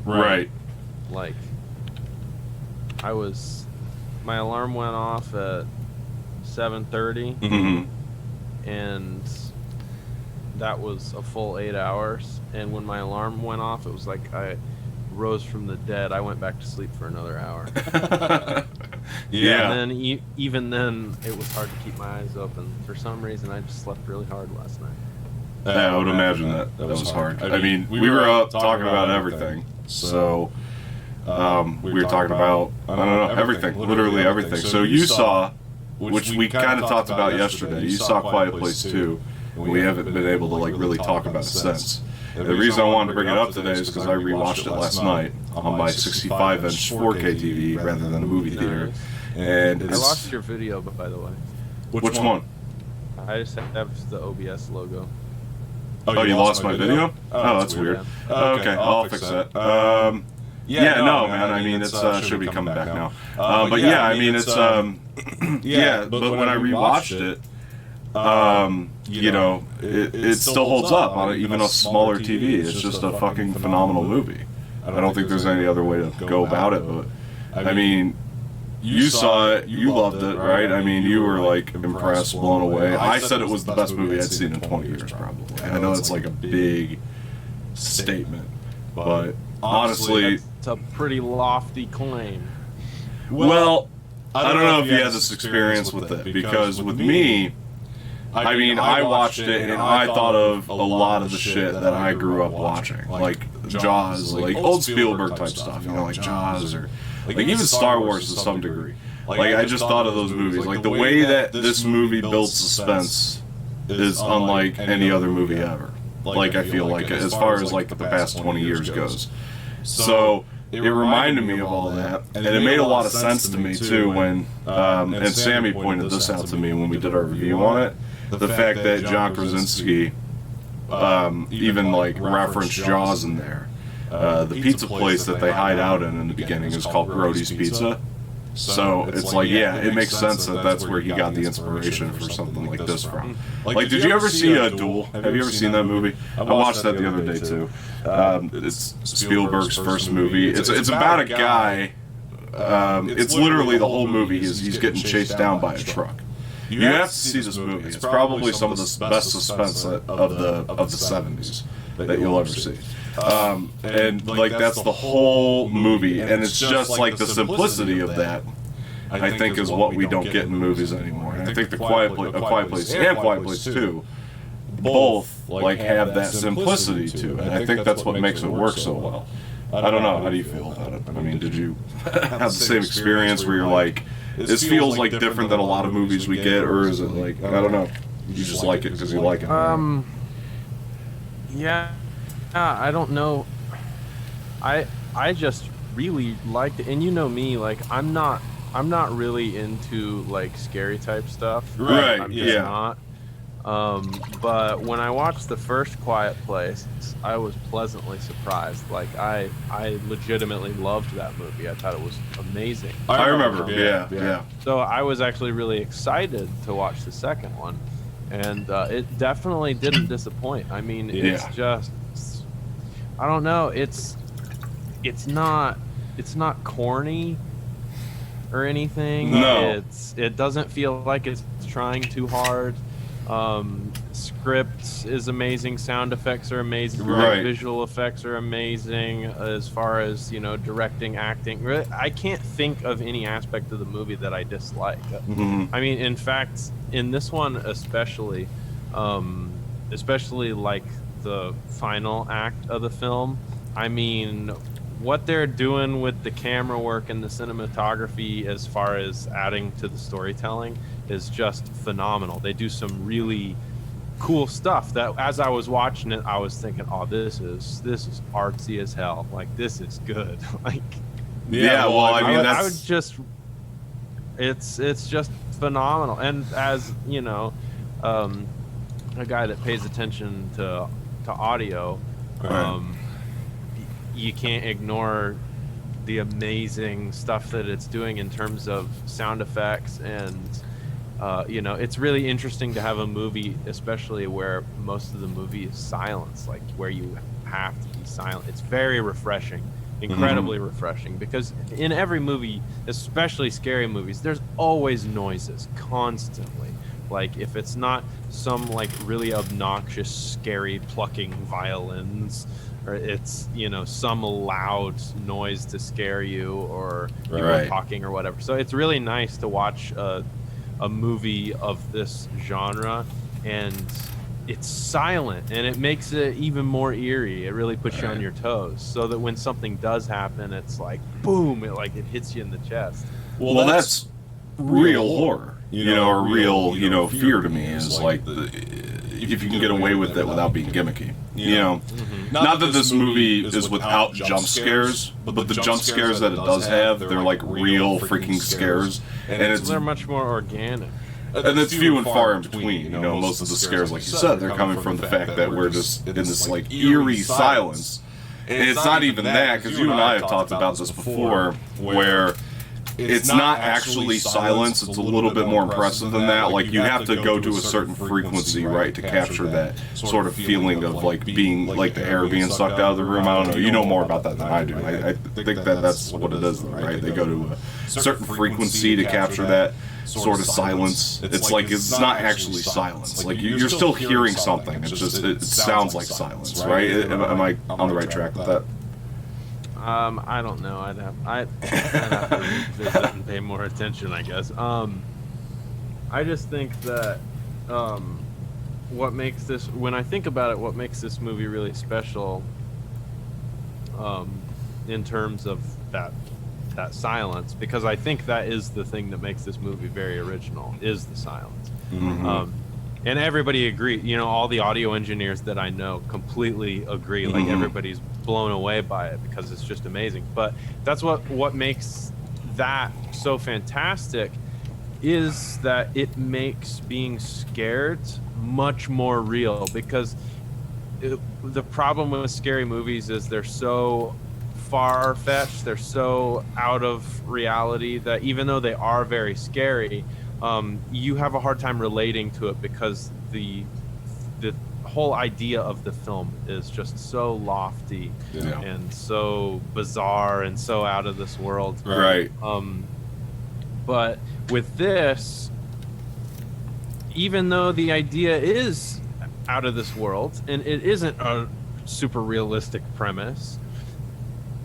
Right. Like, my alarm went off at 7:30, and that was a full 8 hours. And when my alarm went off, it was like I rose from the dead. I went back to sleep for another hour. Yeah. And then even then, it was hard to keep my eyes open. For some reason, I just slept really hard last night. Yeah, I would imagine that was hard. I mean, we were up talking about everything. So, we were talking about, I don't know, everything. Literally everything. So you saw, which we kind of talked about yesterday, you saw Quiet Place 2. We haven't been able to, like, really talk about it since. And the reason I wanted to bring it up today is because I rewatched it last night on my 65-inch 4K TV rather than a movie theater. And I lost your video, by the way. Which one? I just have the OBS logo. Oh, you lost my video? Oh, that's weird. Okay, I'll fix that. Yeah, no, man. I mean, it's should be coming back now. But yeah, I mean, it's yeah. But when I rewatched it, you know, it still holds up on even a smaller TV. It's just a fucking phenomenal movie. I don't think there's any other way to go about it. But I mean, you saw it, you loved it, right? I mean, you were like impressed, blown away. I said it was the best movie I'd seen in 20 years, probably. I know it's like a big statement, but honestly, it's a pretty lofty claim. Well, I don't know if you had this experience with it, because with me, I mean, I watched it and I thought of a lot of the shit that I grew up watching, like Jaws, like old Spielberg type stuff, you know, like Jaws, or like even Star Wars to some degree. Like, I just thought of those movies. Like, the way that this movie builds suspense is unlike any other movie ever. Like, I feel like, as far as like the past 20 years goes. So it reminded me of all that, and it made a lot of sense to me too when, and Sammy pointed this out to me when we did our review on it, the fact that John Krasinski even like referenced Jaws in there. The pizza place that they hide out in the beginning is called Brody's Pizza. So it's like, yeah, it makes sense that that's where he got the inspiration for something like this from. Like, did you ever see Duel? Have you ever seen that movie? I watched that the other day too. It's Spielberg's first movie. It's about a guy. It's literally the whole movie. He's getting chased down by a truck. You have to see this movie. It's probably some of the best suspense of the 70s that you'll ever see. And like, that's the whole movie, and it's just like the simplicity of that, I think, is what we don't get in movies anymore. And I think the Quiet Place and Quiet Place 2 both like have that simplicity to it. And I think that's what makes it work so well. I don't know, how do you feel about it? I mean, did you have the same experience where you're like, this feels like different than a lot of movies we get, or is it like, I don't know, you just like it because you like it? Yeah, I don't know. I just really liked it, and you know me, like I'm not really into like scary type stuff. Right. I'm just not. But when I watched the first Quiet Place, I was pleasantly surprised. Like I legitimately loved that movie. I thought it was amazing. I remember. Yeah. So I was actually really excited to watch the second one, and it definitely didn't disappoint. I mean, it's just, I don't know. It's not corny or anything. No. It doesn't feel like it's trying too hard. Script is amazing, sound effects are amazing, right. Visual effects are amazing, as far as, you know, directing, acting. Really, I can't think of any aspect of the movie that I dislike. I mean, in fact, in this one especially like the final act of the film, I mean, what they're doing with the camera work and the cinematography as far as adding to the storytelling is just phenomenal. They do some really cool stuff that, as I was watching it, I was thinking, oh, this is artsy as hell. Like, this is good. Like, well, I mean, I would just, it's just phenomenal. And as you know, a guy that pays attention to audio, you can't ignore the amazing stuff that it's doing in terms of sound effects. And you know, it's really interesting to have a movie, especially where most of the movie is silence, like where you have to be silent. It's very refreshing incredibly refreshing, because in every movie, especially scary movies, there's always noises constantly. Like, if it's not some like really obnoxious, scary plucking violins, or it's, you know, some loud noise to scare you, or people talking or whatever. So it's really nice to watch a movie of this genre, and it's silent, and it makes it even more eerie. It really puts you on your toes, so that when something does happen, it's like boom, it hits you in the chest. Well, that's real horror, you know, or real, you know, fear to me is like if you can get away with it without being gimmicky. You know, not that this movie is without jump scares, but the jump scares that it does have, they're like real freaking scares, and they're much more organic. And it's few and far in between. You know, most of the scares, like you said, they're coming from the fact that we're just in this like eerie silence. And it's not even that, because you and I have talked about this before, where it's not actually silence. It's a little bit more impressive than that. Like, you have to go to a certain frequency, right, to capture that sort of feeling of like being like the air being sucked out of the room. I don't know. You know more about that than I do. I think that that's what it is, right? They go to a certain frequency to capture that sort of silence. It's like it's not actually silence. Like, you're still hearing something. It's just it sounds like silence, right? Am I on the right track with that? I don't know. I'd have to revisit and pay more attention, I guess. I just think that what makes this, when I think about it, what makes this movie really special, in terms of that silence, because I think that is the thing that makes this movie very original, is the silence. And everybody agrees, you know, all the audio engineers that I know completely agree. Like, everybody's blown away by it because it's just amazing. But that's what makes that so fantastic, is that it makes being scared much more real. Because the problem with scary movies is they're so far-fetched, they're so out of reality, that even though they are very scary, you have a hard time relating to it, because the whole idea of the film is just so lofty and so bizarre and so out of this world. Right. But with this, even though the idea is out of this world and it isn't a super realistic premise,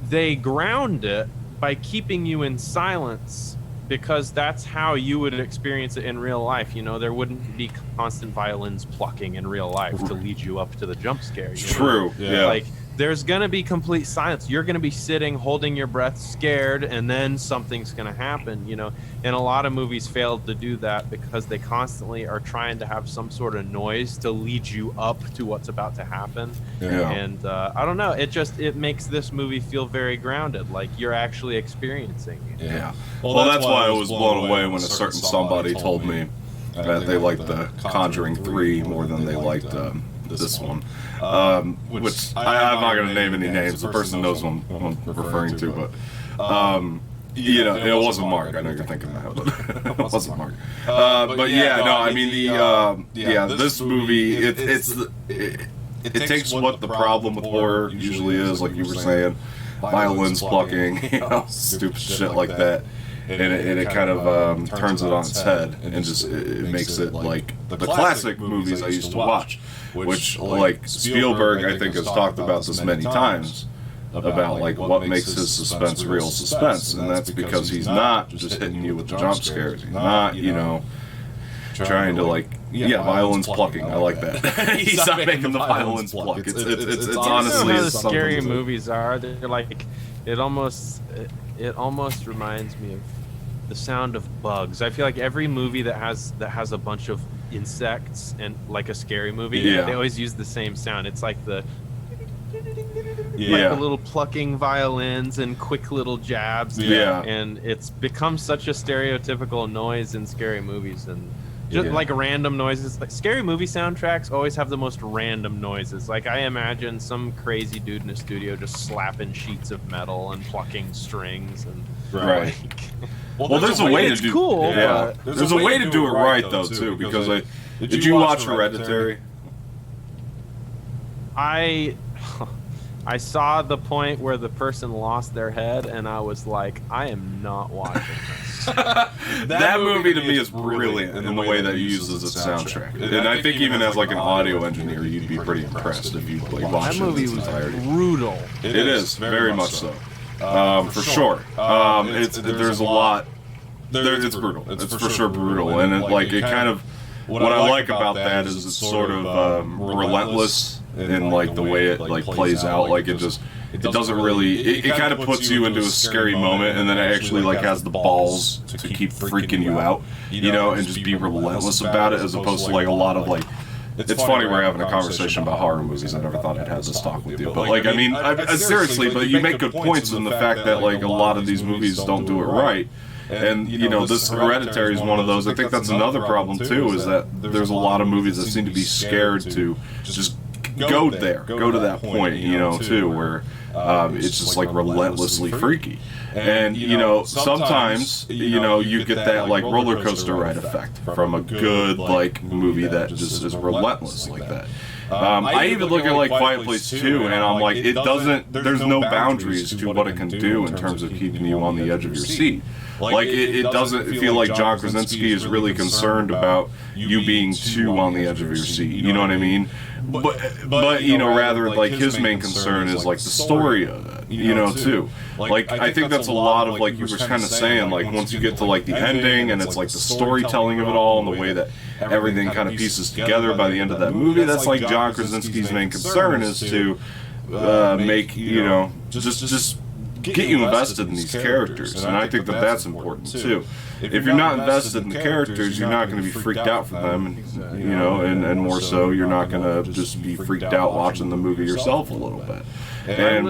they ground it by keeping you in silence, because that's how you would experience it in real life. You know, there wouldn't be constant violins plucking in real life to lead you up to the jump scare. True. Yeah. Like, there's gonna be complete silence. You're gonna be sitting, holding your breath, scared, and then something's gonna happen, you know. And a lot of movies fail to do that because they constantly are trying to have some sort of noise to lead you up to what's about to happen. And I don't know, it makes this movie feel very grounded, like you're actually experiencing it. Well, that's why I was blown away when a certain somebody told me that they liked the Conjuring 3 more than they liked this one, which I'm not going to name any names. The person knows who I'm referring to, but you know, it wasn't Mark. I know you're thinking that, but it wasn't Mark. But yeah, no, I mean this movie, it takes what the problem with horror usually is, like you were saying, violins plucking, you know, stupid shit like that. And it kind of turns it on its head, and just it makes it like the classic movies I used to watch, which like Spielberg I think has talked about this many times, about like what makes his suspense real suspense, and that's because he's not just hitting you with the jump scares. He's not, you know, trying to like violins plucking. I like that. He's not making the violins pluck. It's honestly the scary movies are. They're like, it almost reminds me of the sound of bugs. I feel like every movie that has a bunch of insects, and like a scary movie, they always use the same sound. It's like the the little plucking violins and quick little jabs. And it's become such a stereotypical noise in scary movies, and just like random noises. Like, scary movie soundtracks always have the most random noises. Like, I imagine some crazy dude in a studio just slapping sheets of metal and plucking strings and like, well, there's a way to do. Cool. Yeah, there's a way to do it right though too. Because did you watch Hereditary? I saw the point where the person lost their head, and I was like, I am not watching this. that movie to me is brilliant in the way that it uses its soundtrack. And I think even as like an audio engineer, you'd be pretty impressed if you like watched That movie it in its was entirety. brutal. It is very much so. For sure. There's a lot. It's brutal. It's for sure brutal, and it kind of. What I like about that is it's sort of relentless in like the way it like plays out. Like it doesn't really. It kind of puts you into a scary moment, and then it actually like has the balls to keep freaking you out, you know, and just be relentless about it, as opposed to like a lot of like. It's funny we're having a conversation about horror movies. I never thought I'd have this talk with you, but like I mean, seriously, but you make good points in the fact that like a lot of these movies don't do it right. And you know, this Hereditary is one of those. I think that's another problem too, is that there's a lot of movies that seem to be scared to just go there, go to that point, you know, too, where it's just like relentlessly freaky. And you know, sometimes you know you get that like roller coaster ride effect from a good like movie that just is relentless like that. I even look at like Quiet Place 2, and I'm like, it doesn't. There's no boundaries to what it can do in terms of keeping you on the edge of your seat. Like it doesn't feel like John Krasinski is really concerned about you being too on the edge of your seat. You know what I mean? But you know, rather like his main concern is like the story of it. You know, too. Like I think that's a lot of like you were kind of saying. Like once you get to like the ending, and it's like the storytelling of it all, and the way that everything kind of pieces together by the end of that movie. That's like John Krasinski's main concern is to make, you know, just get you invested in these characters, and I think that that's important too. If you're not invested in the characters, you're not going to be freaked out for them, and, you know, and more so, you're not going to just be freaked out watching the movie yourself a little bit. And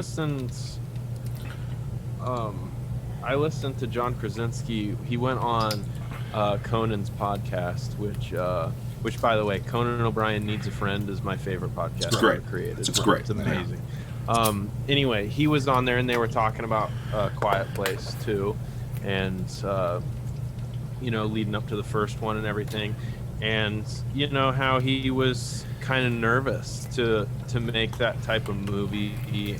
I listened to John Krasinski. He went on Conan's podcast, which by the way, Conan O'Brien Needs a Friend is my favorite podcast it's great. ever created. It's great. It's amazing. Anyway, he was on there, and they were talking about Quiet Place 2, and you know, leading up to the first one and everything, and you know how he was kind of nervous to make that type of movie,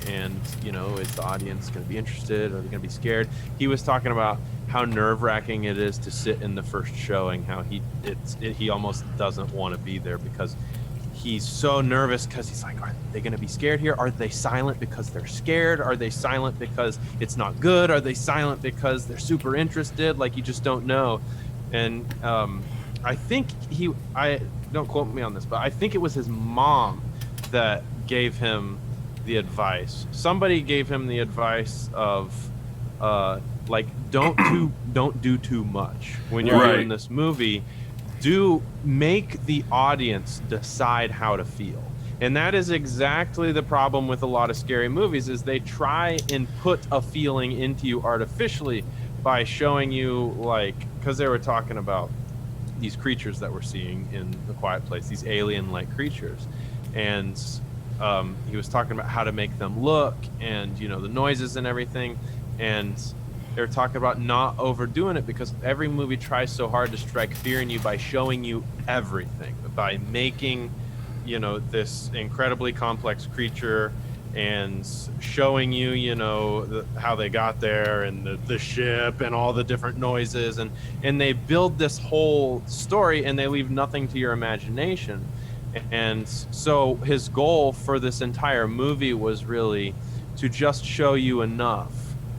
and you know, is the audience going to be interested, or are they going to be scared? He was talking about how nerve-wracking it is to sit in the first showing, how he almost doesn't want to be there because he's so nervous, because he's like, are they going to be scared here? Are they silent because they're scared? Are they silent because it's not good? Are they silent because they're super interested? Like, you just don't know. And I think I don't quote me on this, but I think it was his mom that gave him the advice. Somebody gave him the advice of like, don't do too much when you're doing this movie. Do make the audience decide how to feel. And that is exactly the problem with a lot of scary movies, is they try and put a feeling into you artificially by showing you, like, because they were talking about these creatures that we're seeing in The Quiet Place, these alien-like creatures. And he was talking about how to make them look, and, you know, the noises and everything. And they're talking about not overdoing it, because every movie tries so hard to strike fear in you by showing you everything, by making, you know, this incredibly complex creature and showing you, you know, how they got there, and the ship and all the different noises, and they build this whole story, and they leave nothing to your imagination. And so his goal for this entire movie was really to just show you enough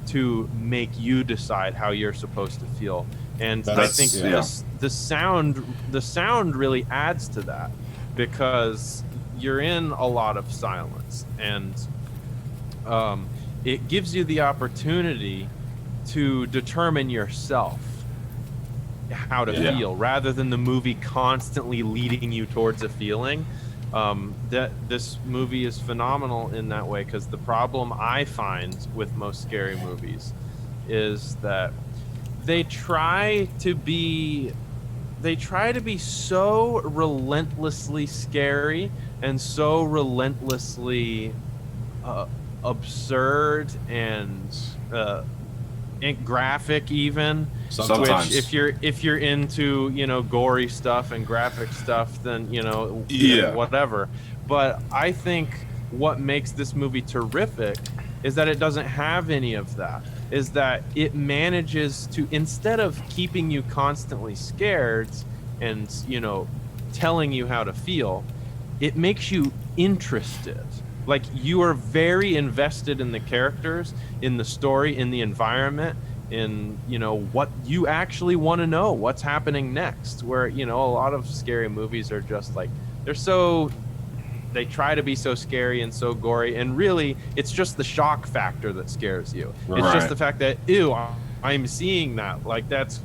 to make you decide how you're supposed to feel. And I think the sound really adds to that, because you're in a lot of silence, and it gives you the opportunity to determine yourself how to feel, rather than the movie constantly leading you towards a feeling. That this movie is phenomenal in that way, because the problem I find with most scary movies is that they try to be so relentlessly scary and so relentlessly absurd and graphic, even. Sometimes. Which, if you're into, you know, gory stuff and graphic stuff, then, you know, whatever. But I think what makes this movie terrific is that it doesn't have any of that. Is that it manages to, instead of keeping you constantly scared and, you know, telling you how to feel, it makes you interested. Like, you are very invested in the characters, in the story, in the environment, in, you know, what you actually want to know, what's happening next. Where, you know, a lot of scary movies are just like, they try to be so scary and so gory, and really it's just the shock factor that scares you. Right. It's just the fact that, ew, I'm seeing that, like, that's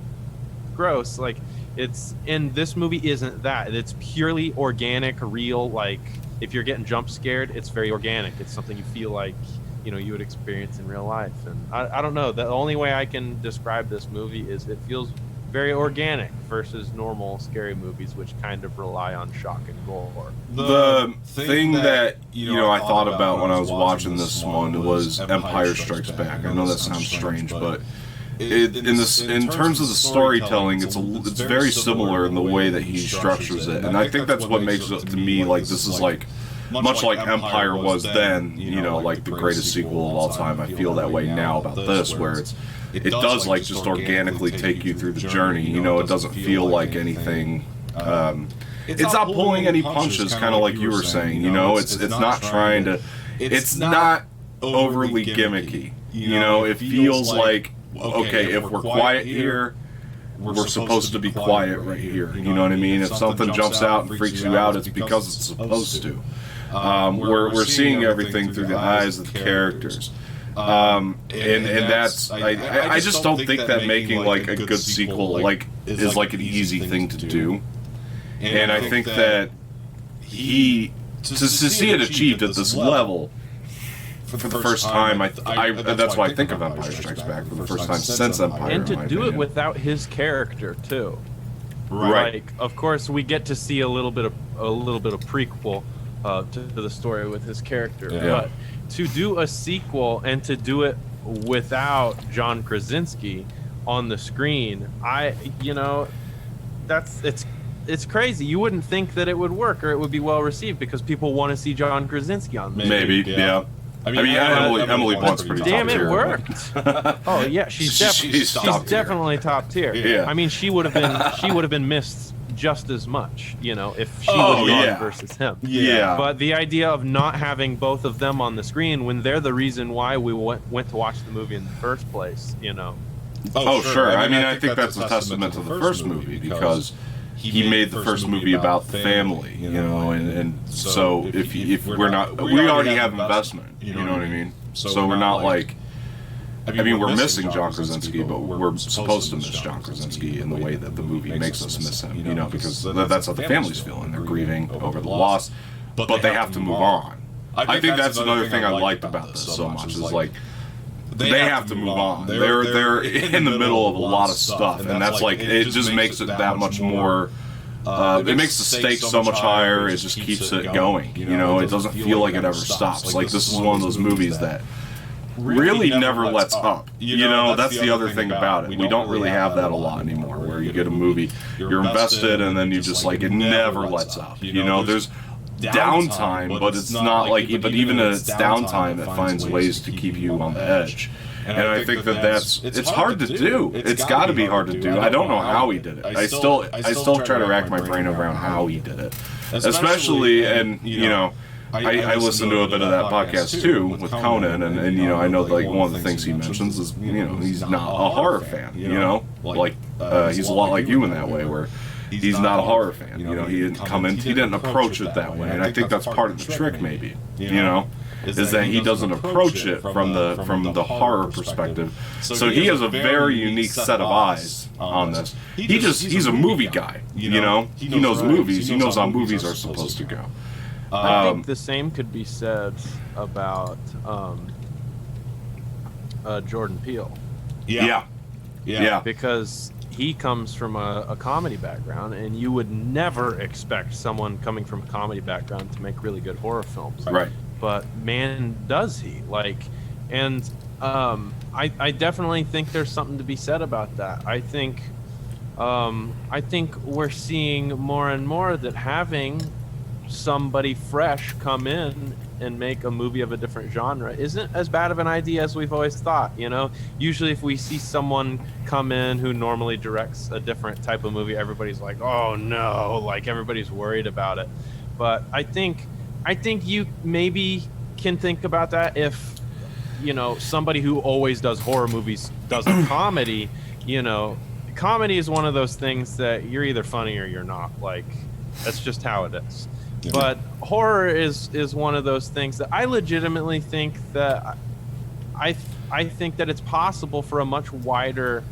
gross. Like, it's, and this movie isn't that. It's purely organic, real. Like, if you're getting jump scared, it's very organic. It's something you feel like, you know, you would experience in real life. And I don't know, the only way I can describe this movie is it feels very organic versus normal scary movies, which kind of rely on shock and gore. The thing that, you know, I thought about when I was watching this one was Empire Strikes Back. I know that sounds strange, but in terms of the storytelling, it's very similar in the way that he structures it, and I think that's what makes it, to me, like, this is like much like Empire was then, you know, like the greatest sequel of all time. I feel that way now about this, where it does like just organically take you through the journey. You know, it doesn't feel like anything. It's not pulling any punches, kind of like you were saying. You know, it's not trying to. It's not overly gimmicky. You know, it feels like, okay, if we're quiet here, we're supposed to be quiet right here. You know what I mean? If something jumps out and freaks you out, it's because it's supposed to. We're seeing everything through the eyes of the characters. And that's, I just don't think that making like a good sequel like is like an easy thing to do. And I think that to see it achieved at this level for the first time, that's why I think of Empire Strikes Back for the first time since Empire. And to do it without his character too. Right. Like, of course, we get to see a little bit of prequel to the story with his character, but to do a sequel and to do it without John Krasinski on the screen, it's crazy. You wouldn't think that it would work or it would be well received because people want to see John Krasinski on there. Maybe, yeah. I mean, Emily Blunt's pretty damn top tier. Damn, it worked. Oh yeah, she's definitely top tier. Yeah. I mean, she would have been missed just as much, you know, if she was gone versus him. Yeah. But the idea of not having both of them on the screen when they're the reason why we went to watch the movie in the first place, you know. Oh, sure. I mean, I think that's a testament to the first movie because he made the first movie about family, you know, and so if we're not, we already have investment, you know what I mean? So we're not like, I mean, we're missing John Krasinski, but we're supposed to miss John Krasinski in the way that the movie makes us miss him, you know, because that's how the family's feeling. They're grieving over the loss, but they have to move on. I think that's another thing I liked about this so much, is like, they have to move on. They're in the middle of a lot of stuff, and that's like, it just makes it that much more. It makes the stakes so much higher. It just keeps it going. You know, it doesn't feel like it ever stops. Like, this is one of those movies that really never lets up. You know, that's the other thing about it. We don't really have that a lot anymore, where you get a movie, you're invested, and then you just like, it never lets up. You know, there's downtime, but it's not like, but even in its downtime, it finds ways to keep you on the edge. And I think it's hard to do. It's got to be hard to do. I don't know how he did it. I still try to rack my brain around how he did it. Especially, and you know, I listened to a bit of that podcast too with Conan, and you know, I know like one of the things he mentions is, you know, he's not a horror fan. You know, like he's a lot like you in that way, where he's not a horror fan. You know, he didn't approach it that way, and I think that's part of the trick, maybe. You know, is that he doesn't approach it from the horror perspective. So he has a very unique set of eyes on this. He's a movie guy. You know, he knows movies. He knows how movies are supposed to go. I think the same could be said about Jordan Peele. Yeah. Because he comes from a comedy background, and you would never expect someone coming from a comedy background to make really good horror films. Right. But man, does he. Like, and I definitely think there's something to be said about that. I think we're seeing more and more that having somebody fresh come in and make a movie of a different genre isn't as bad of an idea as we've always thought. You know, usually if we see someone come in who normally directs a different type of movie, everybody's like, oh no, like everybody's worried about it. But I think you maybe can think about that if, you know, somebody who always does horror movies does a comedy. You know, comedy is one of those things that you're either funny or you're not. Like, that's just how it is. Yeah. But horror is one of those things that I legitimately think that I think that it's possible for a much wider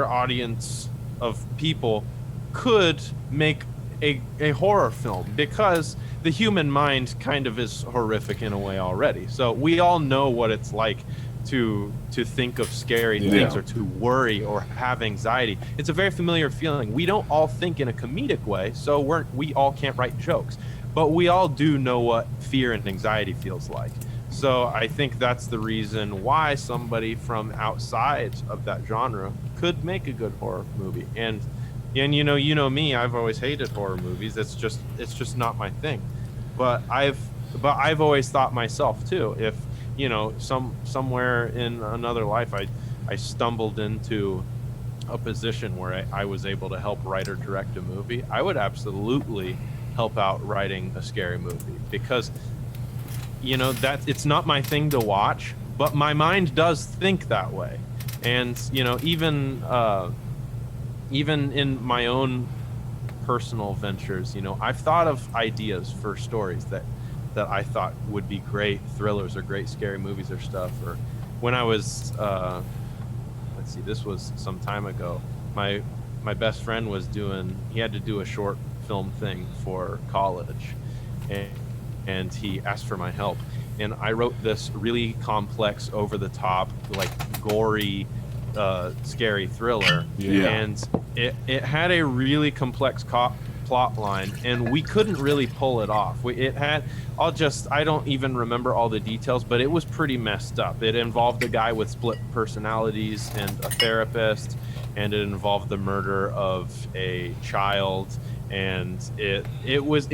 audience of people could make a horror film, because the human mind kind of is horrific in a way already. So we all know what it's like to think of scary things, or to worry or have anxiety. It's a very familiar feeling. We don't all think in a comedic way, so we all can't write jokes, but we all do know what fear and anxiety feels like. So I think that's the reason why somebody from outside of that genre could make a good horror movie. And you know me, I've always hated horror movies. It's just not my thing. But I've always thought myself too, if, you know, somewhere in another life I stumbled into a position where I was able to help write or direct a movie, I would absolutely help out writing a scary movie, because, you know, that it's not my thing to watch, but my mind does think that way. And, you know, even in my own personal ventures, you know, I've thought of ideas for stories that I thought would be great thrillers or great scary movies or stuff. Or when I was, let's see, this was some time ago, my best friend he had to do a short film thing for college, and he asked for my help. And I wrote this really complex, over the top, like gory, scary thriller. Yeah. And it had a really complex plot line, and we couldn't really pull it off. I don't even remember all the details, but it was pretty messed up. It involved a guy with split personalities and a therapist, and it involved the murder of a child, and it was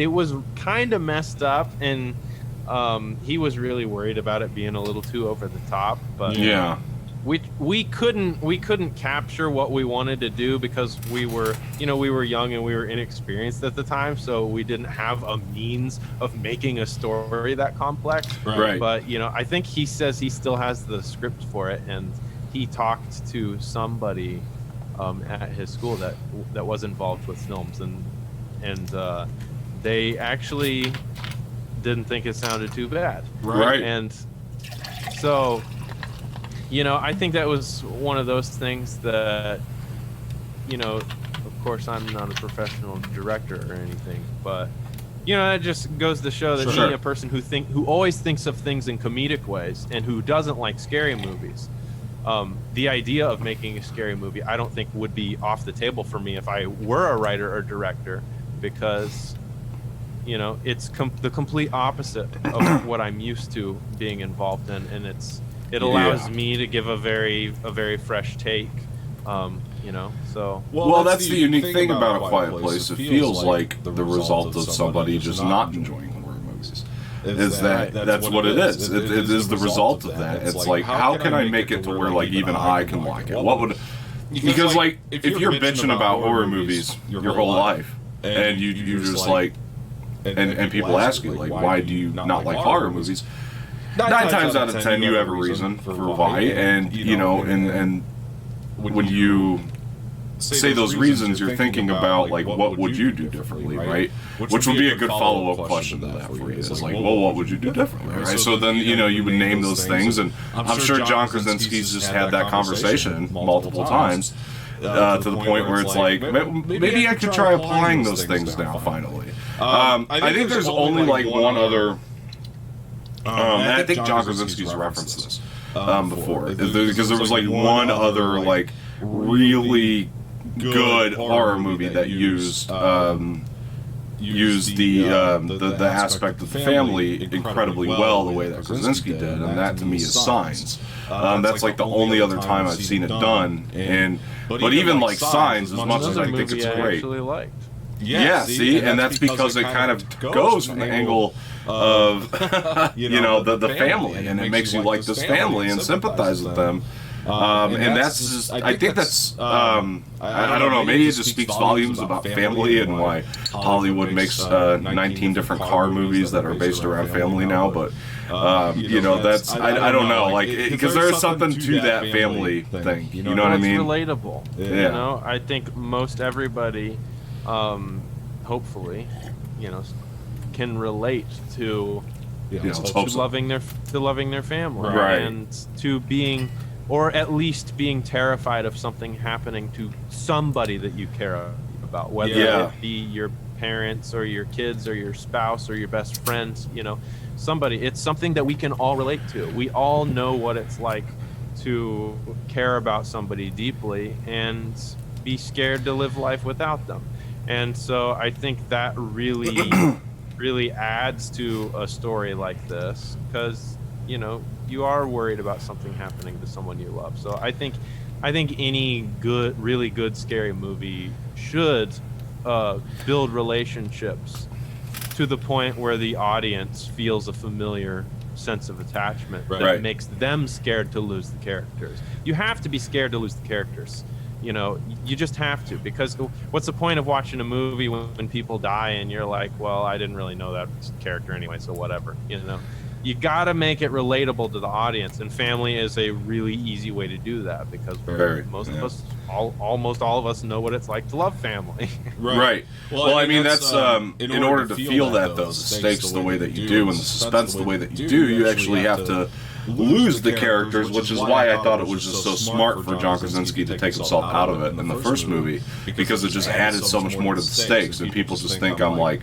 kind of messed up, and he was really worried about it being a little too over the top. But yeah, we couldn't capture what we wanted to do, because we were young and we were inexperienced at the time, so we didn't have a means of making a story that complex. Right. But, you know, I think he says he still has the script for it, and he talked to somebody at his school that was involved with films, and they actually didn't think it sounded too bad. Right. And so, you know, I think that was one of those things that, you know, of course I'm not a professional director or anything, but, you know, that just goes to show that being a person who always thinks of things in comedic ways and who doesn't like scary movies, the idea of making a scary movie, I don't think would be off the table for me if I were a writer or director, because, you know, it's the complete opposite of what I'm used to being involved in, and it allows me to give a very fresh take, you know. So well, that's the unique thing about A Quiet Place. It feels like the result of somebody just not enjoying horror movies. That's what it is. It is the result of that. It's like, how can I make it to where, like, even I can like it? What would, because like, if you're bitching about horror movies your whole life, and you just like, and people ask you, like, why do you not like horror movies? 9 times out of 10 you have a reason for why, and you know, and when you say those reasons, you're thinking about, like, what would you do differently, right? Which would be a good follow-up question to that for you. It's like, well, what would you do differently, right? So then, you know, you would name those things, and I'm sure John Krasinski's just had that conversation multiple times, to the point where it's like, maybe I could try applying those things now, finally. I think there's only, like, one other... and I think John Krasinski's referenced this before, because there was, like, one other, like, really good horror movie that used the aspect of the family incredibly well, the way that Krasinski did, and that to me is Signs. That's like the only other time I've seen it done, but even like Signs, as much as I think it's great. I actually liked. Yeah, see, and that's because it kind of goes from the angle of the family, and it makes you like this family and sympathize with them. And that's just, I think that's, I don't know, maybe it just speaks volumes about family and why Hollywood makes 19 different car movies that are based around family now, but, that's, I don't know, like, because there is something to that family thing, you know what I mean? It's relatable. Yeah. I think most everybody, hopefully, can relate to, loving their family, right, and to being, or at least being terrified of something happening to somebody that you care about, whether it be your parents or your kids or your spouse or your best friends, somebody. It's something that we can all relate to. We all know what it's like to care about somebody deeply and be scared to live life without them. And so I think that really adds to a story like this, because you are worried about something happening to someone you love. So I think any really good scary movie should build relationships to the point where the audience feels a familiar sense of attachment that makes them scared to lose the characters. You have to be scared to lose the characters. You just have to, because what's the point of watching a movie when people die and you're like, well, I didn't really know that character anyway, so whatever. You gotta make it relatable to the audience, and family is a really easy way to do that, because almost all of us know what it's like to love family. Right. Well, I mean, that's in order to feel that, though, the stakes the way that you do and the suspense the way that you do, you actually have to lose the characters, which is why I thought it was just so smart for John Krasinski to take himself out of it in the first movie, because it just added so much more to the stakes, and people just think I'm like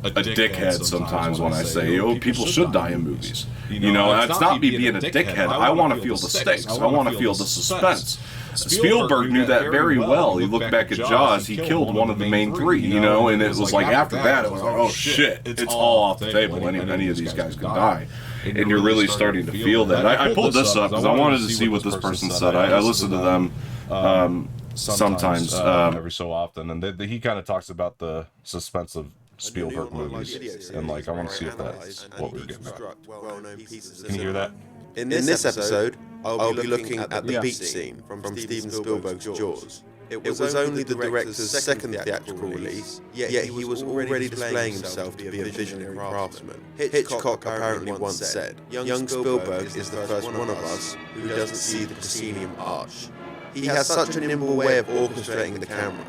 a dickhead sometimes when I say, people should die in movies. It's not me being a dickhead. I want to feel the stakes. I want to feel the suspense. Spielberg knew that very well. You look back at Jaws, he killed one of the main three, and it was like after that, it was like, oh shit, it's all off the table. Any of these guys can die. And you're really starting to feel that. I pulled this up because I wanted to see what this person said. I listen to them sometimes, every so often, and he kind of talks about the suspense of Spielberg movies, and I want to see if that's what we're getting at. Can you hear that? In this episode, I'll be looking at the beach scene from Steven Spielberg's Jaws. It was only the director's second theatrical release, yet he was already displaying himself to be a visionary craftsman. Hitchcock apparently once said, "Young Spielberg is the first one of us who doesn't see the proscenium arch. He has such a nimble way of orchestrating the camera.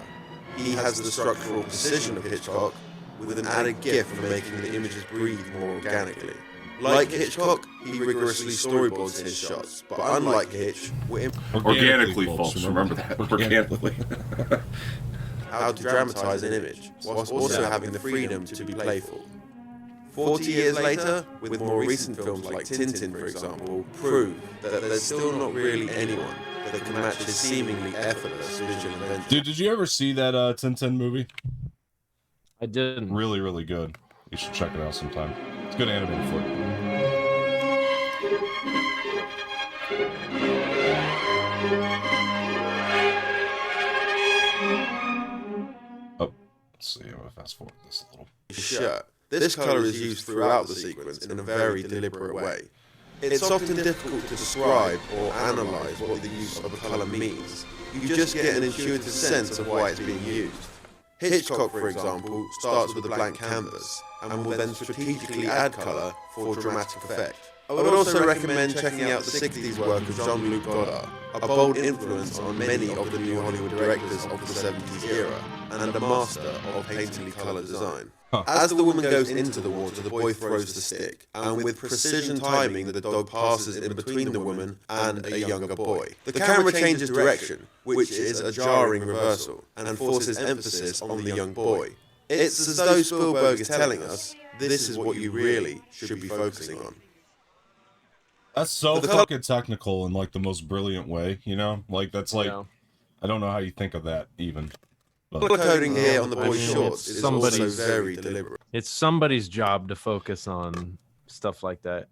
He has the structural precision of Hitchcock, with an added gift for making the images breathe more organically. Like Hitchcock, he rigorously storyboards his shots, but unlike Hitch, we're organically, folks, remember that, organically. How to dramatize an image, whilst also having the freedom to be playful. 40 years later, with more recent films like Tintin, for example, prove that there's still not really anyone that can match his seemingly effortless visual invention. Dude, did you ever see that Tintin movie? I didn't. Really, really good. You should check it out sometime. It's a good animated flick. Oh, let's see. I'm gonna fast forward this a little. Shirt. This colour is used throughout the sequence in a very deliberate way. It's often difficult to describe or analyse what the use of a colour means. You just get an intuitive sense of why it's being used. Hitchcock, for example, starts with a blank canvas and will then strategically add colour for dramatic effect. I would also recommend checking out the 60s work of Jean-Luc Godard, a bold influence on many of the new Hollywood directors of the 70s era, and a master of painterly colour design. As the woman goes into the water, the boy throws the stick, and with precision timing, the dog passes in between the woman and a younger boy. The camera changes direction, which is a jarring reversal, and forces emphasis on the young boy. It's as though Spielberg is telling us, this is what you really should be focusing on. That's so fucking technical in the most brilliant way, that's I don't know how you think of that even. Color coding here on the boy's shorts is also very deliberate. It's somebody's job to focus on stuff like that.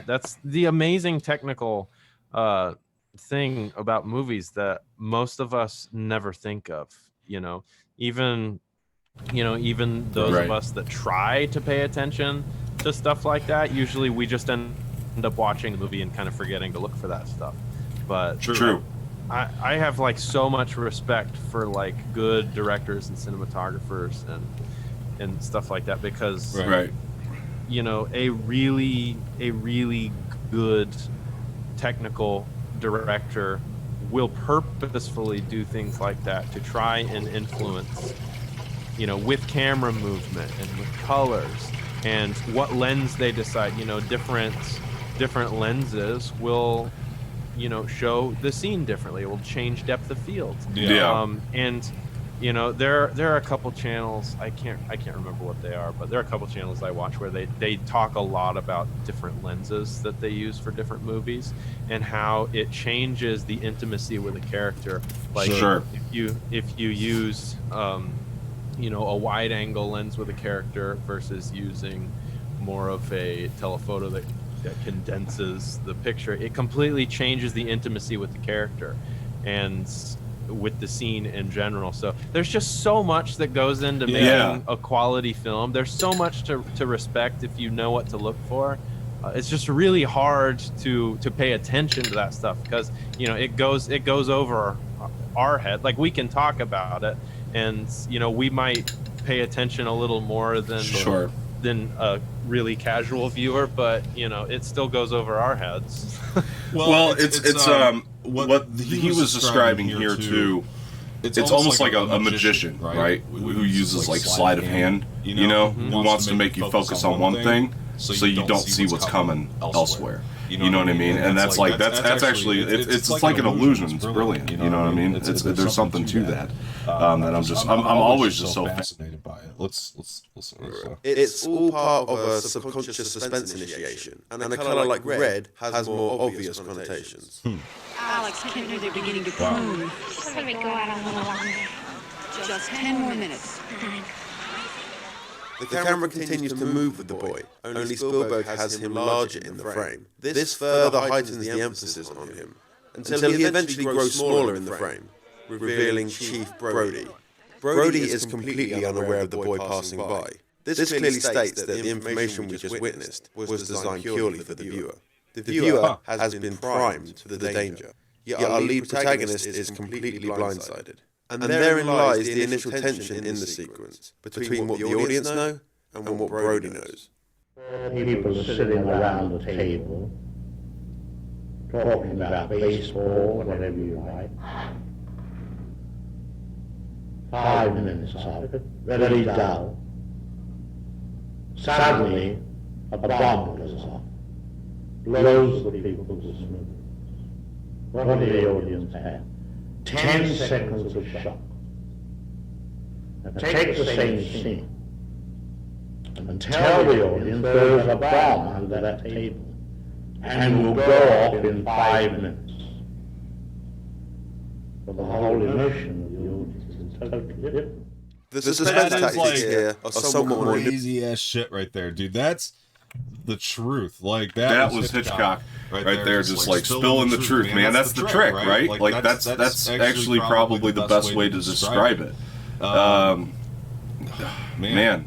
That's the amazing technical thing about movies that most of us never think of. Even you know, even those of us that try to pay attention to stuff like that, usually we just end up watching the movie and kind of forgetting to look for that stuff. But True. I have like so much respect for like good directors and cinematographers and stuff like that, because you know, a really good technical director will purposefully do things like that to try and influence, you know, with camera movement and with colors and what lens they decide. You know, different lenses will, you know, show the scene differently. It will change depth of field. And you know, there are a couple channels, I can't remember what they are, but there are a couple channels I watch where they talk a lot about different lenses that they use for different movies and how it changes the intimacy with a character. Like if you use you know, a wide angle lens with a character versus using more of a telephoto that condenses the picture, it completely changes the intimacy with the character and with the scene in general. So there's just so much that goes into making a quality film. There's so much to respect if you know what to look for. It's just really hard to pay attention to that stuff because, you know, it goes over our head. Like, we can talk about it and, you know, we might pay attention a little more than a really casual viewer, but, you know, it still goes over our heads. Well, it's what he was describing here too. It's almost like a magician, right? Who uses like sleight of hand, you know, who wants to make you focus on one thing so you don't see what's coming elsewhere. You know what I mean? And that's actually it's like an illusion. It's brilliant. You know what I mean? There's something to that. That I'm always just so fascinated by it. Let's listen to this. It's all part of a subconscious suspense initiation, and a color like red has more obvious connotations. Alex, kids are beginning to croon. Let me go out a little longer. Just 10 more minutes. The camera continues to move with the boy, only Spielberg has him larger in the frame. This further heightens the emphasis on him, until he eventually grows smaller in the frame, revealing Chief Brody. Brody is completely unaware of the boy passing by. This clearly states that the information we just witnessed was designed purely for the viewer. The viewer has been primed for the danger, yet our lead protagonist is completely blindsided. And therein lies the initial tension in the sequence, between what the audience know and what Brody knows. People are sitting around the table, talking about baseball, whatever you like. 5 minutes of it, very dull. Suddenly, a bomb goes off, blows the people to smithereens. What do the audience have? 10 seconds of shock. Now take the same scene and tell the audience there is a bomb under that table and will go off in 5 minutes. But the whole emotion of the audience is totally different. The suspense tactics here are somewhat more crazy ass shit right there, dude. That's the truth. Like that was Hitchcock right there, just like spilling the truth, man. That's the trick, right? Like that's actually probably the best way to describe it. Man,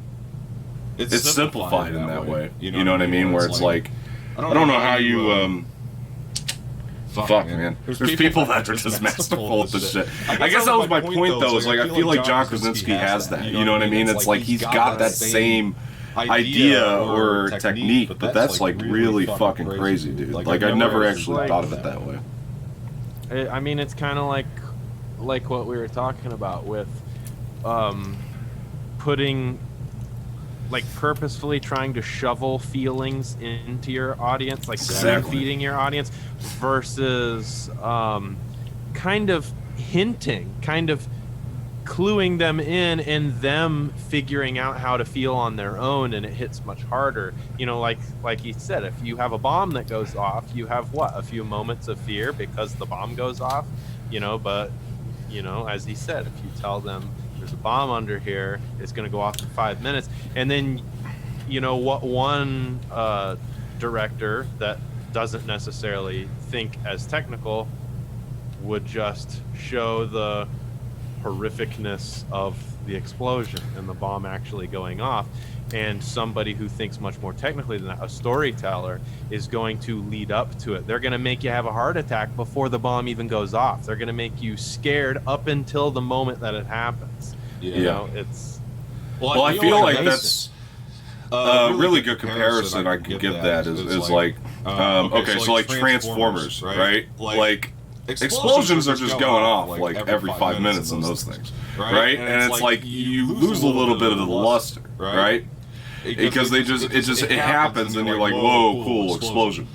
it's simplified in that way. You know what I mean? Where it's like, I don't know how you fuck, man. There's people that are just masterful at this shit. I guess that was my point, though. Is like, I feel like John Krasinski has that. You know what I mean? It's like he's got that same idea or technique, but that's like really fucking crazy, dude. Like I never actually thought of it that way. I mean, it's kind of like what we were talking about with putting, like, purposefully trying to shovel feelings into your audience, like feeding your audience, versus kind of hinting, kind of cluing them in and them figuring out how to feel on their own, and it hits much harder. You know, like he said, if you have a bomb that goes off, you have a few moments of fear because the bomb goes off, you know, but, you know, as he said, if you tell them there's a bomb under here, it's going to go off in 5 minutes. And then, you know, what one director that doesn't necessarily think as technical would just show the horrificness of the explosion and the bomb actually going off. And somebody who thinks much more technically than that, a storyteller, is going to lead up to it. They're going to make you have a heart attack before the bomb even goes off. They're going to make you scared up until the moment that it happens. You know, it's... Well, I feel like that's a really good comparison I can give that is like, okay, so like Transformers, right? Like, explosions are just going off like every 5 minutes in those things, right? And it's like you lose a little bit of the luster, right? Because it happens and you're like, whoa, cool, explosion.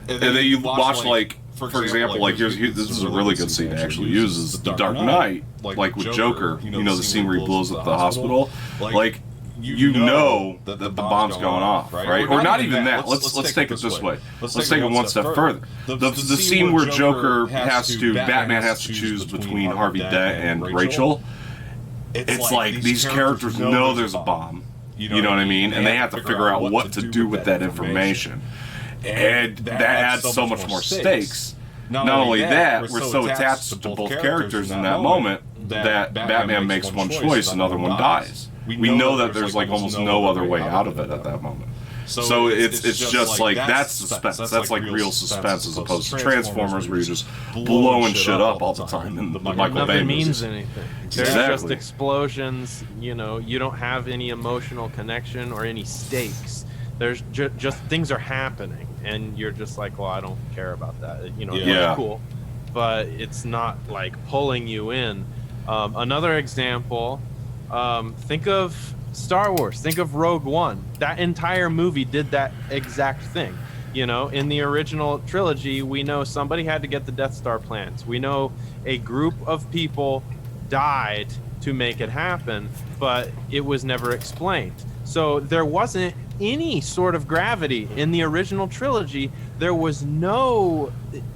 And then you watch, like, for example, like this is a really good scene to actually use, is The Dark Knight, like with Joker, you know, the scene where he blows up the hospital, like, you know that the bomb's going off, right? Or not even that. Let's take it this way. Let's take it one step further. The scene where Batman has to choose between Harvey Dent and Rachel. It's like these characters know there's a bomb. You know what I mean? And they have to figure out what to do with that information. And that adds so much more stakes. Not only that, we're so attached to both characters in that moment that Batman makes one choice, another one dies. We know that there's like almost no other way out of it at that moment. So it's just like, that's suspense. That's like real suspense, as opposed to Transformers where you're just blowing shit up all the time in the Michael Bay movies. Means anything. There's just explosions. You know, you don't have any emotional connection or any stakes. There's just things are happening, and you're just like, well, I don't care about that. You know, it's cool, but it's not like pulling you in. Another example. Think of Star Wars. Think of Rogue One. That entire movie did that exact thing. You know, in the original trilogy, we know somebody had to get the Death Star plans. We know a group of people died to make it happen, but it was never explained. So there wasn't any sort of gravity in the original trilogy. There was no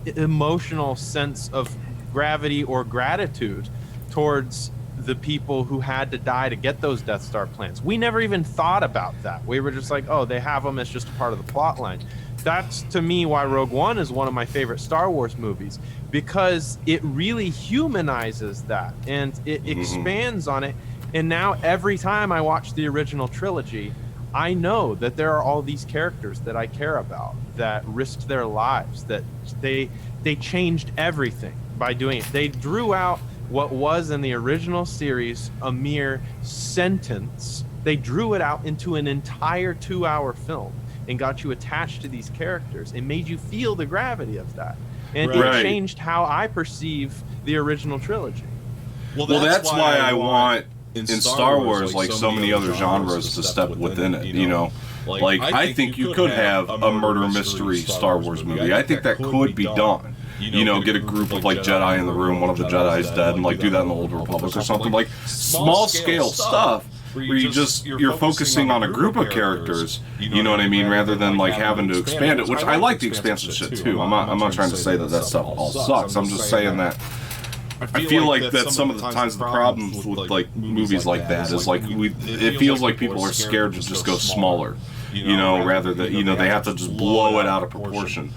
emotional sense of gravity or gratitude towards the people who had to die to get those Death Star plans. We never even thought about that. We were just like, oh, they have them, it's just a part of the plot line. That's, to me, why Rogue One is one of my favorite Star Wars movies, because it really humanizes that, and it expands on it. And now every time I watch the original trilogy, I know that there are all these characters that I care about, that risked their lives, that they changed everything by doing it. They drew out what was in the original series a mere sentence. They drew it out into an entire 2-hour film and got you attached to these characters and made you feel the gravity of that. And it changed how I perceive the original trilogy. Well, that's why I want in Star Wars, like so many other genres, to step within it, you know? Like, I think you could have a murder mystery Star Wars movie. I think that could be done. You know, get a group of like Jedi in the room, one of the Jedi's dead, and like do that in the Old Republic or something. Like small scale stuff where you're focusing on a group of characters, you know what I mean, rather than like having to expand it, which I like the expansion shit too. I'm not trying to say that stuff all sucks. I'm just saying that I feel like that some of the times the problems with like movies like that is like it feels like people are scared to just go smaller, you know, rather than, you know, they have to just blow it out of proportion.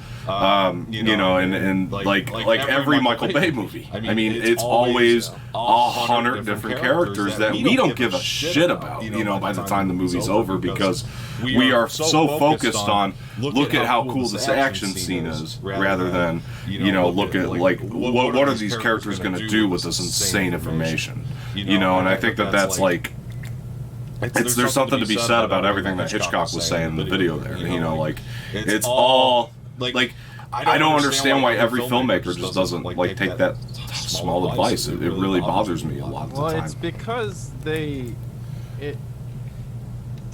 You know, and like every Michael Bay movie. I mean, it's always 100 different characters that we don't give a shit about, you know, by the time the movie's over, because we are so focused on, look at how cool this action scene is, rather than, you know, look at like, what are these characters going to do with this insane information, you know, and I think that's like, there's something to be said about everything that Hitchcock was saying in the video there, you know, like, it's all... Like, I don't understand why every filmmaker just doesn't like take that small advice. It really bothers me a lot of the time. Well, it's because they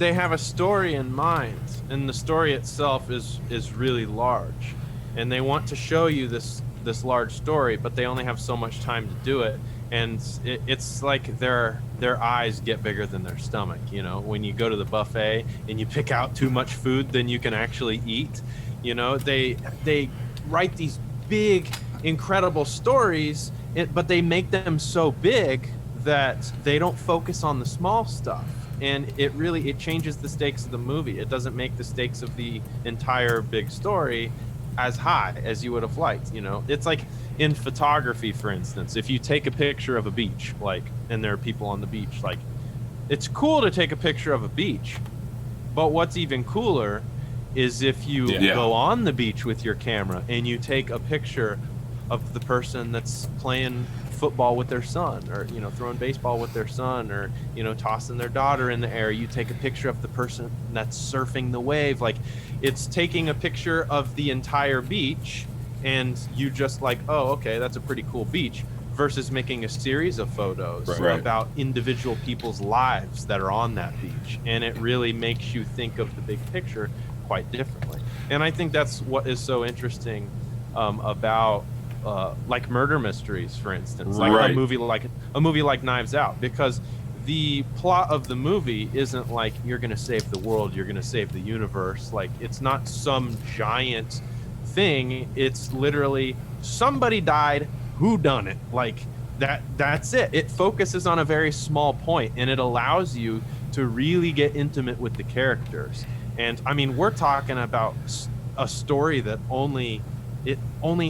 have a story in mind, and the story itself is really large, and they want to show you this large story, but they only have so much time to do it, and it's like their eyes get bigger than their stomach. You know, when you go to the buffet and you pick out too much food than you can actually eat. You know, they write these big, incredible stories, but they make them so big that they don't focus on the small stuff. And it changes the stakes of the movie. It doesn't make the stakes of the entire big story as high as you would have liked. You know, it's like in photography, for instance, if you take a picture of a beach, like, and there are people on the beach, like, it's cool to take a picture of a beach, but what's even cooler is if you go on the beach with your camera and you take a picture of the person that's playing football with their son, or, you know, throwing baseball with their son, or, you know, tossing their daughter in the air. You take a picture of the person that's surfing the wave. Like, it's taking a picture of the entire beach, and you just like, oh, okay, that's a pretty cool beach, versus making a series of photos about individual people's lives that are on that beach. And it really makes you think of the big picture quite differently. And I think that's what is so interesting about like murder mysteries, for instance, like a movie like Knives Out, because the plot of the movie isn't like you're gonna save the world, you're gonna save the universe. Like, it's not some giant thing. It's literally somebody died, who done it. Like, that's it. It focuses on a very small point, and it allows you to really get intimate with the characters. And I mean, we're talking about a story that only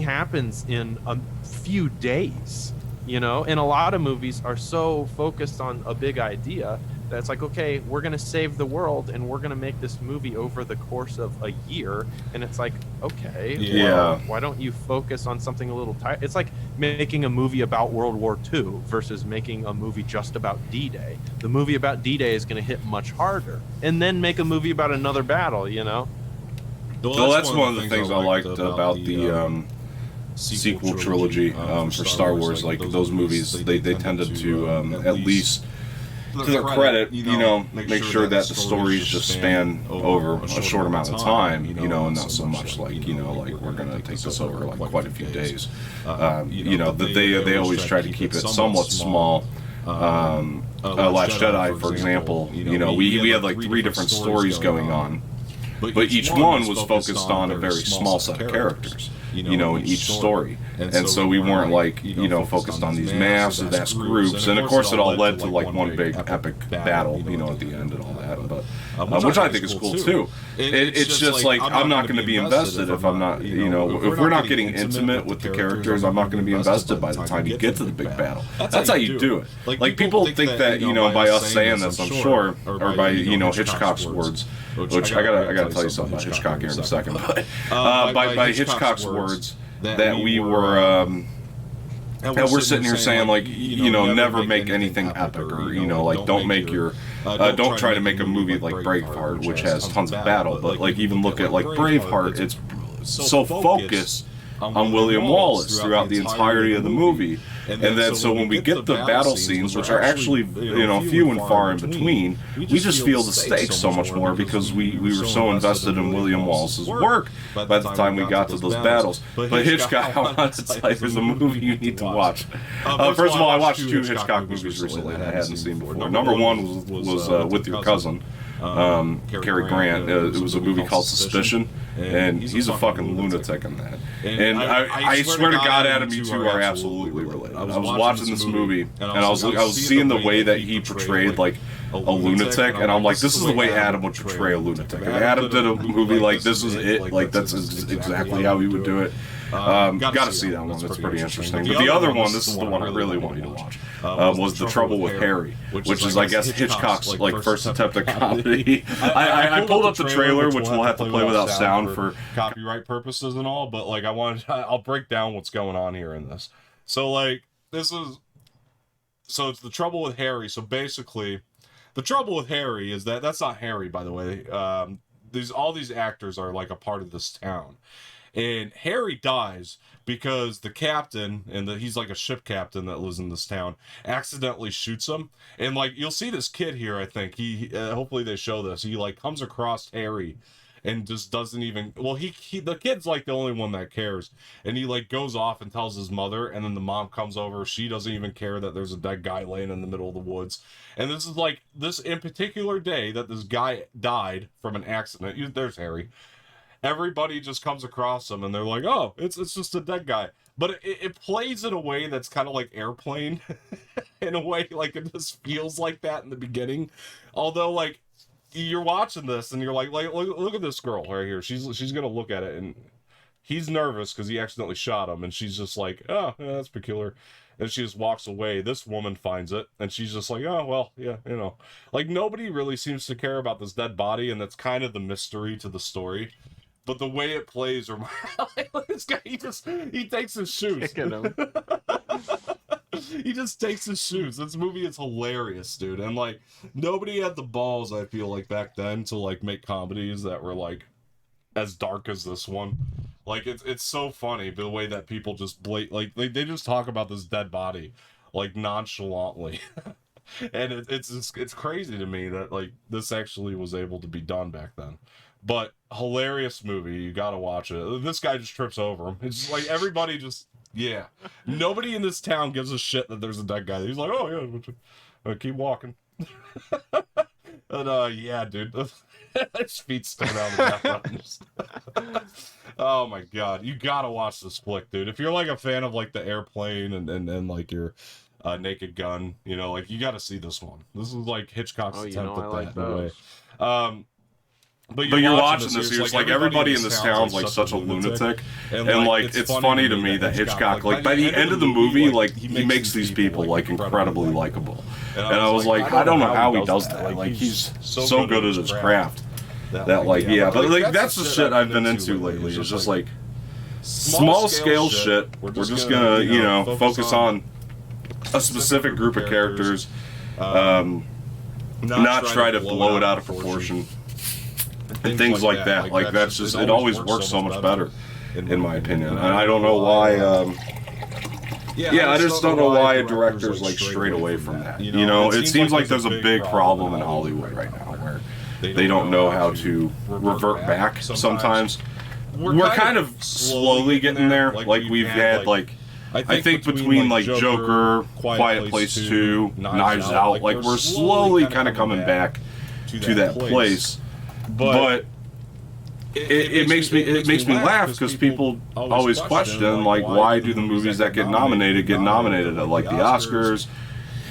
happens in a few days, you know. And a lot of movies are so focused on a big idea that it's like, okay, we're gonna save the world and we're gonna make this movie over the course of a year. And it's like, okay, well, why don't you focus on something a little tight? It's like making a movie about World War II versus making a movie just about D-Day. The movie about D-Day is gonna hit much harder, and then make a movie about another battle, you know. Well, that's one of the things I liked about the sequel trilogy for Star Wars. Like, those movies, they tended to, at least to their credit, you know, make sure that the stories just span over a short amount of time, you know, and not so much like, you know, like, we're gonna take this over like quite a few days. You know, they always try to keep it somewhat small. Last Jedi, for example, you know, we had like 3 different stories going on, but each one was focused on a very small set of characters, you know, in each story. And so we weren't like, you know, focused on these massive ass groups. And of course it all led to like one big epic battle, you know, at the end and all that. But which I think is cool too. It's just like, I'm not going to be invested if I'm not, you know, if we're not getting intimate with the characters, I'm not going to be invested by the time you get to the big battle. That's how you do it. Like, people think that, you know, by us saying this, I'm sure, or by, you know, Hitchcock's words, which I gotta tell you something about Hitchcock here in a second, but by Hitchcock's words, that we were and we're sitting here saying, like, you know, never make anything epic, or, you know, like, don't make your don't try to make a movie like Braveheart, which has tons of battle. But like, even look at like Braveheart, it's so focused on William Wallace throughout the entirety of the movie. And then so when we get the battle scenes, which are actually, you know, few and far in between, we just feel the stakes so much more because we were so invested in William Wallace's work by the time we got to those battles. But Hitchcock, I want to tell you, there's a movie you need to watch. First of all, I watched 2 Hitchcock movies recently that I hadn't seen before. Number 1 was With Your Cousin, Cary Grant. It was a movie called Suspicion, and he's a fucking lunatic in that. And I swear to God, Adam, you two are absolutely related. I was watching this movie, and I was seeing the way that he portrayed like a lunatic, and I'm like, this is the way Adam would portray a lunatic. If Adam did a movie like this was it, like that's exactly how he would do it. Gotta see that one. That's pretty interesting. But the other one, this is the one I really want you to watch, was The Trouble with Harry, which is, I guess, Hitchcock's like first attempt at comedy. I pulled up the trailer, which we'll have to play without sound for copyright purposes and all. But like, I'll break down what's going on here in this. So like, it's The Trouble with Harry. So basically, The Trouble with Harry is that's not Harry, by the way. All these actors are like a part of this town. And Harry dies because the captain, and he's like a ship captain that lives in this town, accidentally shoots him. And like, you'll see this kid here, I think. He hopefully they show this. He like comes across Harry and just doesn't even, well, the kid's like the only one that cares. And he like goes off and tells his mother, and then the mom comes over. She doesn't even care that there's a dead guy laying in the middle of the woods. And this is like, this in particular day that this guy died from an accident. There's Harry. Everybody just comes across him and they're like, oh, it's just a dead guy. But it plays in a way that's kind of like Airplane. In a way, like, it just feels like that in the beginning. Although, like, you're watching this and you're like look at this girl right here. She's gonna look at it and he's nervous because he accidentally shot him, and she's just like, oh, yeah, that's peculiar. And she just walks away. This woman finds it, and she's just like, oh, well, yeah, you know. Like, nobody really seems to care about this dead body, and that's kind of the mystery to the story. But the way it plays, or this guy, he takes his shoes. Kicking him. He just takes his shoes. This movie is hilarious, dude. And, like, nobody had the balls, I feel like, back then to, like, make comedies that were, like, as dark as this one. Like, it's so funny the way that people just they just talk about this dead body, like, nonchalantly. And it's crazy to me that, like, this actually was able to be done back then. But hilarious movie, you gotta watch it. This guy just trips over him. It's just like everybody just, yeah. Nobody in this town gives a shit that there's a dead guy. He's like, oh yeah, keep walking. And yeah, dude, his feet still down the bathroom. Oh my god, you gotta watch this flick, dude. If you're like a fan of like the airplane and like your Naked Gun, you know, like you gotta see this one. This is like Hitchcock's attempt at that in a way. But you're watching this, you're just like everybody in this town's like such a lunatic, and like it's funny to me that Hitchcock, like by the end of the movie, like he makes these people like incredibly likable, and I was like, I don't know how he does that. Like he's so good at his craft that like yeah, but like that's the shit I've been into lately. It's just like small scale shit. We're just gonna you know focus on a specific group of characters, not try to blow it out of proportion. And things like that. Like that's just, it always works so much better, in my opinion. And I don't know why, I just don't know why directors like strayed away from that. You know, it seems like there's a big problem in Hollywood right now where they don't know how to revert back sometimes. We're kind of slowly getting there. Like we've had like, I think between like Joker, Quiet Place 2, Knives Out, like we're slowly kind of coming back to that place. But it makes me laugh because people always question like why do the movies that get nominated at like the Oscars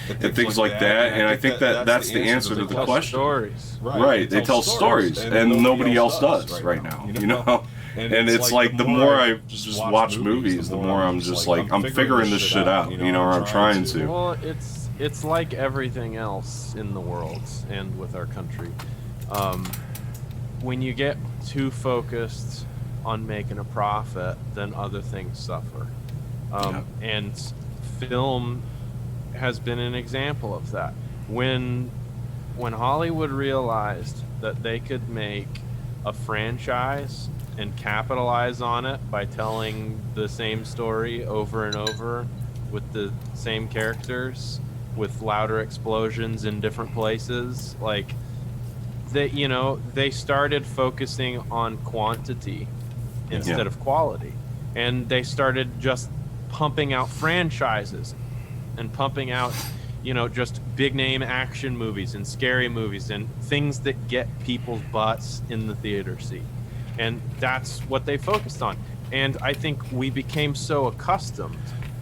and things like that, and I think that's the answer to the question. Stories. Right, they tell stories and nobody else does right now, you know. And it's like the more I just watch movies, the more I'm just like I'm figuring this shit out, you know, or I'm trying to. Well, it's like everything else in the world and with our country. When you get too focused on making a profit, then other things suffer. And film has been an example of that. When Hollywood realized that they could make a franchise and capitalize on it by telling the same story over and over with the same characters, with louder explosions in different places, like they started focusing on quantity instead of quality, and they started just pumping out franchises and pumping out just big name action movies and scary movies and things that get people's butts in the theater seat, and that's what they focused on. And I think we became so accustomed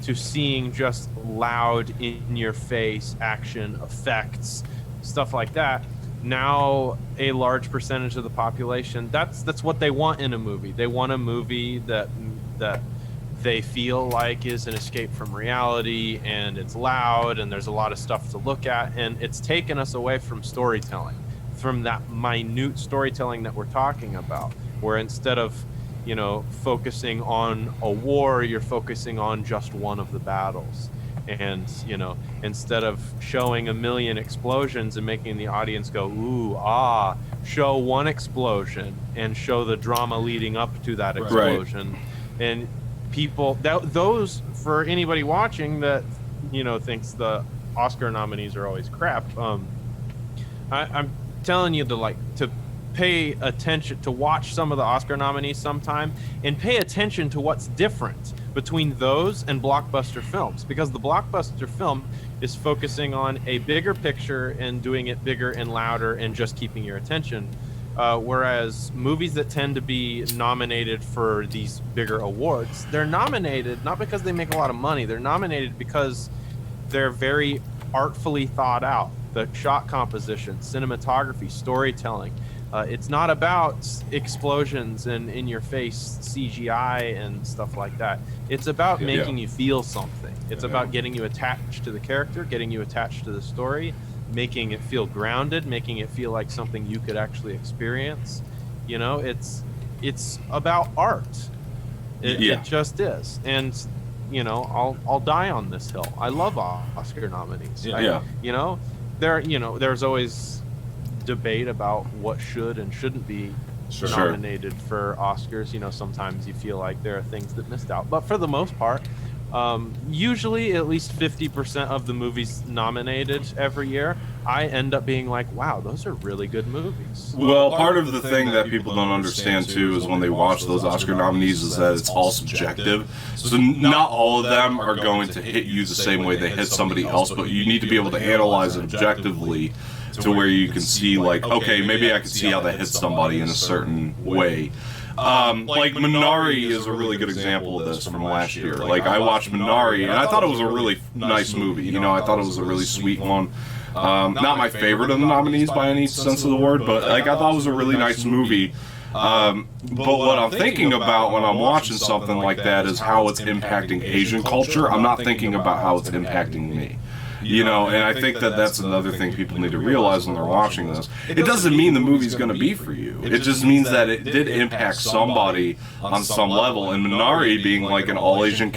to seeing just loud in your face action effects, stuff like that. Now a large percentage of the population, that's what they want in a movie. They want a movie that they feel like is an escape from reality, and it's loud and there's a lot of stuff to look at, and it's taken us away from storytelling, from that minute storytelling that we're talking about, where instead of focusing on a war, you're focusing on just one of the battles. And instead of showing a million explosions and making the audience go ooh ah, show one explosion and show the drama leading up to that explosion. Right. And people those for anybody watching that thinks the Oscar nominees are always crap, I'm telling you to pay attention, to watch some of the Oscar nominees sometime and pay attention to what's different between those and blockbuster films, because the blockbuster film is focusing on a bigger picture and doing it bigger and louder and just keeping your attention, whereas movies that tend to be nominated for these bigger awards, they're nominated not because they make a lot of money, they're nominated because they're very artfully thought out. The shot composition, cinematography, storytelling, It's not about explosions and in your face CGI and stuff like that. It's about making you feel something. It's about getting you attached to the character, getting you attached to the story, making it feel grounded, making it feel like something you could actually experience. You know, it's about art. It just is. And you know, I'll die on this hill. I love Oscar nominees. You know, there's always debate about what should and shouldn't be nominated for Oscars. You know, sometimes you feel like there are things that missed out, but for the most part, usually at least 50% of the movies nominated every year, I end up being like, wow, those are really good movies. Well, part of the thing that people don't understand too is when they watch those Oscar nominees is that it's all subjective. So not all of them are going to hit you the same way they hit somebody else, but you need to be able to analyze it objectively to where you can see, like, okay, maybe I can see how that hits somebody in a certain way. Like Minari is a really good example of this from last year. Like, I watched Minari and I thought it was a really nice movie. You know, I thought it was a really sweet one. Not my favorite of the nominees by any sense of the word, but like I thought it was a really nice movie. But what I'm thinking about when I'm watching something like that is how it's impacting Asian culture. I'm not thinking about how it's impacting me. You know, and I think that that's another thing people need to realize when they're watching this. It doesn't mean the movie's going to be for you. It just means that it did impact somebody on some level. And Minari being like an all-Asian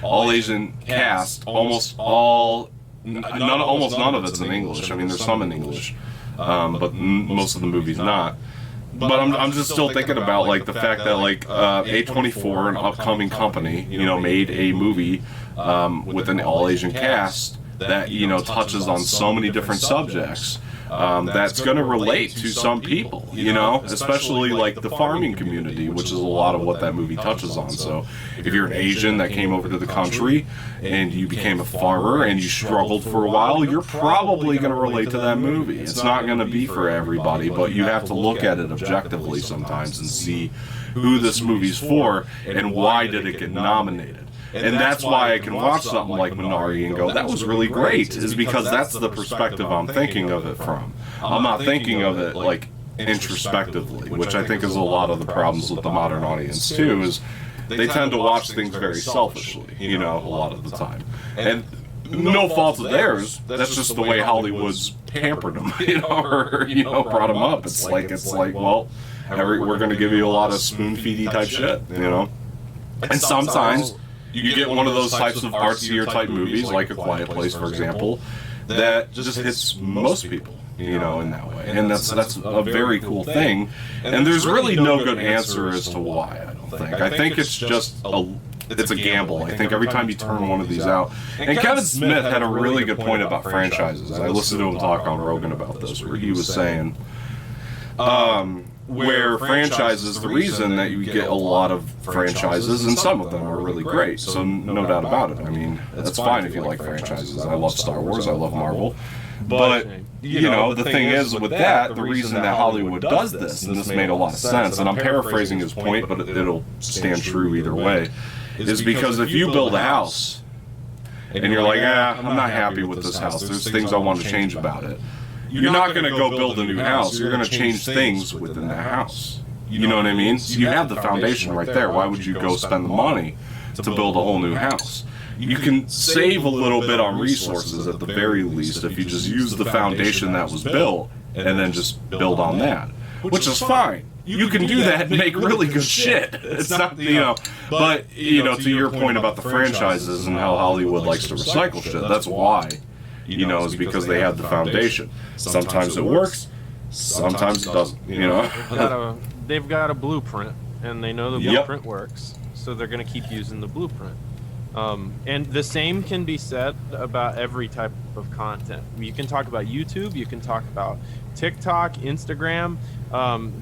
all-Asian cast, almost none of it's in English. I mean, there's some in English, but most of the movie's not. But I'm just still thinking about like the fact that like A24, an upcoming company, you know, made a movie with an all-Asian cast that, you know, touches on so many different subjects that's going to relate to some people, you know, especially like the farming community, which is a lot of what that movie touches on. So if you're an Asian that came over to the country and you became a farmer and you struggled for a while, you're probably going to relate to that movie. It's not going to be for everybody, but you have to look at it objectively sometimes and see who this movie's for and why did it get nominated. And that's why I can watch something like Minari and go, that was really great, is because that's the perspective I'm thinking of it from. I'm not thinking of it like introspectively, which I think is a lot of the problems with the modern audience too, is they tend to watch things very selfishly, you know, a lot of the time. And no fault of theirs, that's just the way Hollywood's pampered them, you know, or, you know, brought them up. It's like, well, we're going to give you a lot of spoon-feedy type shit, you know. And sometimes you get one of those types of artsier type movies, like A Quiet Place, for example, that just hits most people, you know, in that way. And that's a very cool thing. And there's really no good answer as to why, I don't think. I think it's just it's a gamble. I think every time you turn one of these out. And Kevin Smith had a really good point about franchises. I listened to him talk on Rogan about this, where he was saying, where franchises, the reason that you get a lot of franchises, and some of them are really great, so no doubt about it. I mean, that's fine if you like franchises. I love Star Wars, I love Marvel. But, you know, the thing is with that, the reason that Hollywood does this, and this made a lot of sense, and I'm paraphrasing his point, but it'll stand true either way, is because if you build a house, and you're like, I'm not happy with this house, there's things I want to change about it, you're not going to go build a new house. You're going to change things within that house. You know what I mean? So you have the foundation right there. Why would you go spend the money to build a whole new house? You can save a little bit on resources at the very least if you just use the foundation that was built and then just build on that, which is fine. You can do that and make really good shit. It's not, you know, but, you know, to your point about the franchises and how Hollywood likes to recycle shit, that's why. You know, is because they have the foundation. Sometimes it works, sometimes it doesn't, you know. They've got a blueprint, and they know the blueprint works, so they're going to keep using the blueprint. And the same can be said about every type of content. You can talk about YouTube, you can talk about TikTok, Instagram.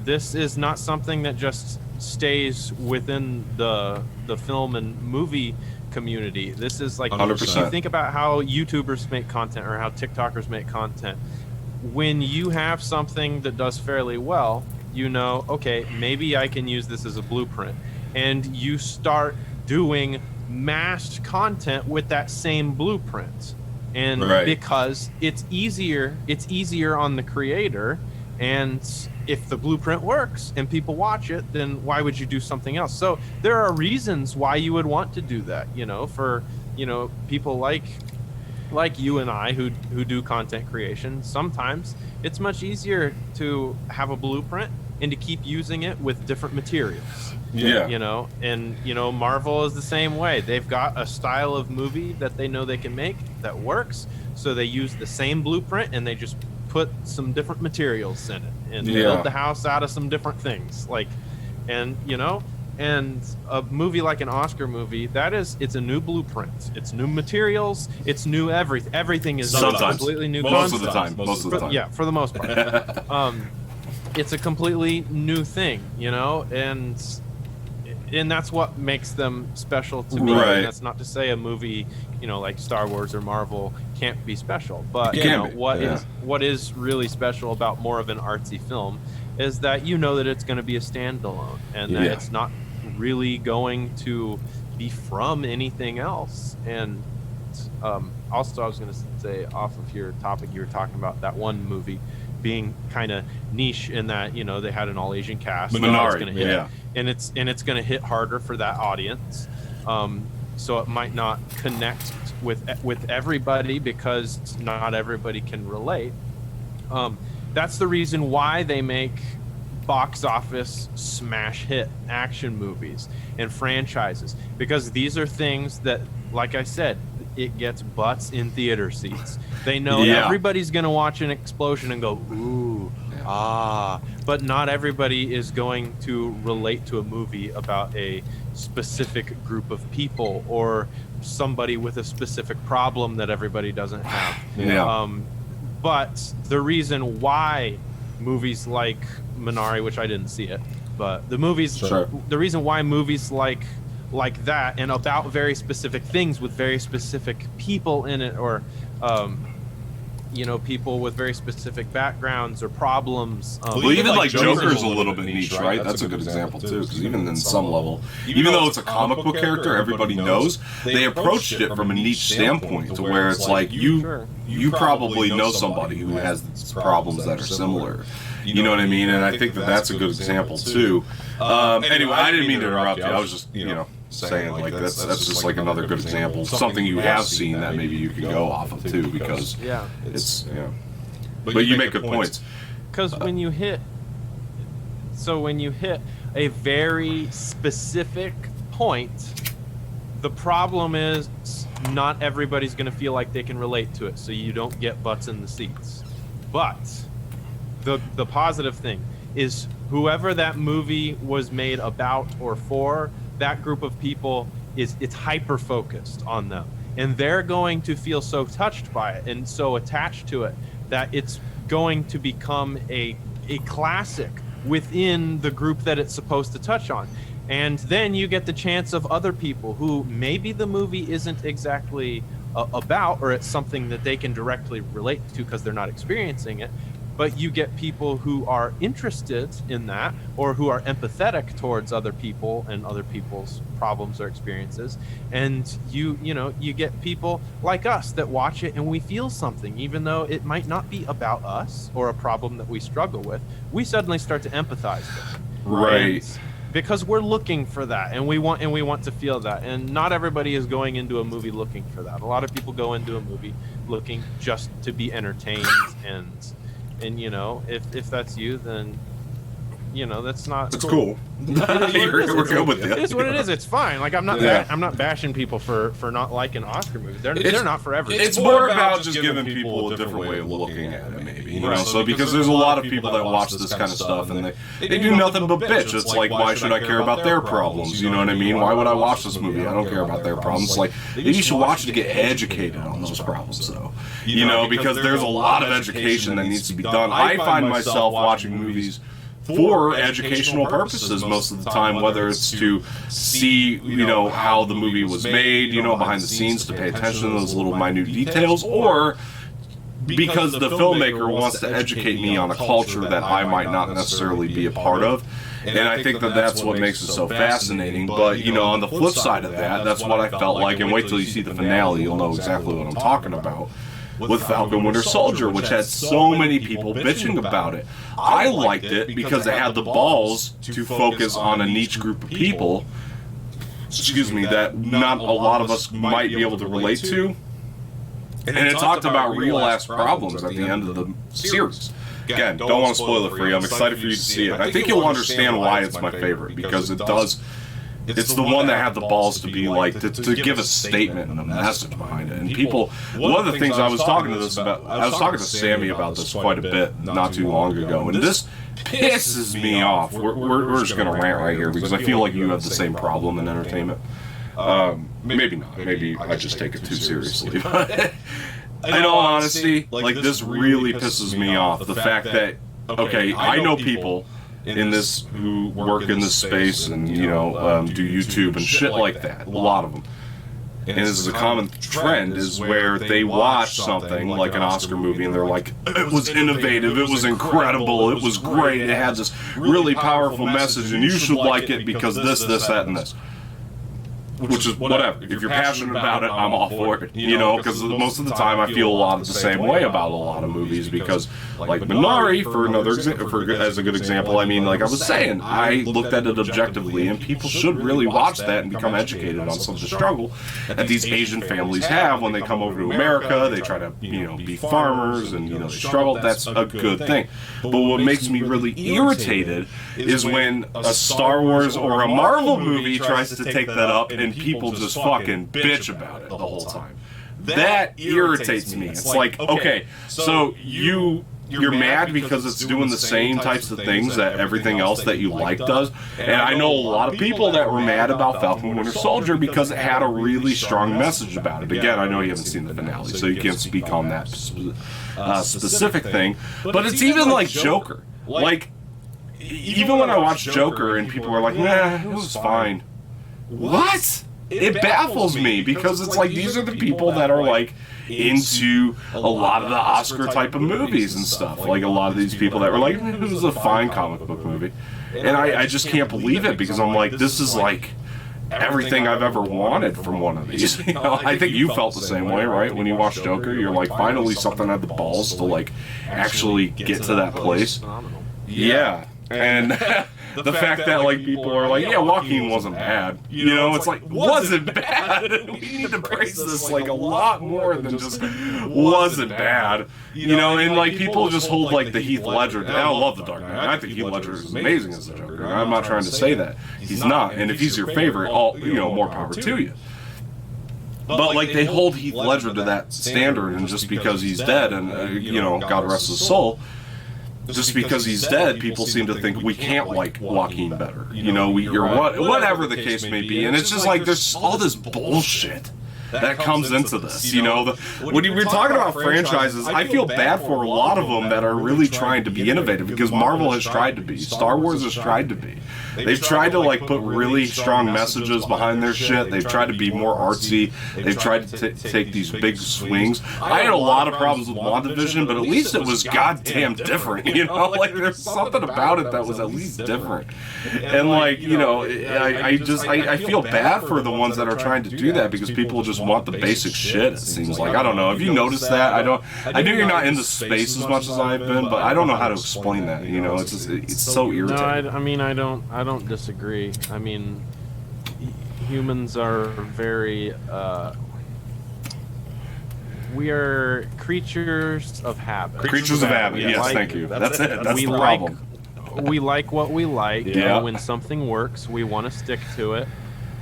This is not something that just stays within the film and movie community. This is like 100%. If you think about how YouTubers make content or how TikTokers make content, when you have something that does fairly well, you know, okay, maybe I can use this as a blueprint, and you start doing massed content with that same blueprint. And because it's easier on the creator, And if the blueprint works and people watch it, then why would you do something else? So there are reasons why you would want to do that, for, people like you and I who do content creation. Sometimes it's much easier to have a blueprint and to keep using it with different materials. Yeah. And Marvel is the same way. They've got a style of movie that they know they can make that works, so they use the same blueprint and they just put some different materials in it and build the house out of some different things. And a movie like an Oscar movie, it's a new blueprint. It's new materials. It's new everything. Everything is completely new. Most of the time. Yeah, for the most part. It's a completely new thing, and that's what makes them special to me. Right. And that's not to say a movie, like Star Wars or Marvel can't be special. But what is really special about more of an artsy film is that that it's going to be a standalone and that it's not really going to be from anything else. And also, I was going to say, off of your topic, you were talking about that one movie being kind of niche in that they had an all Asian cast. Minari, and it's going to hit harder for that audience. So it might not connect with everybody because not everybody can relate. That's the reason why they make box office smash hit action movies and franchises, because these are things that, like I said, it gets butts in theater seats. They know everybody's going to watch an explosion and go, ooh, but not everybody is going to relate to a movie about a specific group of people or somebody with a specific problem that everybody doesn't have. But the reason why movies like Minari, which I didn't see it, but the reason why movies like that and about very specific things with very specific people in it, or people with very specific backgrounds or problems. Even like Joker's a little bit niche, right? That's a good example too, because even in some level, even though it's a comic book character everybody knows, they approached it from a niche standpoint to where it's like you probably know somebody who has problems that are similar. You know what I mean? And I think that's a good example too. Anyway, I didn't mean to interrupt you. I was just saying like that's just like another good example, something you have seen that maybe you could go off of too, because it's But you make good points. Because when you hit a very specific point, the problem is not everybody's going to feel like they can relate to it, so you don't get butts in the seats. But the positive thing is whoever that movie was made about or for, that group of people it's hyper focused on them, and they're going to feel so touched by it and so attached to it that it's going to become a classic within the group that it's supposed to touch on. And then you get the chance of other people who maybe the movie isn't exactly about, or it's something that they can directly relate to because they're not experiencing it. But you get people who are interested in that, or who are empathetic towards other people and other people's problems or experiences. And you get people like us that watch it and we feel something, even though it might not be about us or a problem that we struggle with. We suddenly start to empathize with it. Right. Because we're looking for that, and we want to feel that. And not everybody is going into a movie looking for that. A lot of people go into a movie looking just to be entertained, and if that's you, then that's not. It's cool. We're good with it. It is what it is. It's fine. Like I'm not bashing people for not liking Oscar movies. They're not for everything. It's more about just giving people a different way of looking at it, maybe. So because there's a lot of people that watch this kind of stuff and they do nothing but bitch. It's like, why should I care about their problems? You know what I mean? Why would I watch this movie? I don't care about their problems. Like, maybe you should watch it to get educated on those problems, though. Because there's a lot of education that needs to be done. I find myself watching movies for educational purposes most of the time, whether it's to see, how the movie was made, behind the scenes, to pay attention to those little minute details, or because the filmmaker wants to educate me on a culture that I might not necessarily be a part of. And I think that's what makes it so fascinating. But, on the flip side of that, that's what I felt like, and wait till you see the finale, you'll know exactly what I'm talking about. with Falcon Winter Soldier, which had so many people bitching about it. I liked it because it had the balls to focus on a niche group of people, that not a lot of us might be able to relate to. And it talked about real-ass problems at the end of the series. Again, don't want to spoil it for you. I'm excited for you to see it. I think you'll understand why it's my favorite, because it does... It's the one that had the balls to be like, to give a statement and a message behind it. And people, one of the things I was talking to Sammy about this quite a bit not too long ago, and this pisses me off. We're just going to rant right here, because I feel like you have the same problem in entertainment. Maybe not. Maybe I just take it too seriously. But in all honesty, like, this really pisses me off. The fact that, okay, I know people in this who work in this space and, you know, do YouTube and shit like that. A lot of them. And this is a common trend, is where they watch something like an Oscar movie and they're like, it was innovative, it was incredible, it was great, it had this really powerful message, and you should like it because this, that, and this. Which is whatever. If you're passionate about it, I'm all for it. You know, because most of the time I feel a lot of the same way about a lot of movies. Because, like Minari, as a good example, I mean, like I was saying, I looked at it objectively, and people should really watch that and become educated on some of the struggle that these Asian families have when they come over to America. They try to, you know, be farmers, and, you know, they struggle. That's a good thing. But what makes me really irritated is when a Star Wars or a Marvel movie tries to take that up and people just fucking bitch about it the whole time. That irritates me. It's like, okay, so you're mad because it's doing the same types of things that everything else that you like does. And I know a lot of people that were mad about Falcon Winter Soldier because it had a really strong message about it. Again, I know you haven't seen the finale, so you can't speak on that specific thing. But it's even like Joker. Like, even when I watched Joker and people were like, nah, it was fine. What? It baffles me, because it's like, these are the people that are like into a lot of the Oscar type of movies and stuff. Like, a lot of these people that were like, it was a fine comic book movie. And I just can't believe it, because I'm like, this is like everything I've ever wanted from one of these. You know, I think you felt the same way, right? When you watched Joker, you're like, finally something had the balls to like actually get to that place. Yeah. And the fact that like people are like, yeah, Joaquin wasn't bad. You know, it's like, wasn't bad. We need to praise this like a lot more than just wasn't bad. You know, and like people just hold like the Heath Ledger. I love The Dark Knight. I think Heath Ledger is amazing as the Joker. I'm not trying to say that he's not. And if he's your favorite, more power to you. But like they hold Heath Ledger to that standard, and just because he's dead, and God rest his soul. Just because he's dead, people seem to think we can't like Joaquin better. You know, whatever the case may be. And it's just like there's all this bullshit that comes into this. You know, when we're talking about franchises, I feel bad for a lot of them that are really trying to be innovative, because Marvel has tried to be, Star Wars has tried to be. They've tried to like put really strong messages behind their shit. They've tried to be more artsy. They've tried to take these big swings. I had a lot of problems with WandaVision, but at least it was goddamn different. You know, like there's something about it that was at least different. And like, you know, I feel bad for the ones that are trying to do that, because people just want the basic shit. It seems like, I don't know. Have you noticed that? I know you're not into space as much as I've been, but I don't know how to explain that. You know, it's so irritating. No, I mean, I don't disagree. I mean, humans are very we are creatures of habit. Creatures of habit. Yes, thank you. That's it. That's the problem. We like what we like. Yeah. And when something works, we want to stick to it.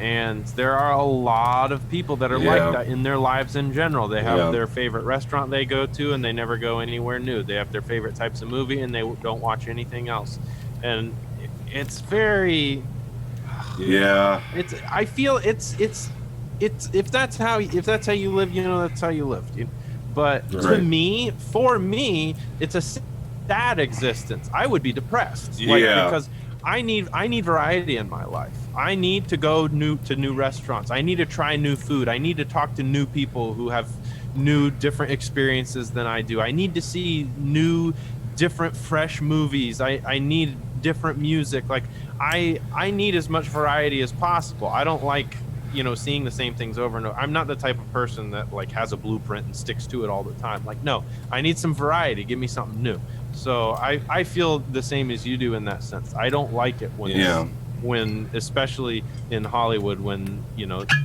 And there are a lot of people that are like that in their lives in general. They have their favorite restaurant they go to, and they never go anywhere new. They have their favorite types of movie, and they don't watch anything else. And it's very I feel it's if that's how you live, you know, that's how you live. But for me, it's a sad existence. I would be depressed, because I need variety in my life. I need to go to new restaurants. I need to try new food. I need to talk to new people who have different experiences than I do. I need to see new, different, fresh movies. I need different music. Like I need as much variety as possible. I don't like seeing the same things over and over. I'm not the type of person that like has a blueprint and sticks to it all the time. Like, no, I need some variety. Give me something new. So I feel the same as you do in that sense. I don't like it when especially in Hollywood, when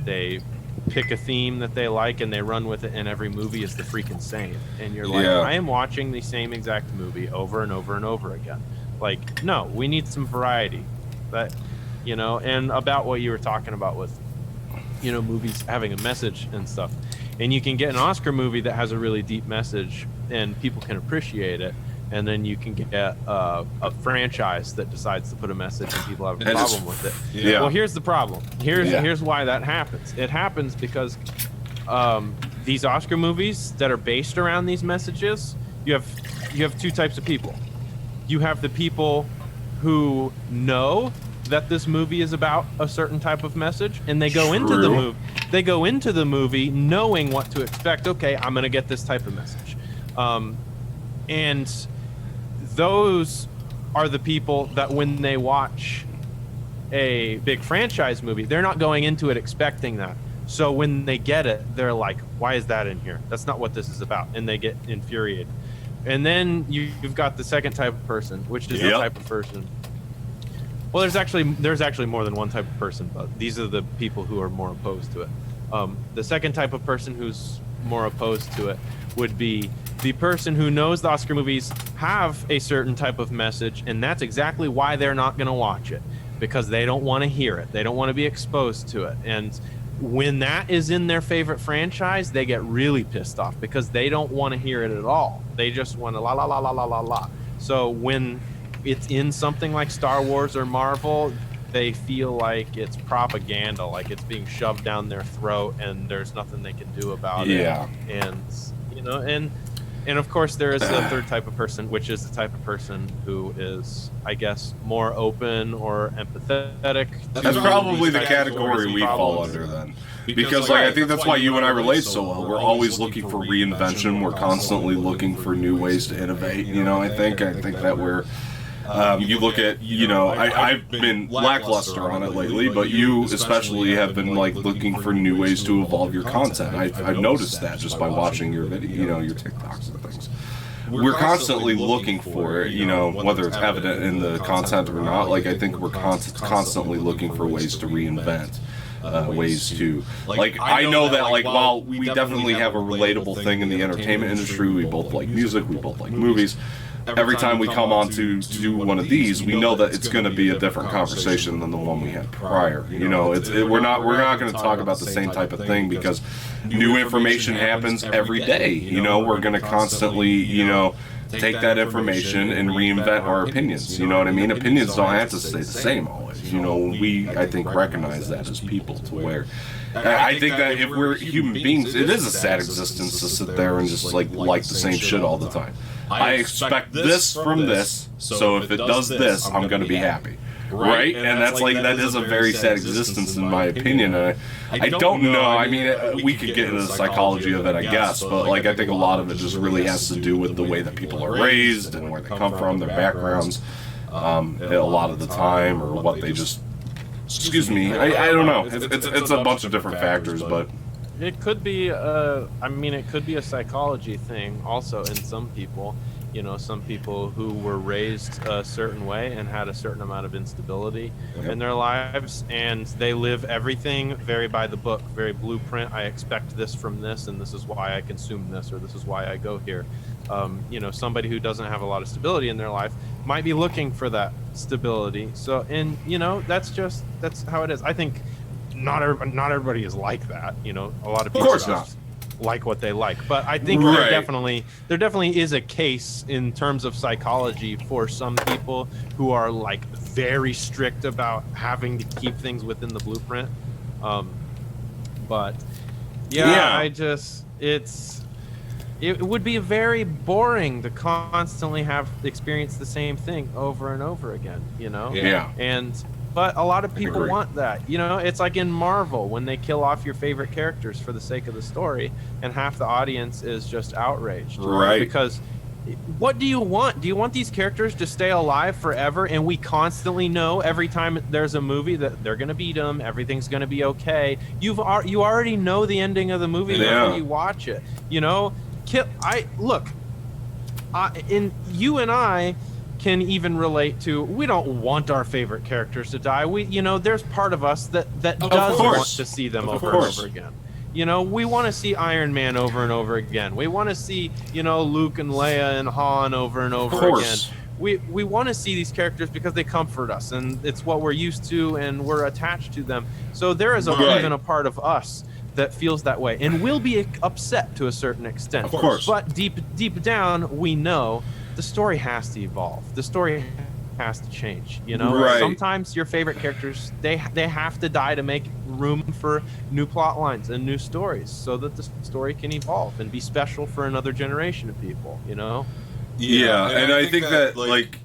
they pick a theme that they like and they run with it, and every movie is the freaking same, and you're like, I am watching the same exact movie over and over and over again. Like, no, we need some variety. That and about what you were talking about with movies having a message and stuff, and you can get an Oscar movie that has a really deep message and people can appreciate it, and then you can get a franchise that decides to put a message and people have a problem with it. Well, here's the problem. Here's why that happens. It happens because these Oscar movies that are based around these messages, you have two types of people. You have the people who know that this movie is about a certain type of message, and they go into the movie knowing what to expect. Okay, I'm going to get this type of message. And those are the people that when they watch a big franchise movie, they're not going into it expecting that. So when they get it, they're like, why is that in here? That's not what this is about. And they get infuriated. And then you've got the second type of person, which is the type of person. Well, there's actually more than one type of person, but these are the people who are more opposed to it. The second type of person who's more opposed to it would be the person who knows the Oscar movies have a certain type of message, and that's exactly why they're not going to watch it, because they don't want to hear it. They don't want to be exposed to it. And when that is in their favorite franchise, they get really pissed off because they don't want to hear it at all. They just want to la la la la la la la. So when it's in something like Star Wars or Marvel, they feel like it's propaganda, like it's being shoved down their throat, and there's nothing they can do about it. And of course there is the third type of person, which is the type of person who is, I guess, more open or empathetic. That's probably the category we fall under then. Because I think that's why you and I relate so well. We're always looking for reinvention. We're constantly looking for new ways to innovate. I think that we're you look at, I've been lackluster on it lately, but you especially have been looking for new ways to evolve your content. I've noticed that just by watching your video, your TikToks and things. We're constantly looking for it, whether it's evident in the content or not. I think we're constantly looking for ways to reinvent. Ways to I know that while we definitely have a relatable thing in the entertainment industry, we both like music, we both like movies. Every time we come on to do one of these, we know that it's going to be a different conversation than the one we had prior. We're not going to talk about the same type of thing because new information happens every day. We're going to constantly take that information and reinvent our opinions. You know what I mean? Opinions don't have to stay the same always. We, I think, recognize that as people to where I think that if we're human beings, it is a sad existence to sit there and just like the same shit all the time. I expect this from this, so if it does this, I'm going to be happy. Right? And that is a very sad existence in my opinion. And I don't know. I mean, we could get into the psychology of it, I guess, but I think a lot of it just really has to do with the way that people are raised and where they come from, their backgrounds, a lot of the time, or what they just... Excuse me. I don't know. It's a bunch of different factors, but... It could be it could be a psychology thing also in some people. Some people who were raised a certain way and had a certain amount of instability in their lives, and they live everything very by the book, very blueprint. I expect this from this, and this is why I consume this, or this is why I go here. Somebody who doesn't have a lot of stability in their life might be looking for that stability. So, and that's how it is. I think not everybody is like that. A lot of people like what they like, but I think there definitely is a case in terms of psychology for some people who are very strict about having to keep things within the blueprint. But it would be very boring to constantly experience the same thing over and over again, But a lot of people want that. It's like in Marvel when they kill off your favorite characters for the sake of the story, and half the audience is just outraged. Right. Because what do you want? Do you want these characters to stay alive forever, and we constantly know every time there's a movie that they're gonna beat them, everything's gonna be okay? You already know the ending of the movie before you watch it. You know, you and I can even relate to. We don't want our favorite characters to die. There's part of us that does want to see them over and over again. You know, we want to see Iron Man over and over again. We want to see, Luke and Leia and Han over and over again. We want to see these characters because they comfort us, and it's what we're used to, and we're attached to them. So there is even a part of us that feels that way, and we'll be upset to a certain extent. Of course. But deep down, we know the story has to evolve. The story has to change. Sometimes your favorite characters they have to die to make room for new plot lines and new stories, so that the story can evolve and be special for another generation of people. Yeah, and I think that Luke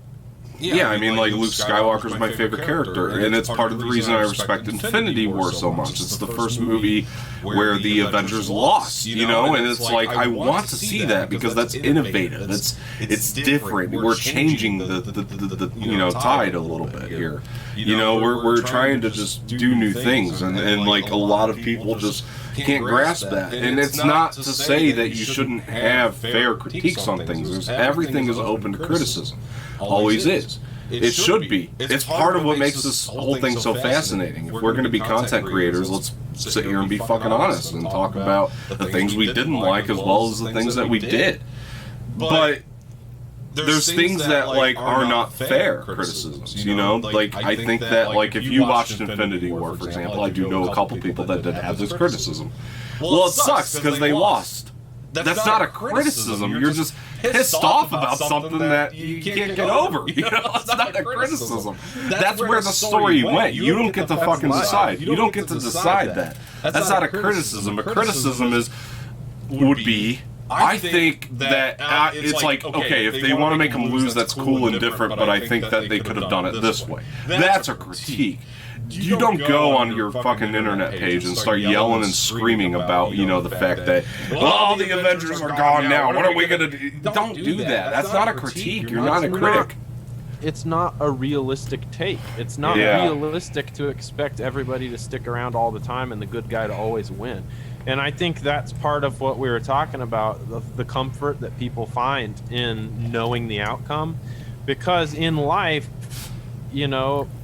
Skywalker's my favorite character, and it's part of the reason I respect Infinity War so much. It's the first movie where the Avengers lost, and it's like I want to see that because that's innovative. It's different. We're changing the tide a little bit here. We're trying to just do new things, and like a lot of people just can't grasp that. And it's not to say that you shouldn't have fair critiques on things. Everything is open to criticism. Always is. It should be. It's part of what makes this whole thing so fascinating. If we're going to be content creators, let's sit here and be fucking honest and talk about the things we didn't like as well as the things that we did. But there's things that are not fair criticisms, I think that if you watched Infinity War, for example, I do know a couple people that did have this criticism. Well, it sucks because they lost. That's not a criticism. You're just pissed off about something that you can't get over. It's not a criticism. That's where the story went. You don't get to fucking decide. You don't get to decide that. That's not a criticism. A criticism would be, I think that it's like, okay, if they want to make them lose, that's cool and different, but I think that they could have done it this way. That's a critique. You don't go on your fucking internet page and start yelling and screaming about, the fact that, all the Avengers are gone now. What are we going to do? Don't do that. That's not a critique. You're not a critic. It's not a realistic take. It's not realistic to expect everybody to stick around all the time and the good guy to always win. And I think that's part of what we were talking about, the comfort that people find in knowing the outcome. Because in life,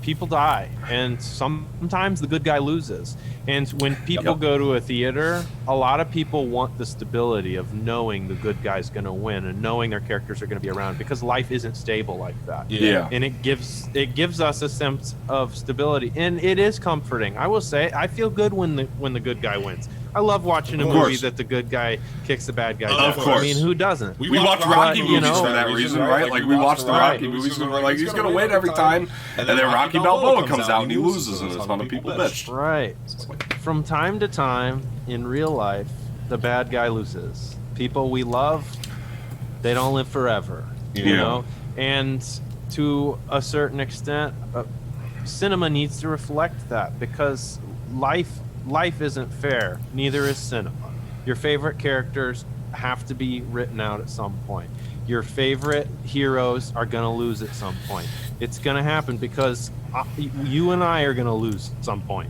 people die, and sometimes the good guy loses. And when people go to a theater, a lot of people want the stability of knowing the good guy's going to win and knowing their characters are going to be around, because life isn't stable like that. And it gives us a sense of stability, and it is comforting. I will say, I feel good when the good guy wins. I love watching a movie that the good guy kicks the bad guy down. Of course. I mean, who doesn't? We watch Rocky movies for that reason, right? Like, we watch the Rocky movies and we're like, he's going to win every time. And then Rocky Balboa comes out and he loses, and a ton of people bitch. Right. From time to time, in real life, the bad guy loses. People we love, they don't live forever. You know? And to a certain extent, cinema needs to reflect that, because life isn't fair. Neither is cinema. Your favorite characters have to be written out at some point. Your favorite heroes are going to lose at some point. It's going to happen because you and I are going to lose at some point.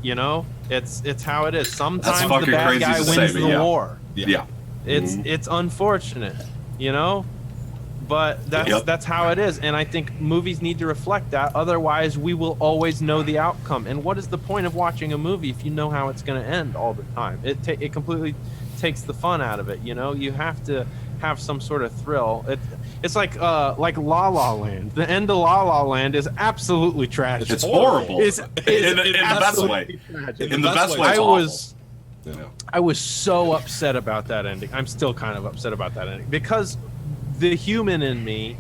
It's how it is. Sometimes the bad guy wins the war. It's unfortunate, but that's how it is. And I think movies need to reflect that. Otherwise, we will always know the outcome. And what is the point of watching a movie if you know how it's going to end all the time? It completely takes the fun out of it. You have to have some sort of thrill. It's like La La Land. The end of La La Land is absolutely tragic. It's horrible. It's in the best way. In the best way. I was so upset about that ending. I'm still kind of upset about that ending, because the human in me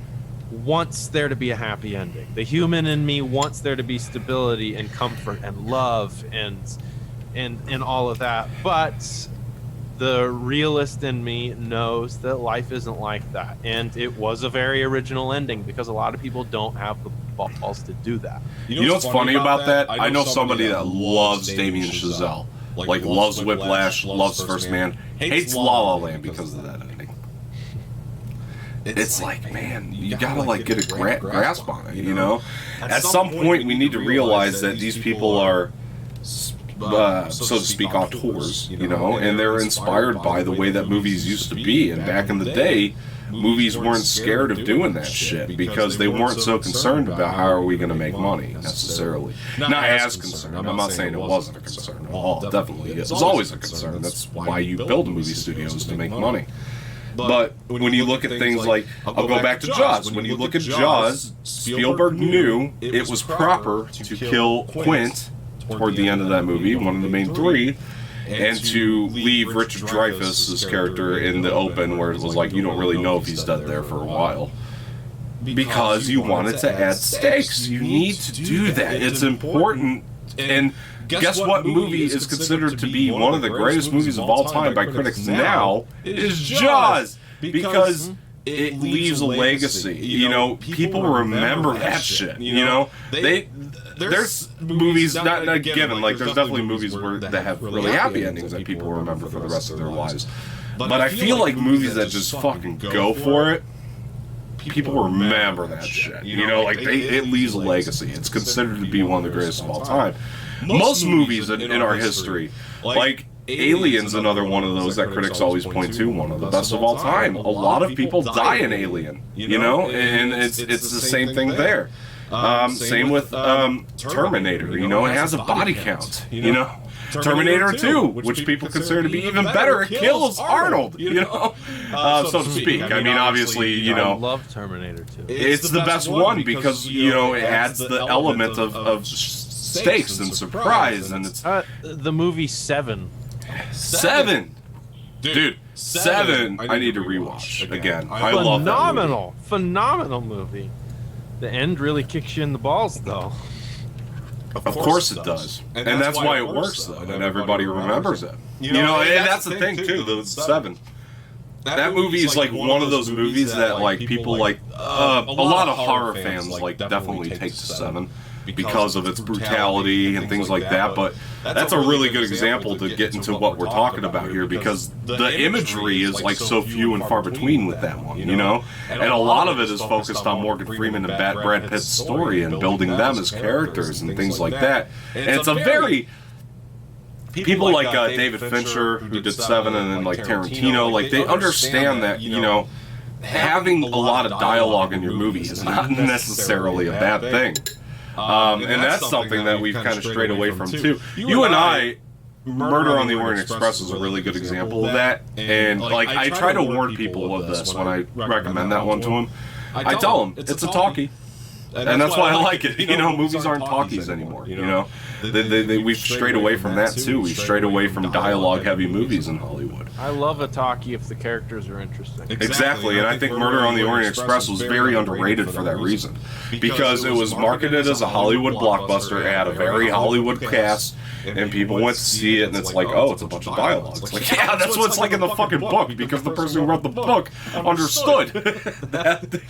wants there to be a happy ending. The human in me wants there to be stability and comfort and love and all of that. But the realist in me knows that life isn't like that. And it was a very original ending, because a lot of people don't have the balls to do that. You know what's funny about that? I know somebody that loves Damien Chazelle. Like loves Whiplash, loves First Man, hates La La Land because of that ending. it's like, man, you gotta like get a grasp on it, you know? At some point, we need to realize that these people are, so to speak, auteurs, you know, and they're inspired by the way that movies used to be. And back in the day, movies weren't scared of doing that shit because they weren't so concerned about how are we going to make money necessarily. Not as concerned. I'm not saying it wasn't a concern at all. Definitely, it was always a concern. That's why you build movie studios, to make money. But when you look at things like, I'll go back to Jaws. When you look at Jaws, Spielberg knew it was proper to kill Quint toward the end of that movie, one of the main three, and to leave Richard Dreyfuss's character in the open where it was like, you don't really know if he's dead there for a while. Because you wanted to add stakes. You need to do that. It's important. And guess what movie is considered to be one of the greatest movies of all time by critics now? Is Jaws. Because it leaves a legacy. You know, people remember that shit. You know, there's movies, not given, like there's definitely movies that have really happy endings that people remember for the rest of their lives. But I feel like movies that just fucking go for it, people remember that shit. You know, like it leaves a legacy. It's considered to be one of the greatest of all time. Most movies in our history, like Alien's another one of those that critics always point to, one of the best of all time. A lot of people die in Alien, you know, and it's the same thing there. Same with Terminator, you know, it has a body count, you know. Terminator 2, which people consider to be even better, it kills Arnold, you know, so to speak. I mean, obviously, you know, I love Terminator 2. It's the best one because, you know, it adds the element of stakes and surprise, and it's the movie Seven. Dude, Seven. I need to rewatch again. I love that movie. Phenomenal movie. The end really kicks you in the balls, though. Of course it does, and that's why it works, though, and everybody remembers it. You know, and that's the thing too. The Seven. That movie is like one of those movies that like people like. A lot of horror fans like definitely take to Seven because of its brutality and things like that. But that's a really good example to get into what we're talking about here, because the imagery is like so few and far between with that one, you know? And a lot of it is focused on Morgan Freeman and Brad Pitt's story and building them as characters and things like that. And it's a very... People like David Fincher, who did Seven, and then like Tarantino, like they understand that, you know, having a lot of dialogue in your movie is not necessarily a bad thing. And that's something that we've kind of strayed away from too. You and I, Murder on the Orient Express is a really good example of that. And like I try to warn people of this when I recommend that one to them. I tell them it's a talkie. And that's why I like it. You know, movies aren't talkies anymore. You know, we've strayed away from that too. We've strayed away from dialogue-heavy movies in Hollywood. I love a talkie if the characters are interesting. Exactly, and I think Murder on the Orient Express was very underrated for that reason, because it was marketed as a Hollywood blockbuster. It had a very Hollywood cast, and people went to see it, and it's like, oh, it's a bunch of dialogue. It's like, yeah, that's what it's like in the fucking book, because the person who wrote the book understood that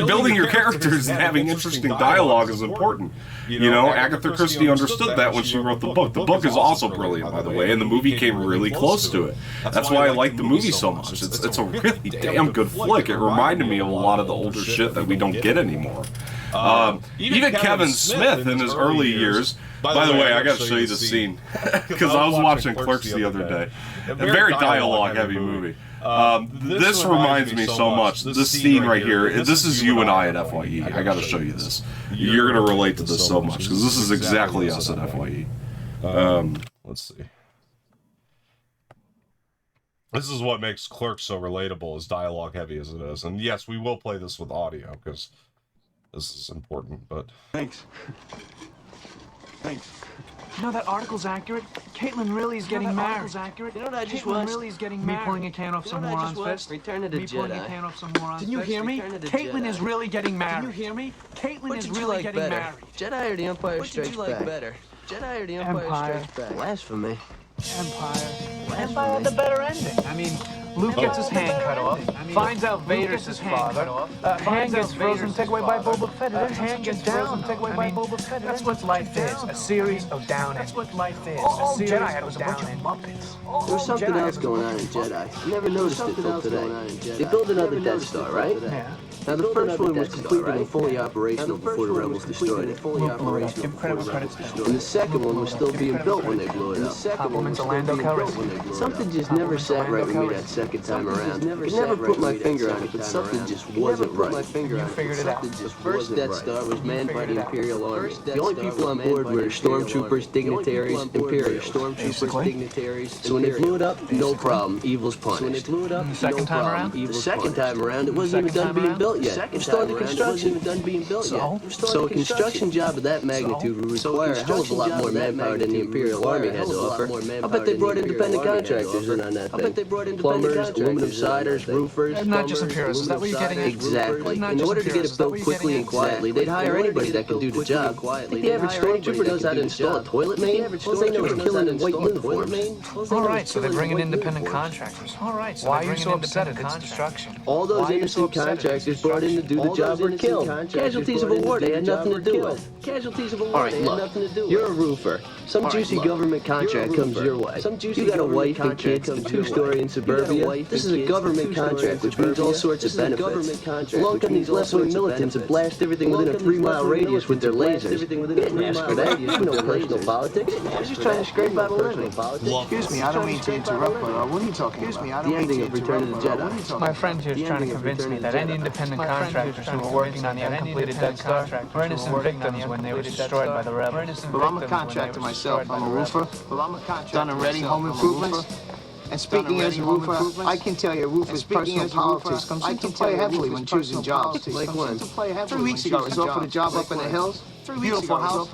building your characters and having interesting dialogue is important. You know, Agatha Christie understood that when she wrote the book. The book is also brilliant, by the way, and the movie came really close to it. That's why I like the movie so much. It's a really damn good flick. It reminded me of a lot of the older shit that we don't get anymore. Even Kevin Smith in his early years. By the way, I got to show you the scene, because I was watching Clerks the other day. A very dialogue-heavy movie. This reminds me so much. This scene right here, this is you and I at FYE. I got to show you this. You're going to relate to this so much, because this is exactly us at FYE. Let's see. This is what makes Clerks so relatable, as dialogue heavy as it is. And yes, we will play this with audio, because this is important, but... Thanks. You know, that article's accurate. Caitlin really is getting married. Article's accurate. You know what I just watched? Really is getting married. Me pulling a can off some moron's fist. Return of the Jedi. Me pulling a can off some moron's fist. Didn't you hear me? Caitlin is really getting married. Didn't you hear me? Caitlin is really getting married. Jedi or the Empire Strikes Back? What did you like better? Jedi or the Empire Strikes Back? Blasphemy. Empire had the better ending. I mean, Luke gets his hand cut off, finds out Vader's his father, hand gets frozen, taken away by Boba Fett, and hand gets down, taken away by Boba Fett. That's what life is, a series of down endings. That's what life is, a series Jedi was a bunch of Muppets. There was something else going on in Jedi. I never noticed it till today. They built another Death Star, right? Yeah. Now, the first one was completed and fully operational before the Rebels destroyed it. And the second one was still being built when they blew it up. Compliments of Lando Calrissian. Something just never sat right with me that second time around. I could never put my finger on it, but something just wasn't right. You figured it out. The first Death Star was manned by the Imperial Army. The only people on board were stormtroopers, dignitaries, Imperial stormtroopers, dignitaries. So when they blew it up, no problem. Evil's punished. The second time around? The second time around, it wasn't even done being built yet. It was still under construction. So a construction job of that magnitude would require a hell of a lot more manpower than the Imperial Army had to offer. I bet they brought independent contractors in on that thing. Plumbers, aluminum siders, roofers. Not just Imperials. Is that what you're getting at? Exactly. In order to get it built quickly and quietly, they'd hire anybody that can do the job. Like the average stormtrooper knows how to install a toilet main. All they know is killing in white uniforms. All right, so they bring in independent contractors. All right, so why are you so upset at its destruction? All those innocent contractors brought in to do the job were killed. Casualties of a war they had nothing to do with. All right, look, you're a roofer. Some juicy government contract comes your way. You got a wife and kids, a two-story in suburbia. This is a government contract, which means all sorts of benefits. Along come these left-wing militants and blast everything within a 3-mile radius with their lasers. You didn't ask for that. You know personal politics. You're just trying to scrape out a living. Excuse me, I don't mean to interrupt, but what are you talking about? The ending of Return of the Jedi. My friend here is trying to convince me that any independent contractors who were working on the uncompleted Death Star were innocent victims when they were destroyed by the rebels. Well, I'm a contractor myself. I'm a roofer. Done already home improvements. And speaking as a roofer, I can tell you a roofer's personal politics comes into play heavily when choosing jobs. Like when? 3 weeks ago, I was offered a job up in the hills. Beautiful house,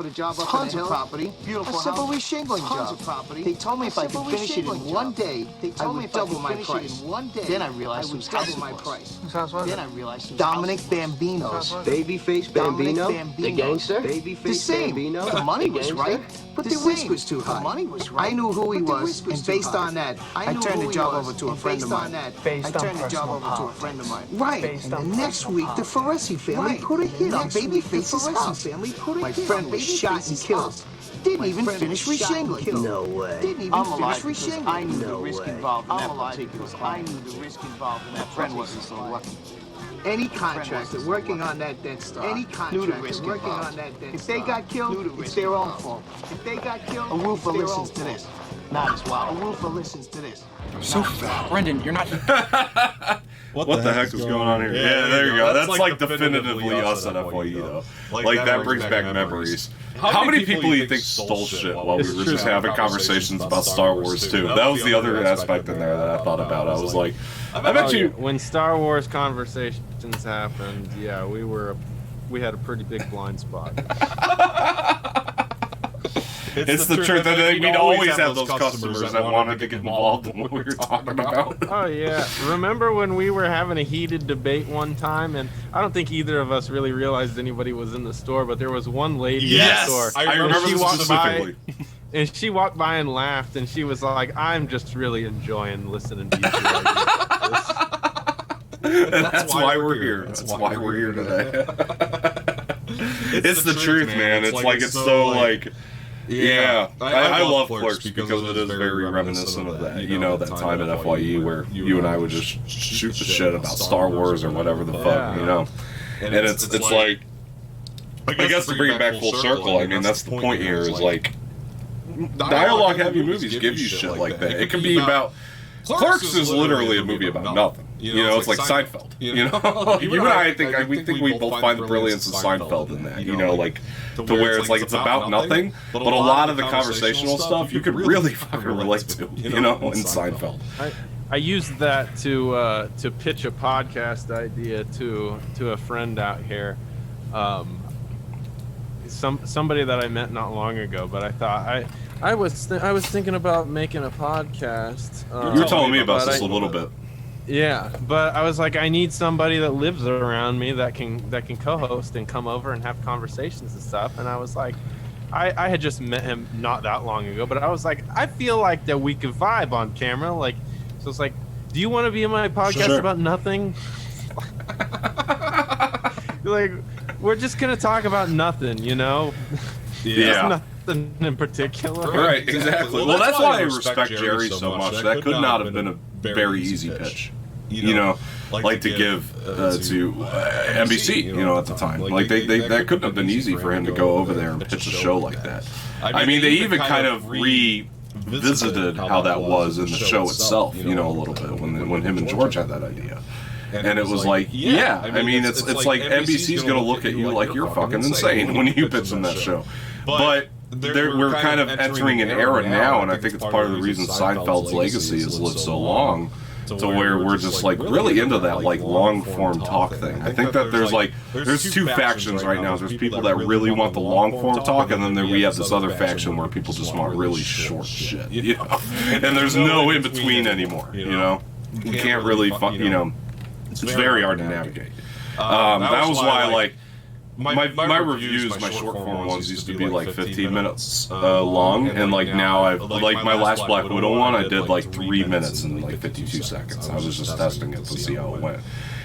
tons of property, a simple reshingling job. They told me if I could finish it in 1 day, I would double my price. Then I realized whose house it was. Then I realized Dominic Bambino's. Babyface Bambino? The gangster? The same. The money was right, but the risk was too high. I knew who he was, and based on that, I turned the job over to a friend of mine. Right. And the next week, the Ferresi family put a hit on Babyface's house. My friend was shot and killed. Didn't even finish reshingling. No way. Didn't even finish reshingling. I knew the risk involved in that particular crime. I knew the risk involved in that friend wasn't so lucky. Any contractor working on that Death Star knew the risk involved. If they got killed, it's their own fault. If they got killed, a roofer listens to this. Not as well. A roofer listens to this. So fat. Brendan, you're not... What the heck is going on here? Yeah, there you go. That's like definitively us at FYE, though. Like, that brings back memories. How many people do you think stole shit while we were just having conversations about Star Wars, too? That was the other aspect in there that I thought about. I was like, I bet you... When Star Wars conversations happened, yeah, we had a pretty big blind spot. It's the truth. We'd always have those customers that wanted to get involved in what we were talking about. Oh, yeah. Remember when we were having a heated debate one time, and I don't think either of us really realized anybody was in the store, but there was one lady in the store. I remember she this specifically. And she walked by and laughed, and she was like, I'm just really enjoying listening to you two. And that's why we're here. That's why we're here today. It's the truth, man. It's like, it's so like... Yeah, I love Clerks because it is very reminiscent of that. You know, that time at FYE where you and I would just shoot the shit about Star Wars or whatever the fuck, you know. And it's like, I guess to bring it back full circle, I mean, that's the point here is like, dialogue-heavy movies give you shit like that. It can be about... Clerks is literally a movie about nothing. You know, it's like Seinfeld. You know, you and I think we both find the brilliance of Seinfeld in that. You know, like to where it's like it's about nothing, but a lot of the conversational stuff you could really fucking relate to. You know, in Seinfeld. I used that to pitch a podcast idea to a friend out here. Somebody that I met not long ago, but I thought I was thinking about making a podcast. You were telling me about this a little bit. Yeah, but I was like, I need somebody that lives around me that can co-host and come over and have conversations and stuff. And I was like, I had just met him not that long ago, but I was like, I feel like that we could vibe on camera. Like, so it's like, Do you want to be in my podcast Sure. about nothing? Like, we're just gonna talk about nothing, you know? Yeah. Nothing in particular. Right, exactly. Well, that's why I respect Jerry so much. That could not have been a very easy pitch. You know, like to give to NBC, you know, at the time. Like, they that couldn't have been easy for him to go over there and pitch a show like that. I mean, they even kind of revisited how that was in the show itself, you know, a little bit, when him and George had that idea. And it was like, yeah, I mean, it's like NBC's going to look at you like you're fucking insane when you pitch them that show. But we're kind of entering an era now, and I think it's part of the reason Seinfeld's legacy has lived so long, to where we're just like really into that like long form talk thing. I think that there's two factions right now. There's people that really want the long form talk, and then we have this other faction where people just want really short shit, you know. And there's no in between anymore, you know. You can't really, you know. It's very hard to navigate. That was why, like, my reviews, my short form ones used to be like 15 minutes long, and like now I've, like my last Black Widow one, I did like 3 minutes and like 52 seconds. I was just testing it to see how it went.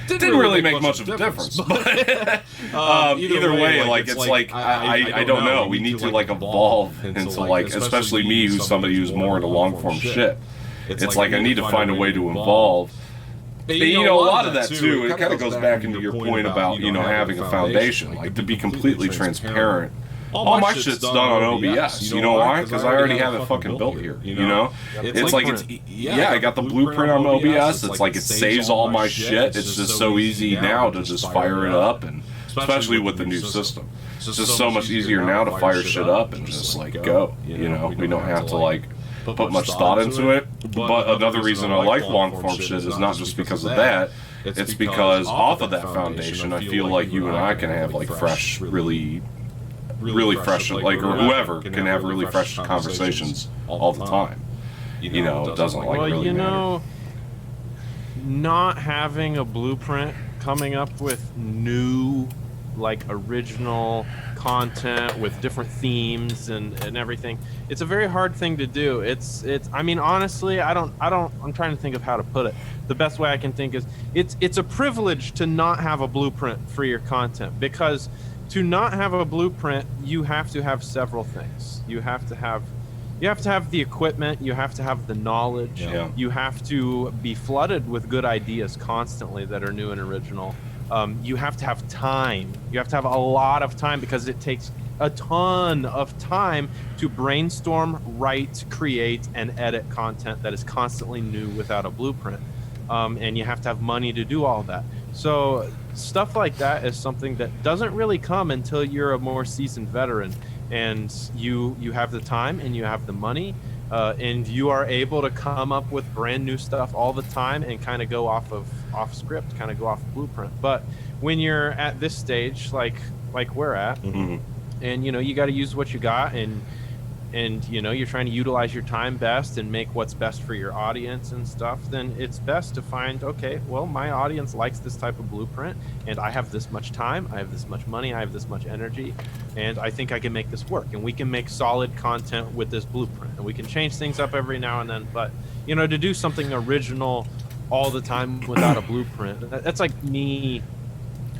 Didn't really make much of a difference, but either way, like, it's like, I don't know, we need to like evolve into like, especially me, who's somebody who's more into long form shit. It's like I need to find a way to evolve. But, you know, a lot of that too, it kind of goes back into your point about, you know, having a foundation, like, to be completely transparent. All my shit's done on OBS. You know why? Because I already have it fucking built here. You know, it's like I got the blueprint on OBS. It's like it saves all my shit. It's just so easy now to just fire it up, and especially with the new system, it's just so much easier now to fire shit up and just like go. You know, we don't have to like put much thought into it. But another reason I like long form shit is not just because of that. It's because off of that foundation, I feel like you and I can have like fresh, really fresh, like, or whoever can have really fresh conversations all the time. You know, it doesn't like really you matter. know, not having a blueprint, coming up with new, like, original content with different themes and everything, it's a very hard thing to do. It's I mean, honestly, I'm trying to think of how to put it. The best way I can think is it's a privilege to not have a blueprint for your content, because to not have a blueprint, you have to have several things. You have to have the equipment, you have to have the knowledge, you have to be flooded with good ideas constantly that are new and original. You have to have time. You have to have a lot of time, because it takes a ton of time to brainstorm, write, create, and edit content that is constantly new without a blueprint. And you have to have money to do all that. So stuff like that is something that doesn't really come until you're a more seasoned veteran, and you have the time and you have the money, and you are able to come up with brand new stuff all the time and kind of go off script, kind of go off blueprint. But when you're at this stage, like we're at, and you know, you got to use what you got, and you know, you're trying to utilize your time best and make what's best for your audience and stuff, then it's best to find, okay, well, my audience likes this type of blueprint, and I have this much time, I have this much money, I have this much energy, and I think I can make this work, and we can make solid content with this blueprint, and we can change things up every now and then. But, you know, to do something original all the time without a blueprint, that's like me,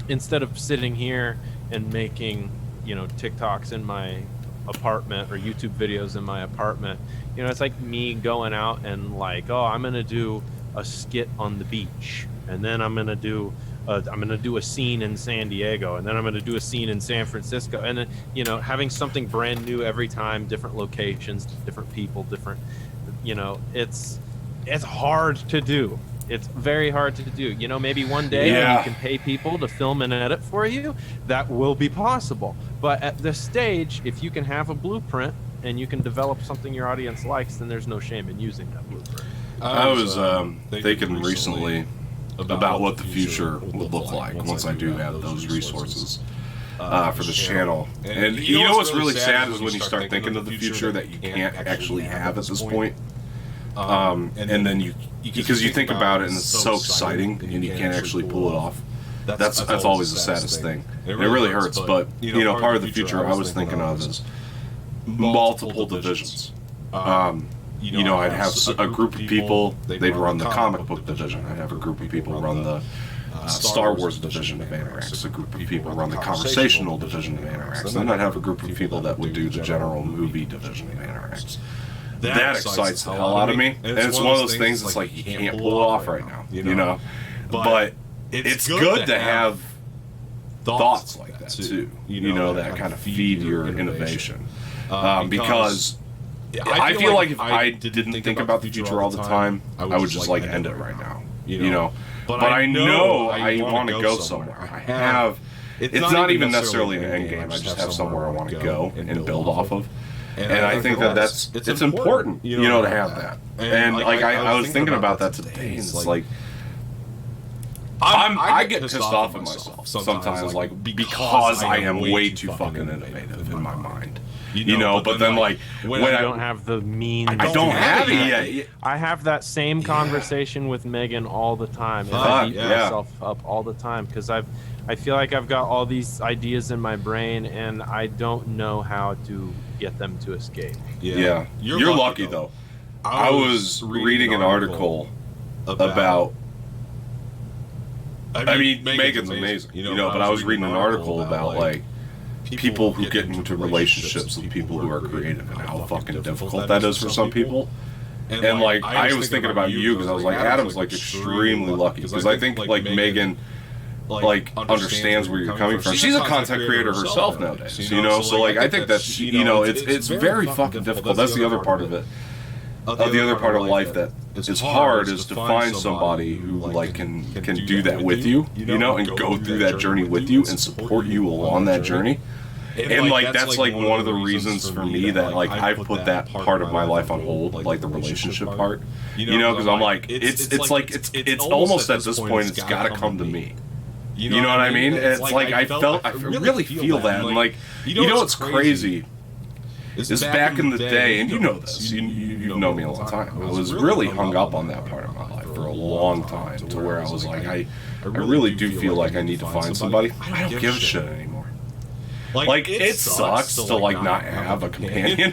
instead of sitting here and making, you know, TikToks in my apartment or YouTube videos in my apartment, you know, it's like me going out and like, oh, I'm gonna do a skit on the beach, and then I'm gonna do a scene in San Diego, and then I'm gonna do a scene in San Francisco, and then, you know, having something brand new every time, different locations, different people, different, you know, it's hard to do. It's very hard to do. You know, maybe one day when you can pay people to film and edit for you, that will be possible. But at this stage, if you can have a blueprint and you can develop something your audience likes, then there's no shame in using that blueprint. I was thinking recently about what the future would look like once I do have those resources for this channel. And you know what's really sad is when you start thinking of the future that you can't actually have at this point. And then because you think about it and it's so exciting and you can't actually pull it off. That's always the saddest thing. It really hurts, but you know, part of the future I was thinking of is multiple divisions. I'd have a group of people, they'd run the comic book division. I'd have a group of people run the Star Wars division of Anorex. A group of people run the conversational division of Anorex. Then I'd have a group of people that would do the general movie division of Anorex. That excites the hell out of me. And it's one of those things that's like, you can't pull it off right now, But it's good to have thoughts like that too, that kind of feed your innovation. Because I feel like if I didn't think about the future all the time, I would just like end it right now, But I know I want to go somewhere. I have. It's not even necessarily an end game. I just have somewhere I want to go and build off of. And I think it's important, to have that. And like I was thinking about that today, and it's like I get pissed off at myself sometimes, like because I am way too fucking innovative in my mind. But then like when I don't have the means, I don't have it yet. I have that same conversation with Megan all the time, and I beat myself up all the time because I feel like I've got all these ideas in my brain, and I don't know how to get them to escape. Yeah. You're lucky though. I was reading an article about. I mean, Megan's amazing, but I was reading an article about like people who get into relationships with people who are creative and how fucking difficult that is for some people. And like I was thinking about you because I was like, Adam's like extremely lucky because I think like Megan like understands where you're coming from. She's a content creator herself nowadays, so like I think that it's very fucking difficult. That's the other part of it. The other part of life that is hard is to find somebody who like can do that with you, and go through that journey with you and support you along that journey. And like that's like one of the reasons for me that like I've put that part of my life on hold, like the relationship part, because I'm like it's almost at this point it's got to come to me. You know what I mean? It's like I really feel that, and like what's crazy. Is back in the day, and you know this, you know me a long time. I was really hung up on that part of my life for a long time, to where I was like, I really do feel like I need to find somebody. I don't give a shit anymore. Like it sucks to like not have a companion,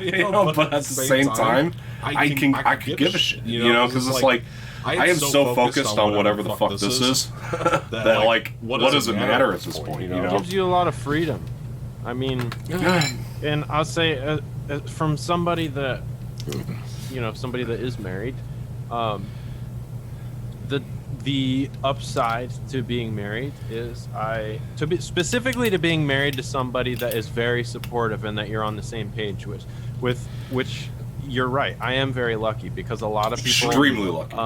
but at the same time, I could give a shit, because it's like I am so focused on whatever the fuck this is that like what does it matter at this point? It gives you a lot of freedom. I mean, and I'll say from somebody that somebody that is married, the upside to being married is specifically to being married to somebody that is very supportive and that you're on the same page with which you're right. I am very lucky because a lot of people extremely lucky.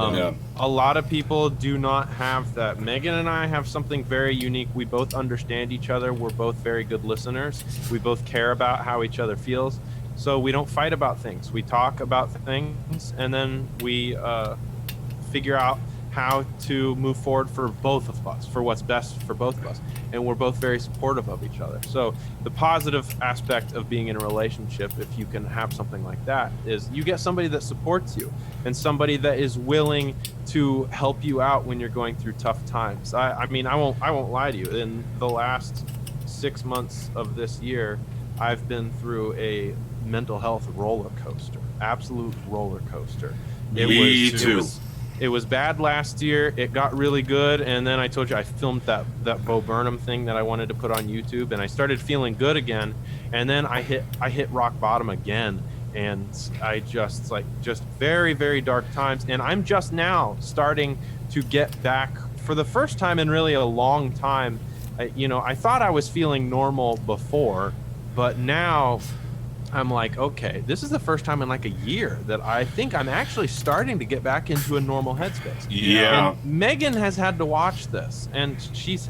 A lot of people do not have that. Megan and I have something very unique. We both understand each other. We're both very good listeners. We both care about how each other feels. So we don't fight about things. We talk about things, and then we figure out how to move forward for both of us, for what's best for both of us. And we're both very supportive of each other. So the positive aspect of being in a relationship, if you can have something like that, is you get somebody that supports you and somebody that is willing to help you out when you're going through tough times. I mean, I won't lie to you. In the last 6 months of this year, I've been through a mental health roller coaster, absolute roller coaster. Me too. It was bad last year. It got really good, and then I told you I filmed that Bo Burnham thing that I wanted to put on YouTube, and I started feeling good again, and then I hit rock bottom again, and I just very, very dark times, and I'm just now starting to get back for the first time in really a long time. I thought I was feeling normal before, but now I'm like, okay, this is the first time in like a year that I think I'm actually starting to get back into a normal headspace. Yeah. And Megan has had to watch this, and she's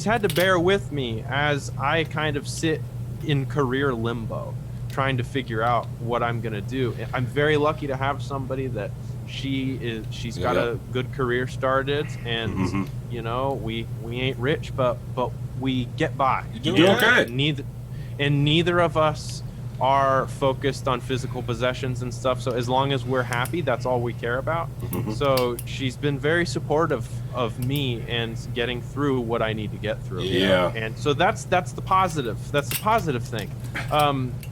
had to bear with me as I kind of sit in career limbo, trying to figure out what I'm gonna do. I'm very lucky to have somebody that she's got a good career started, and we ain't rich, but we get by. You do okay. Neither of us are focused on physical possessions and stuff, so as long as we're happy, that's all we care about. So she's been very supportive of me and getting through what I need to get through. And so that's the positive thing.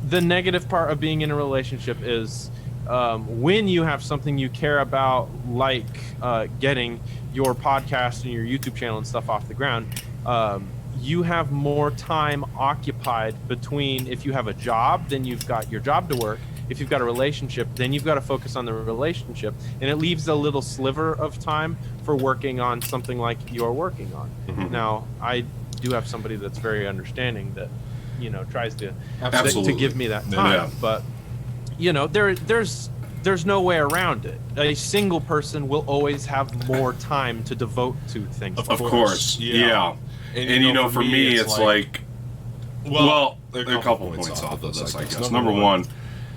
The negative part of being in a relationship is when you have something you care about, like getting your podcast and your YouTube channel and stuff off the ground, you have more time occupied between, if you have a job, then you've got your job to work. If you've got a relationship, then you've got to focus on the relationship. And it leaves a little sliver of time for working on something like you're working on. Mm-hmm. Now, I do have somebody that's very understanding that, you know, tries to give me that time. Yeah. But, you know, there's no way around it. A single person will always have more time to devote to things. Of course. Yeah. And you know, for me, it's like, well, there are a couple points off of this, I guess. Number one,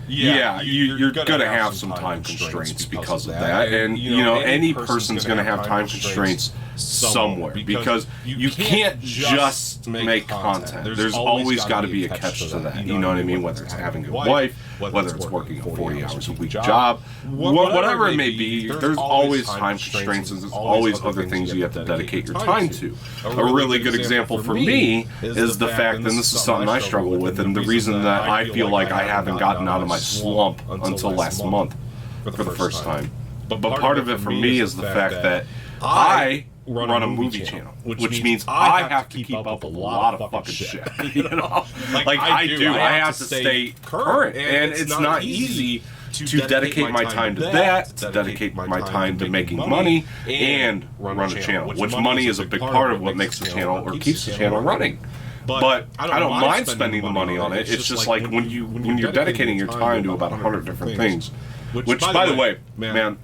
you're going to have some time constraints because of that. And, you know, any person's going to have time constraints somewhere because you can't just make content. There's always got to be a catch to that. You know what I mean? Whether it's having a wife, whether it's working a 40 hours a week job, whatever it may be, there's always time constraints and there's always other things you have to dedicate your time to. A really good example for me is the fact, and this is something I struggle with, and the reason that I feel like I haven't gotten out of my slump until last month for the first time. But part of it for me is the fact that I run a movie channel, which means I have to keep up a lot of fucking shit. You know, like I do. I have to stay current, and it's not easy to dedicate my time to that, to dedicate my time to making money, and run a channel. Which money is a big part of what makes the channel or keeps the channel running. But I don't mind spending the money on it. It's just like when you're dedicating your time to about 100 different things. Which, by the way, man.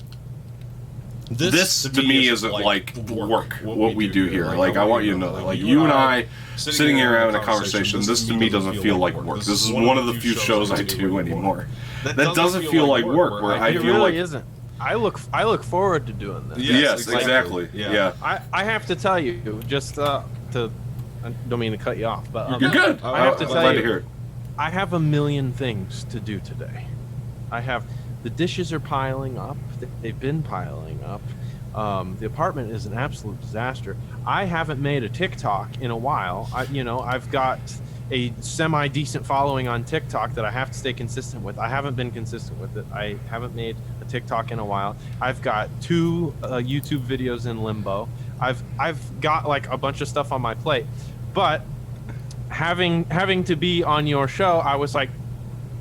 This to me isn't like work, what we do here. Like, I want you to know that, like, you and I sitting here having a conversation, this to me doesn't feel like work. This is one of the few shows I do anymore that doesn't feel like work, where I feel like... It really isn't. I look forward to doing this. Yes, exactly. Yeah. I have to tell you, just I don't mean to cut you off, but you're good. I have to tell you, I have a million things to do today. The dishes are piling up. They've been piling up. The apartment is an absolute disaster. I haven't made a TikTok in a while. I've got a semi-decent following on TikTok that I have to stay consistent with. I haven't been consistent with it. I haven't made a TikTok in a while. I've got 2 YouTube videos in limbo. I've got like a bunch of stuff on my plate. But having to be on your show, I was like,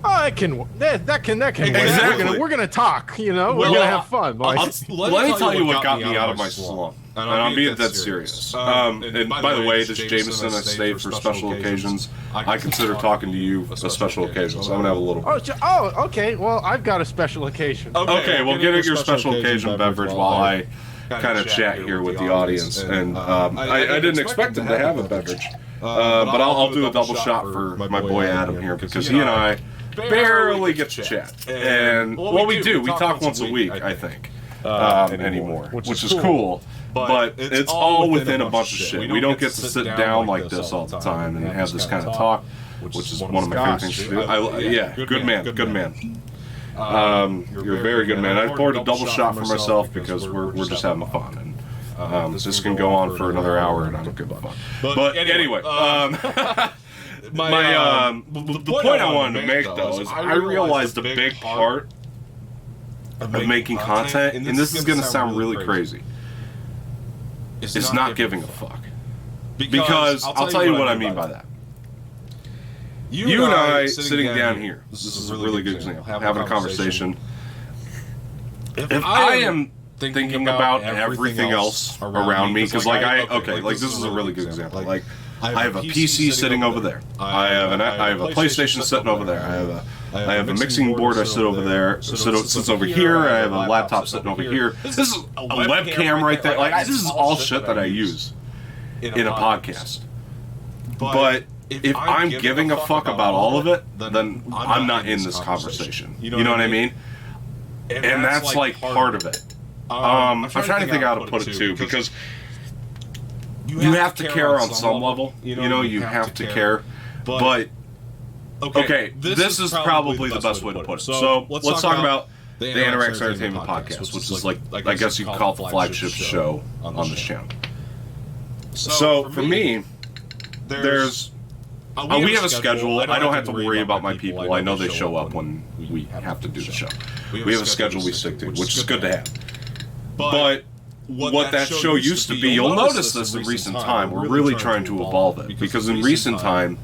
oh, that can exactly. We're gonna talk, you know. We're gonna have fun. Like, let me tell you what got me out of my slump, and I'm being dead serious. And by the way, this Jameson I saved for special occasions. I consider talking to you a special occasion, so I'm gonna have a little. Oh, okay. Well, I've got a special occasion. Okay, well, get your special occasion beverage while I kind of chat here with the audience. And I didn't expect him to have a beverage, but I'll do a double shot for my boy Adam here because he and I barely get to chat. And we do. We talk once a week, I think, anymore, which is cool. But it's all within a bunch of shit. We don't get to sit down like this all the time and have this kind of talk, which is one of my favorite things to do. Good man. You're a very good man. I poured a double shot for myself because we're just having fun. And this can go on for another hour, and I don't give a fuck. But anyway. The point I wanted to make, though, is I realized a big part of making content, and this is going to sound really crazy, is not giving a fuck. Because I'll tell you what I mean by that. You and I sitting down here, this is a really good example, having a conversation. If I am thinking about everything else around me, because this is a really good example. Like, I have a PC sitting over there. I have a PlayStation sitting over there. I have a mixing board. I sit over there. Sits over here. I have a laptop sitting over here. This is a webcam right there. Like, this is all shit that I use in a podcast. But if I'm giving a fuck about all of it, then I'm not in this conversation. You know what I mean? And that's like part of it. I'm trying to think how to put it too, because you have to care on some level. You know, you have to care. But okay, this is probably the best way to put it. So let's talk about the Anaerobic Entertainment Podcast, which is like, I guess you could call it the flagship show on this channel. So for me, there's We have a schedule. I don't have to worry about my people. I know they show up when we have to do the show. We have a schedule we stick to, which is good to have. But what that show used to be, you'll notice this in recent time, we're really trying to evolve it. Because in recent time,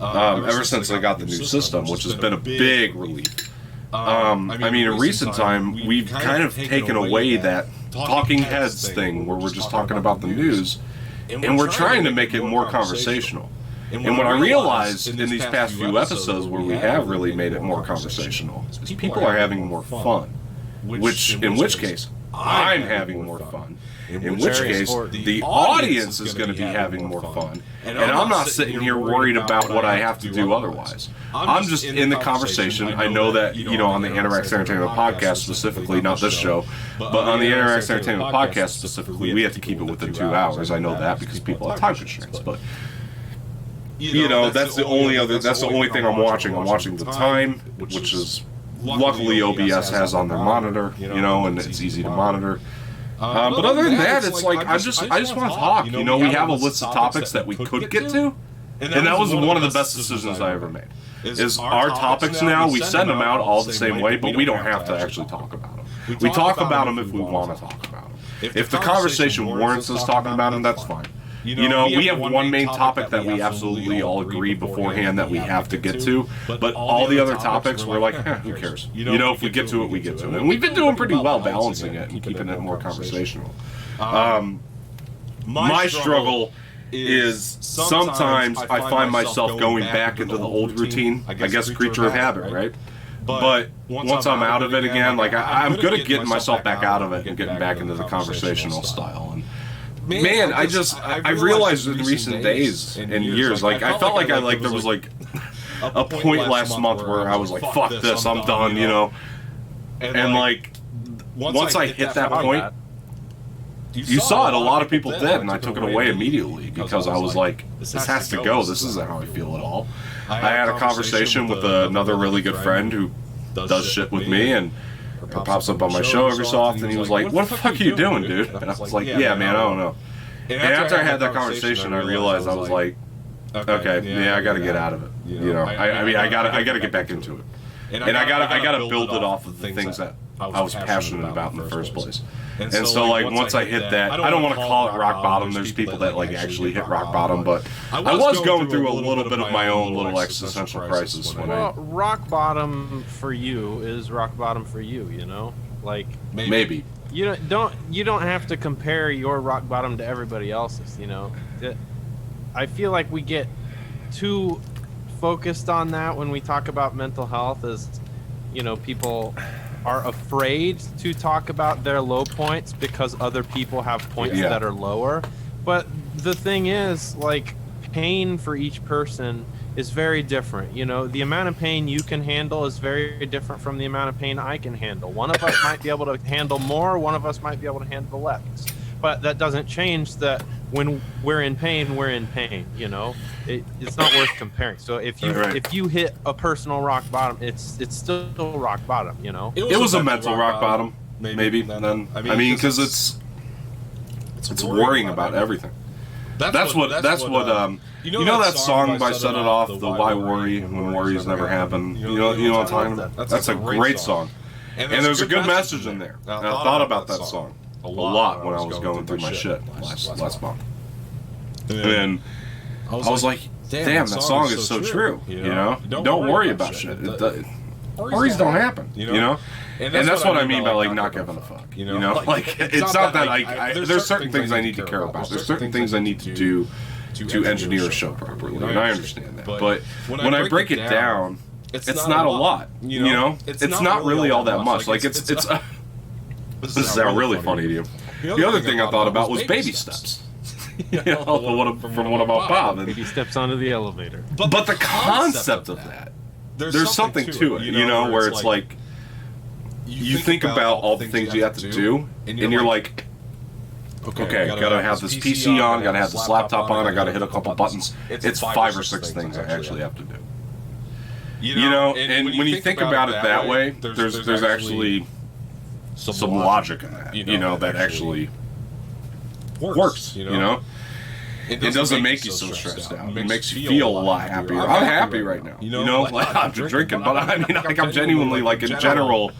ever since I got the new system, which has been a big relief, I mean, in recent time, we've kind of taken away that talking heads thing where we're just talking about the news, and we're trying to make it more conversational. And what I realized in these past few episodes where we have really made it more conversational is people are having more fun. In which case, I'm having more fun. In which case, the audience is going to be having more fun. And I'm not sitting here worried about what I have to do otherwise. I'm just in the conversation. I know that, on the Anaerobic Entertainment podcast specifically, not this show, but on the Anaerobic Entertainment podcast specifically, we have to keep it within 2 hours. I know that because people have time constraints. But that's the only thing I'm watching. I'm watching the time, which is luckily OBS has on their monitor, and it's easy to monitor. But other than that, it's like I just want to talk. We have a list of topics that we could get to, and that was one of the best decisions I ever made. Is our topics now, we send them out all the same way, but we don't have to actually talk about them. We talk about them if we want to talk about them. If the conversation warrants us talking about them, that's fine. We have one main topic that we absolutely all agree beforehand that we have to get to, but all the other topics, we're like, who cares? If we get to it, we get to it. And we've been doing pretty well balancing it and keeping it more conversational. My struggle is sometimes I find myself going back into the old routine, I guess creature of habit, right? But once I'm out of it again, like I'm good at getting myself back out of it and getting back into the conversational style. And man, I realized in recent days and years, like I felt like there was like a point last month where I was like, fuck this, I'm done, And like once I hit that point, you saw it, a lot of people did, and I took it away immediately because I was like, this has to go, this isn't how I feel at all. I had a conversation with another really good friend who does shit with me, and pops up on my show every so often. He was like, what the fuck are you doing, dude? And I was like, yeah, man, I don't know. And after I had that conversation, I realized I was like, okay, yeah, I gotta get out of it. I mean, I gotta get back into it. And I gotta build it off of the things that I was passionate about in the first place. And so like once I hit that, I don't want to call it rock bottom. There's people that like actually hit rock bottom, but I was going through a little bit of my own little existential crisis when rock bottom for you is rock bottom for you, like maybe. You don't have to compare your rock bottom to everybody else's, I feel like we get too focused on that when we talk about mental health, as people are afraid to talk about their low points because other people have points that are lower. But the thing is, like, pain for each person is very different. The amount of pain you can handle is very different from the amount of pain I can handle. One of us might be able to handle more, one of us might be able to handle less. But that doesn't change that when we're in pain, we're in pain, It's not worth comparing. So if you hit a personal rock bottom, it's still rock bottom, It was a mental rock bottom, maybe. Then I mean, because it's worrying about everything. That's what that song by Set It Off, the Why Worry When Worries Never Happen. You know what I'm talking about? That's a great song. And there's a good message in there. And I thought about that song a lot when I was going through my shit last month. And I was like, damn, that song is so true. Don't worry about shit. Worries don't happen. And that's what I mean by like not giving a fuck. Like it's not that there's certain things I need to care about. There's certain things I need to do to engineer a show properly, and I understand that. But when I break it down, it's not a lot. It's not really all that much. Like it's. This is really funny to you. The other thing I thought about was baby steps. From What About Bob? Baby steps onto the elevator. But the concept of that, there's something to it, where it's like you think about all the things you have to do, and you're like, okay, gotta have this PC on, gotta have this laptop on, I gotta hit a couple buttons. It's 5 or 6 things I actually have to do. And when you think about it that way, there's actually some logic in that, that actually works, it doesn't make you so stressed out. It makes you feel a lot happier. I'm happy right now. You know, like I'm drinking, but I mean, like I'm genuinely, like in general,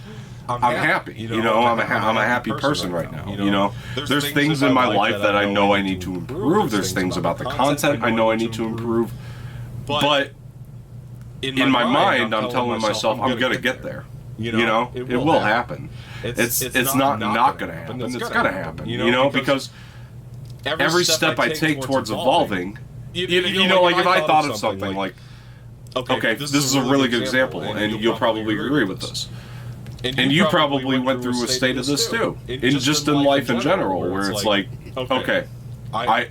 I'm happy. You know, I'm a happy person right now. You know, there's things in my life that I know I need to improve. There's things about the content I know I need to improve. But in my mind, I'm telling myself I'm gonna get there. You know, it will happen. It's not gonna happen. It's gonna happen. You know, because every step I take towards evolving, you know, like if I thought of something like, okay, this is a really good example, and you'll probably agree with this. And you probably went through a state of this too, just in life in general, where it's like, okay, I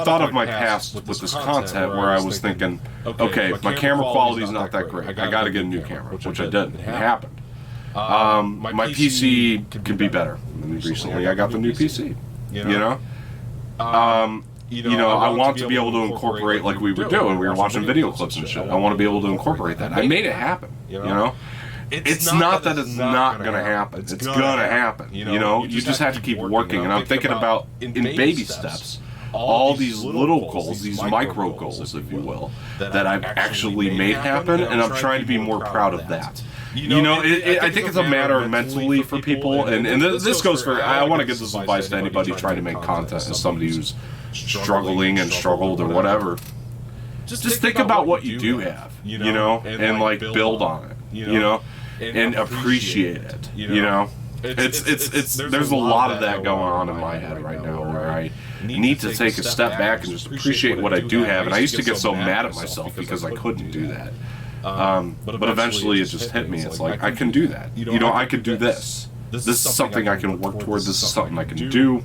thought of my past with this content where I was thinking, okay, my camera quality is not that great. I got to get a new camera, which I didn't. It happened. My PC can be better. And recently, I got the new PC. You know, I want to be able to incorporate like we were doing. We were watching video clips and shit. I want to be able to incorporate that. I made it happen. You know. It's not that it's not gonna happen. It's gonna happen. You know, you just have to keep working. And I'm thinking about in baby steps, all these little goals, these micro goals, if you will, that I've actually made happen, and I'm trying to be more proud of that. You know, I think it's a matter of mentally for people, and this goes for. I want to give this advice to anybody trying to make content, as somebody who's struggling and struggled or whatever. Just think about what you do have, you know, and like build on it, you know. And appreciate it, you know. It's there's a lot of that going on in my head right now, where I need to take a step back and just appreciate what I do have. And I used to get so mad at myself because I couldn't do that. But eventually it just hit me. It's like, I can do that. You know, I could do this. This is something I can work toward. This is something I can do.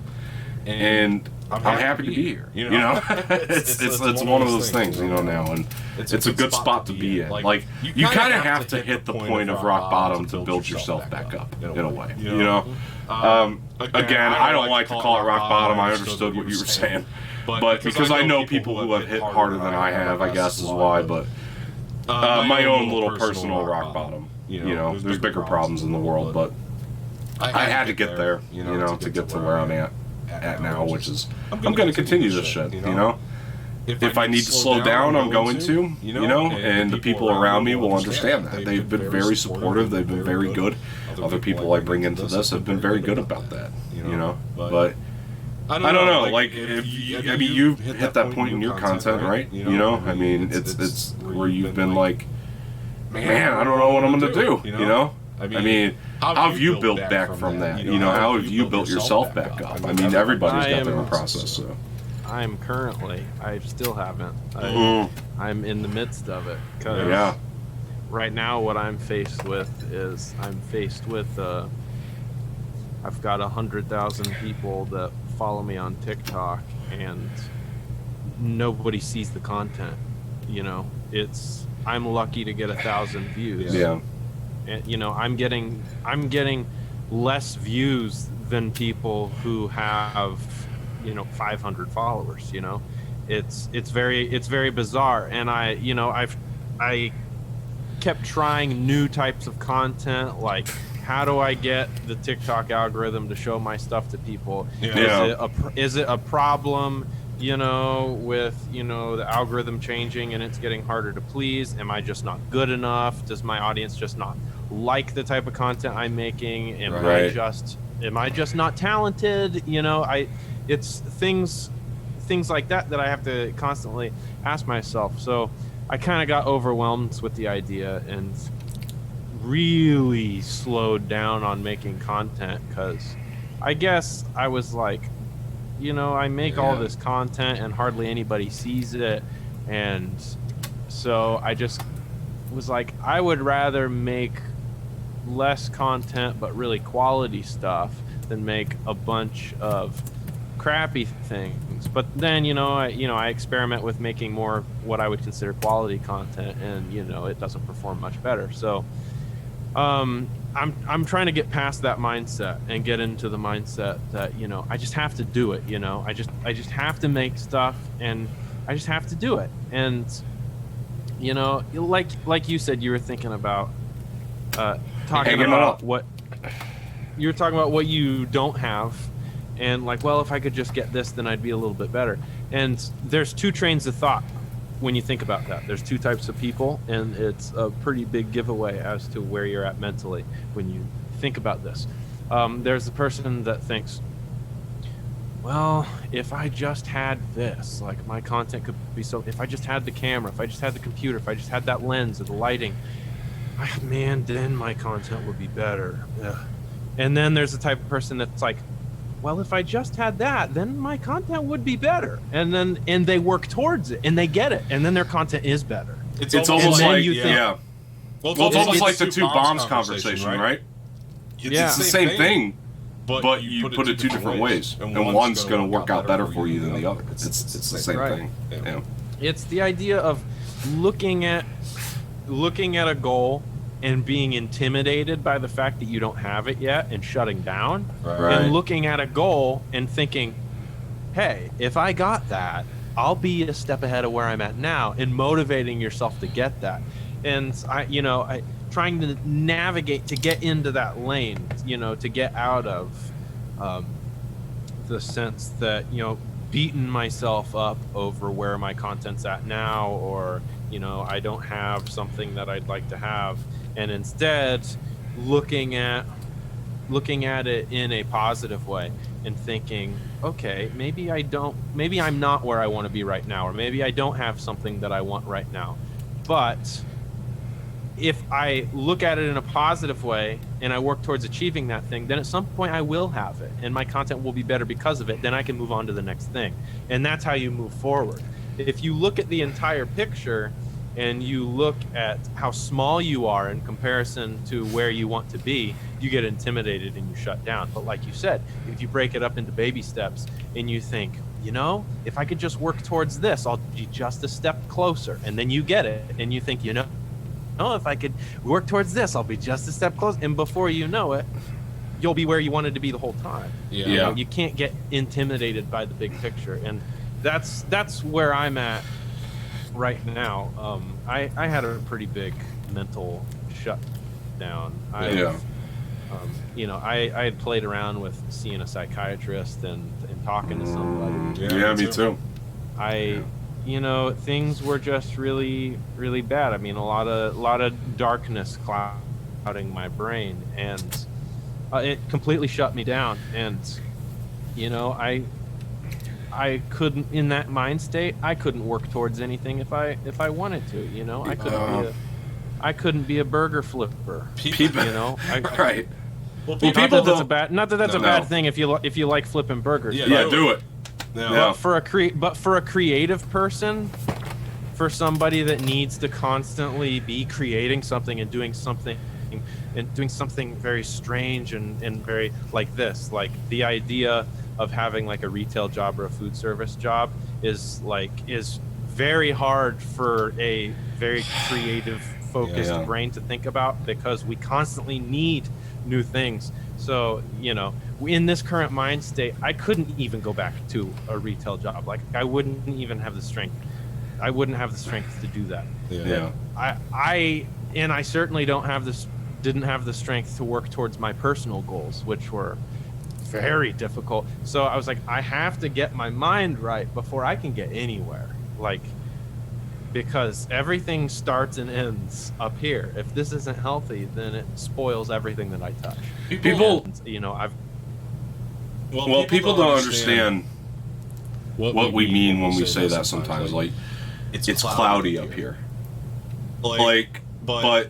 And I'm happy to be here. You know, it's one of those things, you know, now, and it's a good spot to be in. Like you kind of have to hit the point of rock bottom to build yourself back up in a way. You know, again, I don't like to call it rock bottom. I understood what you were saying, but because I know people who have hit harder than I have, I guess is why. But my own little personal rock bottom. You know, there's bigger problems in the world, but I had to get there. You know, to get to where I'm at now, which is I'm going to continue this shit, you know. If I need to slow down, I'm going to, you know, and the people around me will understand that. They've been very supportive. They've been very good. Other people I bring into this have been very good about that, you know. But I don't know, like, I mean, you've hit that point in your content, right? You know, I mean, it's where you've been like, man, I don't know what I'm going to do, you know. I mean, how have you built back from that? You know, how have you built yourself back up? I mean, everybody's got their own process, so. I still haven't. I'm in the midst of it. Yeah. Right now, what I'm faced with is I've got 100,000 people that follow me on TikTok, and nobody sees the content. You know, I'm lucky to get 1,000 views. Yeah. And, you know, I'm getting less views than people who have, you know, 500 followers. You know, it's very bizarre, and I kept trying new types of content, like how do I get the TikTok algorithm to show my stuff to people? Yeah. Is it a problem, you know, with, you know, the algorithm changing and it's getting harder to please? Am I just not good enough? Does my audience just not like the type of content I'm making? Am I just not talented? You know, it's things like that I have to constantly ask myself. So I kind of got overwhelmed with the idea and really slowed down on making content, because I guess I was like, you know, I make all this content and hardly anybody sees it, and so I just was like, I would rather make less content but really quality stuff than make a bunch of crappy things. But then, you know, I experiment with making more what I would consider quality content, and, you know, it doesn't perform much better. So I'm trying to get past that mindset and get into the mindset that, you know, I just have to do it. You know, I just have to make stuff, and I just have to do it. And, you know, like you said, you were thinking about talking about what you were talking about, what you don't have, and like, well, if I could just get this, then I'd be a little bit better. And there's two trains of thought when you think about that. There's two types of people, and it's a pretty big giveaway as to where you're at mentally when you think about this. There's the person that thinks, well, if I just had this, like my content could be so, if I just had the camera, if I just had the computer, if I just had that lens or the lighting, man, then my content would be better. Ugh. And then there's the type of person that's like, well, if I just had that, then my content would be better. And they work towards it, and they get it, and then their content is better. It's almost like, Well, it's almost like the two bombs conversation, right? It's the same thing, but you put it two different ways, and one's going to work out better for you than the other. It's the same thing. Yeah. It's the idea of looking at a goal and being intimidated by the fact that you don't have it yet and shutting down, and looking at a goal and thinking, hey, if I got that, I'll be a step ahead of where I'm at now, and motivating yourself to get that. And I trying to navigate to get into that lane, to get out of the sense that, beating myself up over where my content's at now, or I don't have something that I'd like to have, and instead looking at it in a positive way and thinking, okay, maybe I'm not where I want to be right now, or maybe I don't have something that I want right now, but if I look at it in a positive way and I work towards achieving that thing, then at some point I will have it and my content will be better because of it. Then I can move on to the next thing. And that's how you move forward. If you look at the entire picture and you look at how small you are in comparison to where you want to be, you get intimidated and you shut down. But like you said, if you break it up into baby steps and you think, if I could just work towards this, I'll be just a step closer. And then you get it and you think, if I could work towards this, I'll be just a step closer. And before you know it, you'll be where you wanted to be the whole time. Yeah. You can't get intimidated by the big picture. And that's where I'm at right now. I had a pretty big mental shutdown. I had played around with seeing a psychiatrist and talking to somebody. Yeah, me too. Things were just really, really bad. I mean, a lot of darkness clouding my brain, and it completely shut me down. And I couldn't, in that mind state, I couldn't work towards anything if I wanted to. I couldn't be a burger flipper. Right. Well, not that that's a bad thing if you like flipping burgers. Yeah, do it. Yeah. But for a creative person, for somebody that needs to constantly be creating something and doing something very strange and very like this, like the idea of having like a retail job or a food service job is very hard for a very creative, focused brain to think about, because we constantly need new things. So, in this current mind state, I couldn't even go back to a retail job. Like, I wouldn't even have the strength. I wouldn't have the strength to do that. Yeah. I certainly didn't have the strength to work towards my personal goals, which were very difficult. So I was like, I have to get my mind right before I can get anywhere. Because everything starts and ends up here. If this isn't healthy, then it spoils everything that I touch. People don't understand what we mean when we say that sometimes. Like, it's cloudy up here. But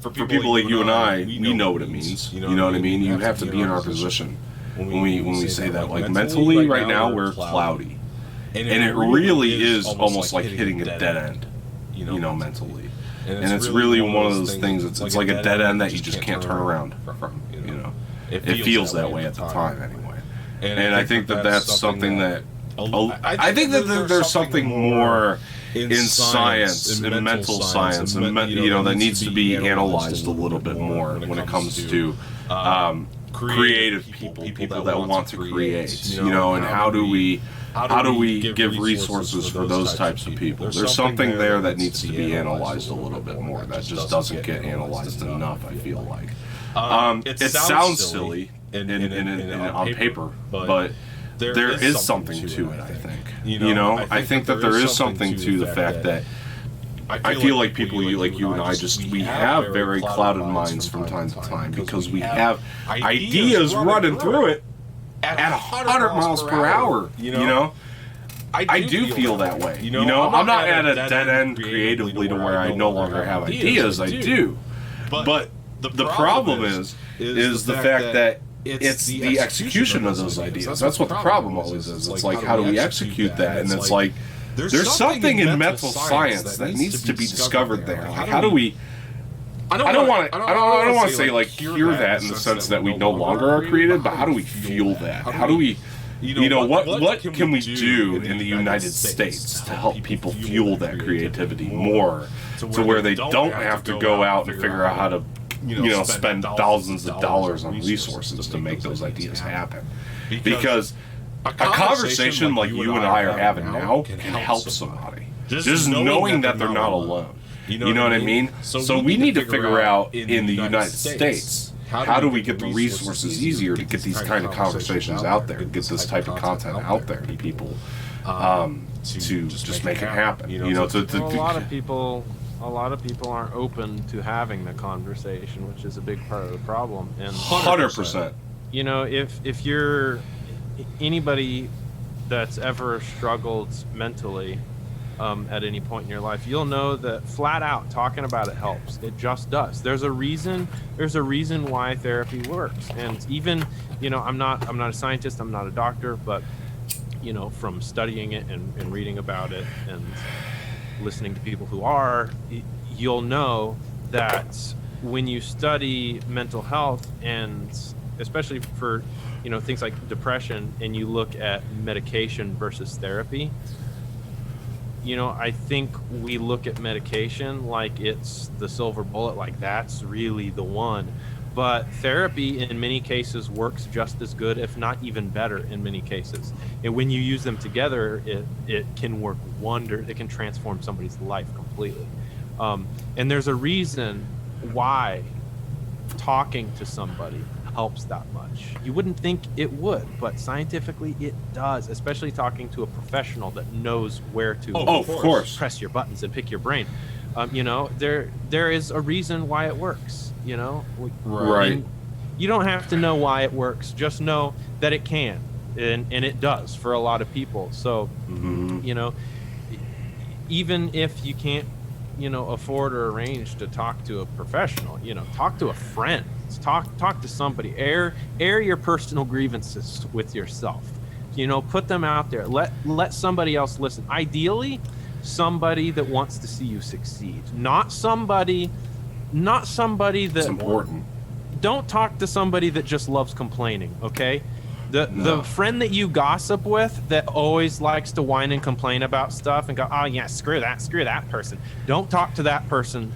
for people like you and I, we know what it means. You know what I mean? You have to be in our position when we say that. Like, mentally, right now, we're cloudy. And it really is almost like hitting a dead end, mentally. And it's really one of those things, it's like a dead end that you just can't turn around from, It feels that way at the time, anyway. And I think that that's something that... I think that there's something more in science, in mental science, and that needs to be analyzed a little bit more when it comes to creative people that want to create, and how do we give resources for those types of people? There's something there that needs to be analyzed a little bit more that just doesn't get analyzed enough, I feel like. It sounds silly on paper, but there is something to it, I think. You know, I think that there is something to the fact that I feel like people like you and I we have very clouded minds from time to time because we have ideas running through it at 100 miles per hour, you know? I do feel that way. You know, I'm not at a dead end creatively to where I no longer have ideas. I do. But the problem is the fact that it's the execution of those ideas. That's what the problem always is. It's like, how do we execute that? And it's like, there's something in mental science that needs to be discovered there. Like, how do we... I don't want to say like cure that in the sense that we no longer are creative, but how do we fuel that? How do we... You know, what can we do in the United States to help people fuel that creativity more to where they don't have to go out and figure out how to, you know, spend thousands of dollars on resources to make those ideas happen? Because a conversation like you and I are having now can help somebody. Just knowing that they're not alone. You know what I mean? So we need to figure out in the United States, how do we get the resources easier to get these kind of conversations out there, get this type of content out there to people, to just make it happen. You know, a lot of people aren't open to having the conversation, which is a big part of the problem. And 100%. You know, if you're anybody that's ever struggled mentally at any point in your life, you'll know that flat out talking about it helps. It just does. There's a reason why therapy works. And even, you know, I'm not a scientist, I'm not a doctor, but, you know, from studying it and reading about it and listening to people who are, you'll know that when you study mental health, and especially for, you know, things like depression, and you look at medication versus therapy, you know, I think we look at medication like it's the silver bullet, like that's really the one. But therapy in many cases works just as good, if not even better in many cases. And when you use them together, it can work wonders. It can transform somebody's life completely. And there's a reason why talking to somebody helps that much. You wouldn't think it would, but scientifically it does, especially talking to a professional that knows where to of course press your buttons and pick your brain. You know, there is a reason why it works, you know. Right. And you don't have to know why it works, just know that it can, and it does for a lot of people. So you know, even if you can't, you know, afford or arrange to talk to a professional, you know, talk to a friend. Talk to somebody. Air your personal grievances with yourself. You know, put them out there. Let somebody else listen. Ideally, somebody that wants to see you succeed. Not somebody that... It's important. Don't talk to somebody that just loves complaining, okay? The friend that you gossip with that always likes to whine and complain about stuff and go, oh yeah, screw that person. Don't talk to that person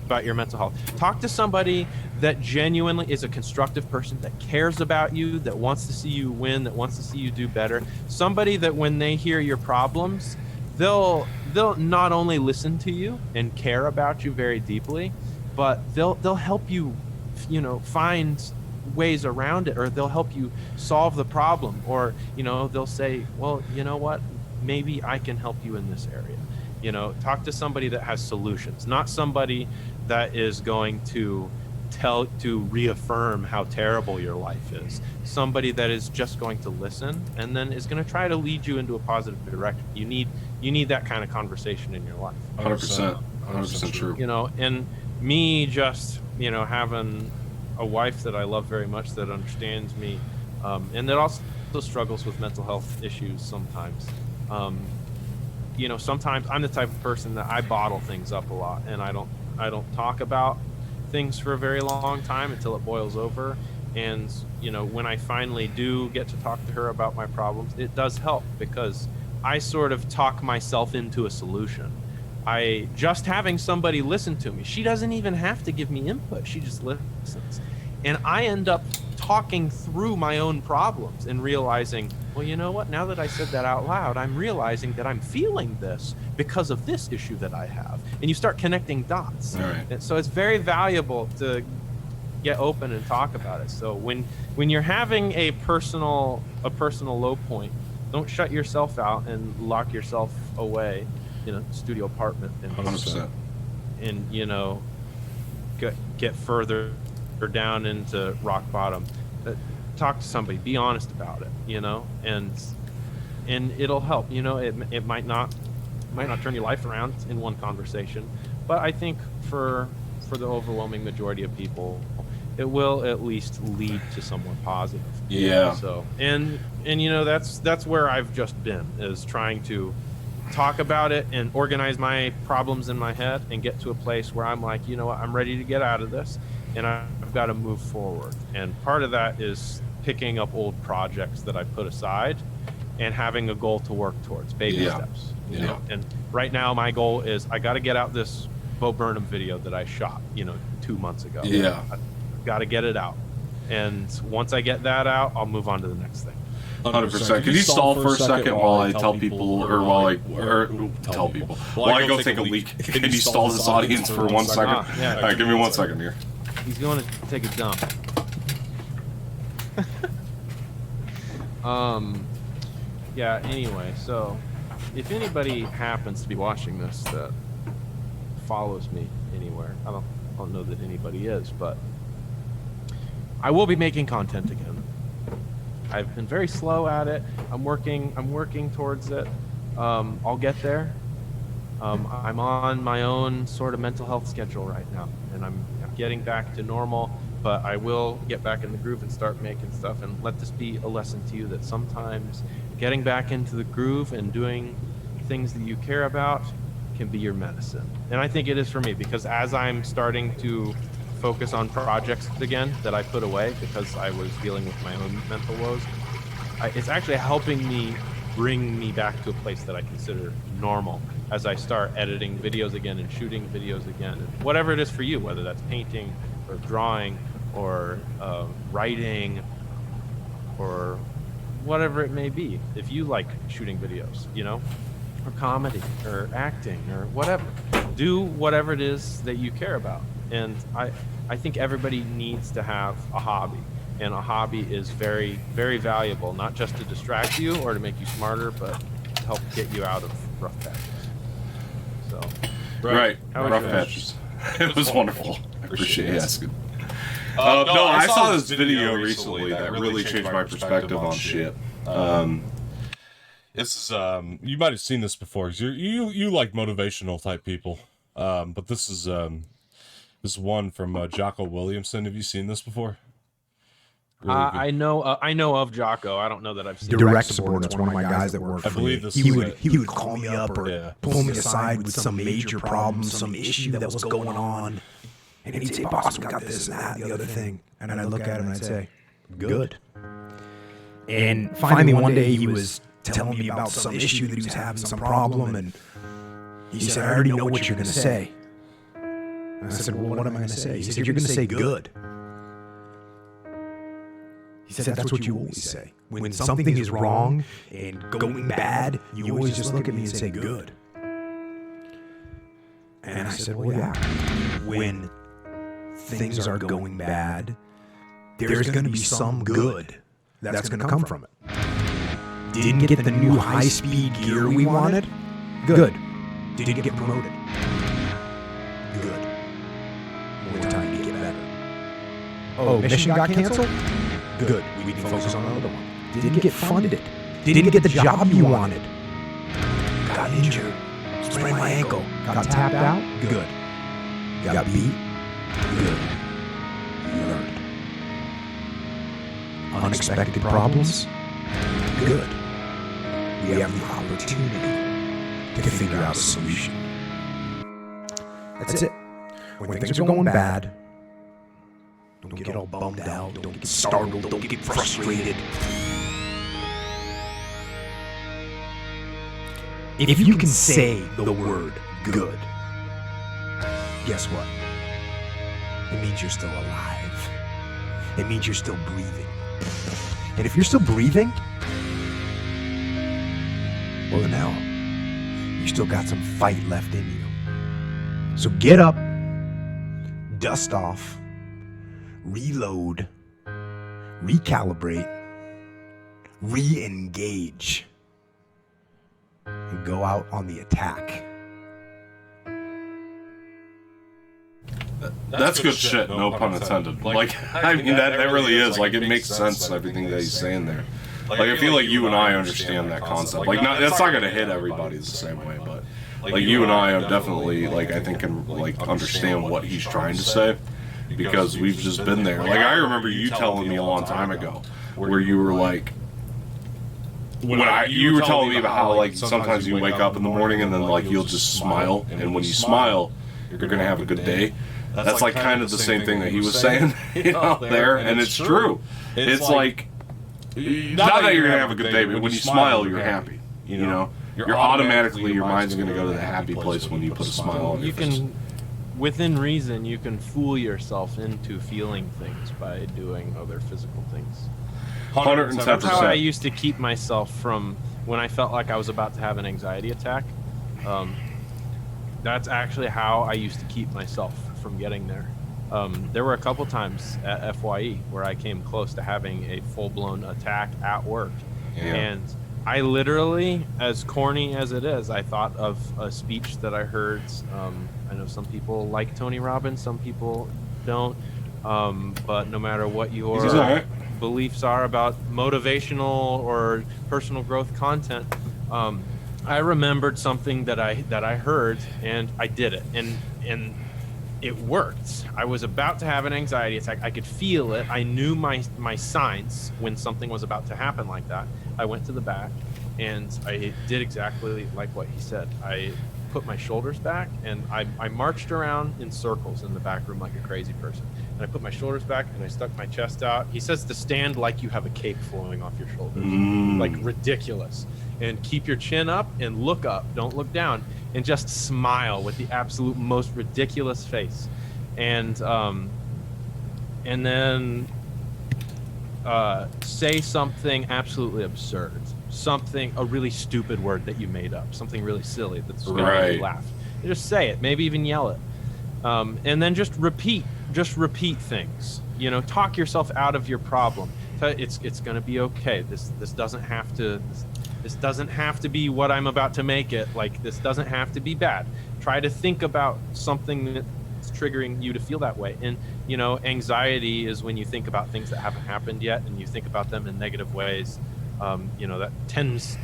about your mental health. Talk to somebody that genuinely is a constructive person, that cares about you, that wants to see you win, that wants to see you do better. Somebody that when they hear your problems, they'll not only listen to you and care about you very deeply, but they'll help you, you know, find ways around it, or they'll help you solve the problem, or, you know, they'll say, well, you know what, maybe I can help you in this area. You know, talk to somebody that has solutions, not somebody that is going to reaffirm how terrible your life is. Somebody that is just going to listen and then is going to try to lead you into a positive direction. You need that kind of conversation in your life. 100% true. You know, and me just, you know, having a wife that I love very much, that understands me, and that also struggles with mental health issues sometimes. You know, sometimes I'm the type of person that I bottle things up a lot, and I don't talk about things for a very long time until it boils over. And, you know, when I finally do get to talk to her about my problems, it does help, because I sort of talk myself into a solution. Just having somebody listen to me, she doesn't even have to give me input, she just listens. And I end up talking through my own problems and realizing, well, you know what, now that I said that out loud, I'm realizing that I'm feeling this because of this issue that I have. And you start connecting dots. All right. And so it's very valuable to get open and talk about it. So when you're having a personal low point, don't shut yourself out and lock yourself away in a studio apartment and 100%. And get further down into rock bottom. Talk to somebody, be honest about it, and it'll help. It might not turn your life around in one conversation, but I think for the overwhelming majority of people, it will at least lead to somewhat positive. Yeah. So and that's where I've just been, is trying to talk about it and organize my problems in my head and get to a place where I'm like, I'm ready to get out of this and I've got to move forward. And part of that is picking up old projects that I put aside and having a goal to work towards, baby steps. And right now my goal is I got to get out this Bo Burnham video that I shot, 2 months ago. Yeah. I've got to get it out. And once I get that out, I'll move on to the next thing. 100%. Could you stall for a second while I tell people, while I go take a leak? Can you stall this audience for 1 second? All right, give me 1 second here. He's going to take a dump. Yeah, anyway, so if anybody happens to be watching this that follows me anywhere, I don't know that anybody is, but I will be making content again. I've been very slow at it. I'm working towards it. I'll get there. I'm on my own sort of mental health schedule right now, and I'm getting back to normal, but I will get back in the groove and start making stuff. And let this be a lesson to you that sometimes getting back into the groove and doing things that you care about can be your medicine. And I think it is for me, because as I'm starting to focus on projects again that I put away because I was dealing with my own mental woes, it's actually helping me bring me back to a place that I consider normal as I start editing videos again and shooting videos again. And whatever it is for you, whether that's painting or drawing or writing or whatever it may be. If you like shooting videos, or comedy or acting or whatever, do whatever it is that you care about. And I think everybody needs to have a hobby, and a hobby is very, very valuable, not just to distract you or to make you smarter, but to help get you out of rough patches. So, Right. Rough patches. It was wonderful. I appreciate you asking. I saw this video recently that really changed my perspective on shit. This is you might have seen this before. You like motivational type people, but this is one from Jocko Williamson. Have you seen this before? Really I know of Jocko. I don't know that I've seen Direct Support. It's one of my guys that worked I for believe me. this He would call me up or pull me aside with some major problem, some issue that was going on, and he'd say, "Boss, we got this and that, and the other thing," and I'd look at him and I'd say, "Good." And finally one day he was telling me about some issue that he was having, some problem, and he said, "I already know what you're going to say." And I said, "Well, what am I going to say?" He said, "You're going to say good." He said, "That's what you always say. When something is wrong and going bad, you always just look at me and say good." And I said, "Well, yeah. When things are going bad, there's going to be some good that's going to come from it. Didn't get the new high-speed gear we wanted? Good. Didn't get promoted? Good. More time to get better. Oh, mission got canceled? Good. We can focus on another one. Didn't get funded. Didn't get the job you wanted. Got injured. Sprained my ankle. Got tapped out? Good. Got beat? Good. Learned. Unexpected problems? Good. We have the opportunity to figure out a solution. That's it. When things are going bad, don't get all bummed out, don't get startled, don't get frustrated. If you can say the word good, guess what? It means you're still alive. It means you're still breathing. And if you're still breathing, well then hell, you still got some fight left in you. So get up, dust off, reload, recalibrate, re-engage, and go out on the attack. That's good shit, no pun intended. Like, I mean, that really is. Like, it makes sense, everything that he's saying there. Like, I feel like you and I understand that concept. Like, that's not going to hit everybody the same way, but, like, you and I are definitely, like, I think can, like, understand what he's trying to say, because we've just been there. Like, I remember you telling me a long time ago, where you were like, you were telling me about how, like, sometimes you wake up in the morning and then, like, you'll just smile, and when you smile, you're going to have a good day. That's like kind of the same thing that he was saying, you know, there, and it's true. It's like, not that you're gonna have a good day, but when you smile, you're happy. You know, you're automatically, your mind's gonna go to the happy place when you put a smile on your face. Within reason, you can fool yourself into feeling things by doing other physical things. 110%. That's how I used to keep myself from when I felt like I was about to have an anxiety attack. That's actually how I used to keep myself from getting there. There were a couple times at FYE where I came close to having a full-blown attack at work. Yeah. And I literally, as corny as it is, I thought of a speech that I heard. I know some people like Tony Robbins, some people don't. But no matter what your beliefs are about motivational or personal growth content, I remembered something that I heard, and I did it, and it worked. I was about to have an anxiety attack. I could feel it. I knew my signs when something was about to happen like that. I went to the back, and I did exactly like what he said. I put my shoulders back, and I marched around in circles in the back room like a crazy person. And I put my shoulders back, and I stuck my chest out. He says to stand like you have a cape flowing off your shoulders. Like ridiculous. And keep your chin up and look up. Don't look down. And just smile with the absolute most ridiculous face. And then say something absolutely absurd. A really stupid word that you made up. Something really silly that's going to make you laugh. And just say it. Maybe even yell it. And then just repeat things. You know, talk yourself out of your problem. It's going to be okay. This doesn't have to. This doesn't have to be what I'm about to make it. Like, this doesn't have to be bad. Try to think about something that's triggering you to feel that way. And, you know, anxiety is when you think about things that haven't happened yet and you think about them in negative ways. You know, that tends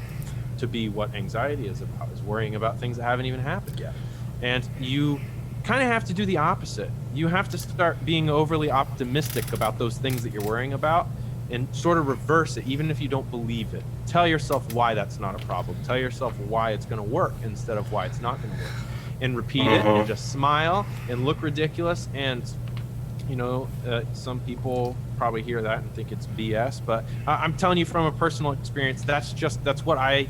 to be what anxiety is about, is worrying about things that haven't even happened yet. And you kind of have to do the opposite. You have to start being overly optimistic about those things that you're worrying about, and sort of reverse it, even if you don't believe it. Tell yourself why that's not a problem. Tell yourself why it's going to work instead of why it's not going to work. And repeat it, and just smile and look ridiculous. And, you know, some people probably hear that and think it's BS, but I'm telling you from a personal experience, that's what I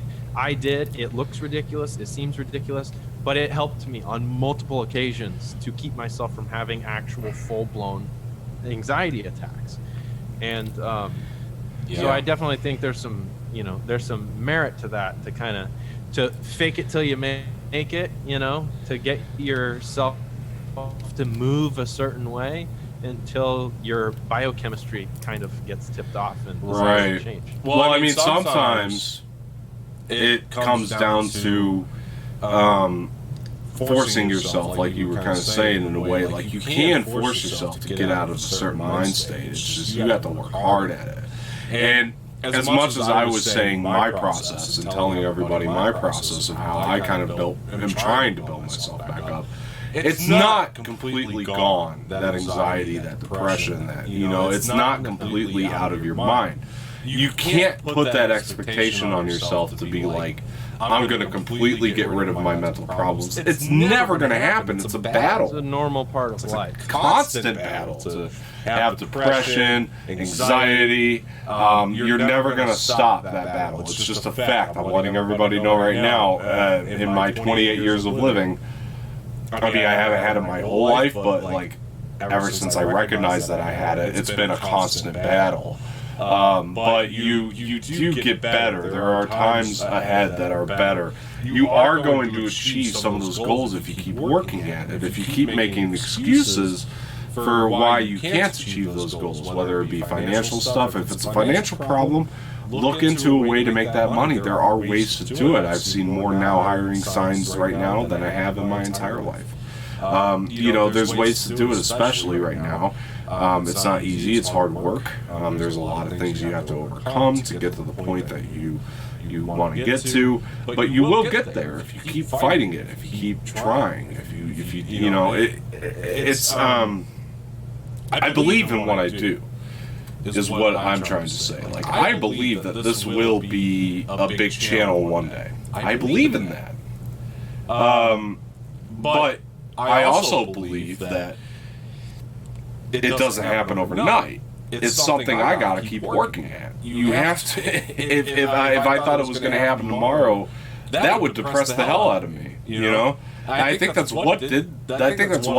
did. It looks ridiculous. It seems ridiculous, but it helped me on multiple occasions to keep myself from having actual full-blown anxiety attacks. And so I definitely think there's some merit to that, to fake it till you make it, you know, to get yourself to move a certain way until your biochemistry kind of gets tipped off and decides to change. Well, I mean, sometimes it comes down to forcing yourself, like you were kind of saying, in a way. Like, you can force yourself to get out of a certain mind state. It's just you have to work hard at it. And as much as I was saying my process and telling everybody my process of how I kind of am trying to build myself back up, it's not completely gone, that anxiety, that depression, that, you know, it's not completely out of your mind. You can't put that expectation on yourself to be like, I'm going to completely get rid of my mental problems. It's never going to happen. It's a battle. It's a normal part of life. It's a constant battle to have depression, anxiety. You're never going to stop that battle. It's just a fact. I'm letting everybody know right now, in my 28 years of living, I mean, I haven't had it my whole life, but like ever since I recognized that I had it, it's been a constant battle. But you do get better. There are times ahead that are better. You are going to achieve some of those goals if you keep working at it. If you keep making excuses for why you can't achieve those goals, whether it be financial stuff. If it's a financial problem, look into a way to make that money. There are ways to do it. I've seen more now hiring signs right now than I have in my entire life. There's ways to do it, especially right now. It's not easy. It's hard work. There's a lot of things you have to overcome to get to the point that you want to get to, but you will get there if you keep fighting it, if you keep trying, if you I believe in what I do, is what I'm trying to say. Like, I believe that this will be a big channel one day. I believe in that. But I also believe that it doesn't happen overnight. It's something I gotta keep working at. You have to. If I thought it was gonna happen tomorrow, that would depress the hell out of me. You know. I think that's what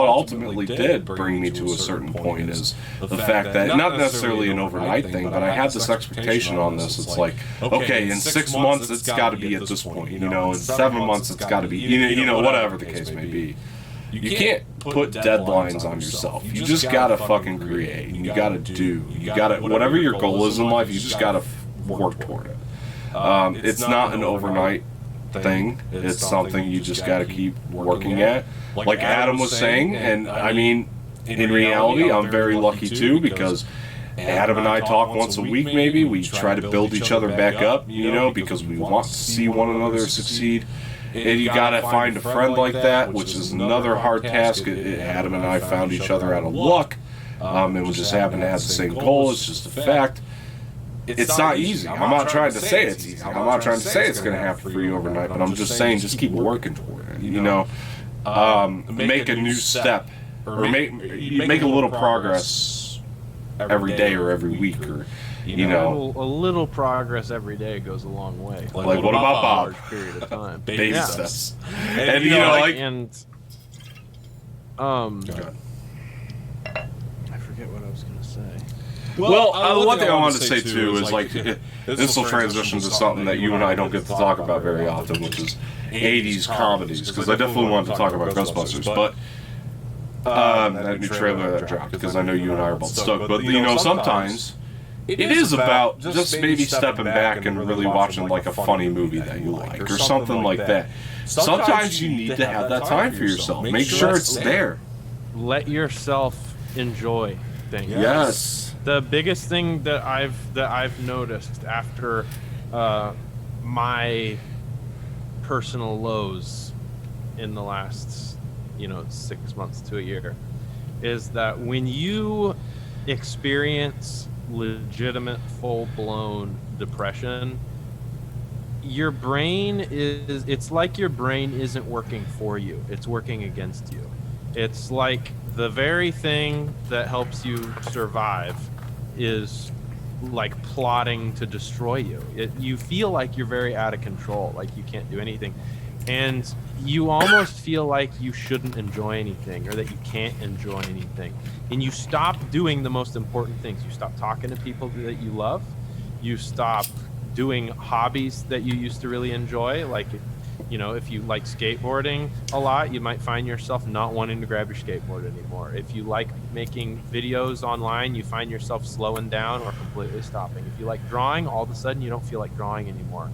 ultimately did bring me to a certain point, is the fact that, not necessarily an overnight thing, but I had this expectation on this. It's like, okay, in 6 months it's got to be at this point. In 7 months it's got to be. Whatever the case may be. You can't put deadlines on yourself. You just gotta fucking create. You gotta do. You gotta, whatever your goal is in life, you just gotta work toward it. It's not an overnight thing. It's something you just gotta keep working at. Like Adam was saying, and I mean, in reality, I'm very lucky too, because Adam and I talk once a week maybe. We try to build each other back up, because we want to see one another succeed. And you gotta find a friend like that, which is another hard task. Adam and I found each other out of luck, and we just happen to have the same goal. It's just a fact. It's not easy. I'm not trying to say it's easy. I'm not trying to say it's gonna happen for you overnight, but I'm just saying, just keep working toward it. Make a new step, or make a little progress every day or every week, or a little progress every day goes a long way. Like what about Bob? A period of time. Baby steps. And I forget what I was gonna say. Well, one thing I wanted to say too is, like, this will transition to something that you and I don't get to talk about very often, which is 80s comedies, because I definitely wanted to talk about Ghostbusters, but that new trailer that dropped, because I know you and I are both stoked. But sometimes it is about just maybe stepping back and really watching like a funny movie that you like, or something like that. Sometimes you need to have that time for yourself. Make sure it's there. Let yourself enjoy things. Yes. The biggest thing that I've noticed after my personal lows in the last 6 months to a year is that when you experience legitimate full-blown depression, your brain it's like your brain isn't working for you, it's working against you. It's like the very thing that helps you survive is like plotting to destroy you. You feel like you're very out of control, like you can't do anything, and you almost feel like you shouldn't enjoy anything, or that you can't enjoy anything, and you stop doing the most important things. You stop talking to people that you love, you stop doing hobbies that you used to really enjoy. Like, if you like skateboarding a lot, you might find yourself not wanting to grab your skateboard anymore. If you like making videos online, you find yourself slowing down or completely stopping. If you like drawing, all of a sudden you don't feel like drawing anymore.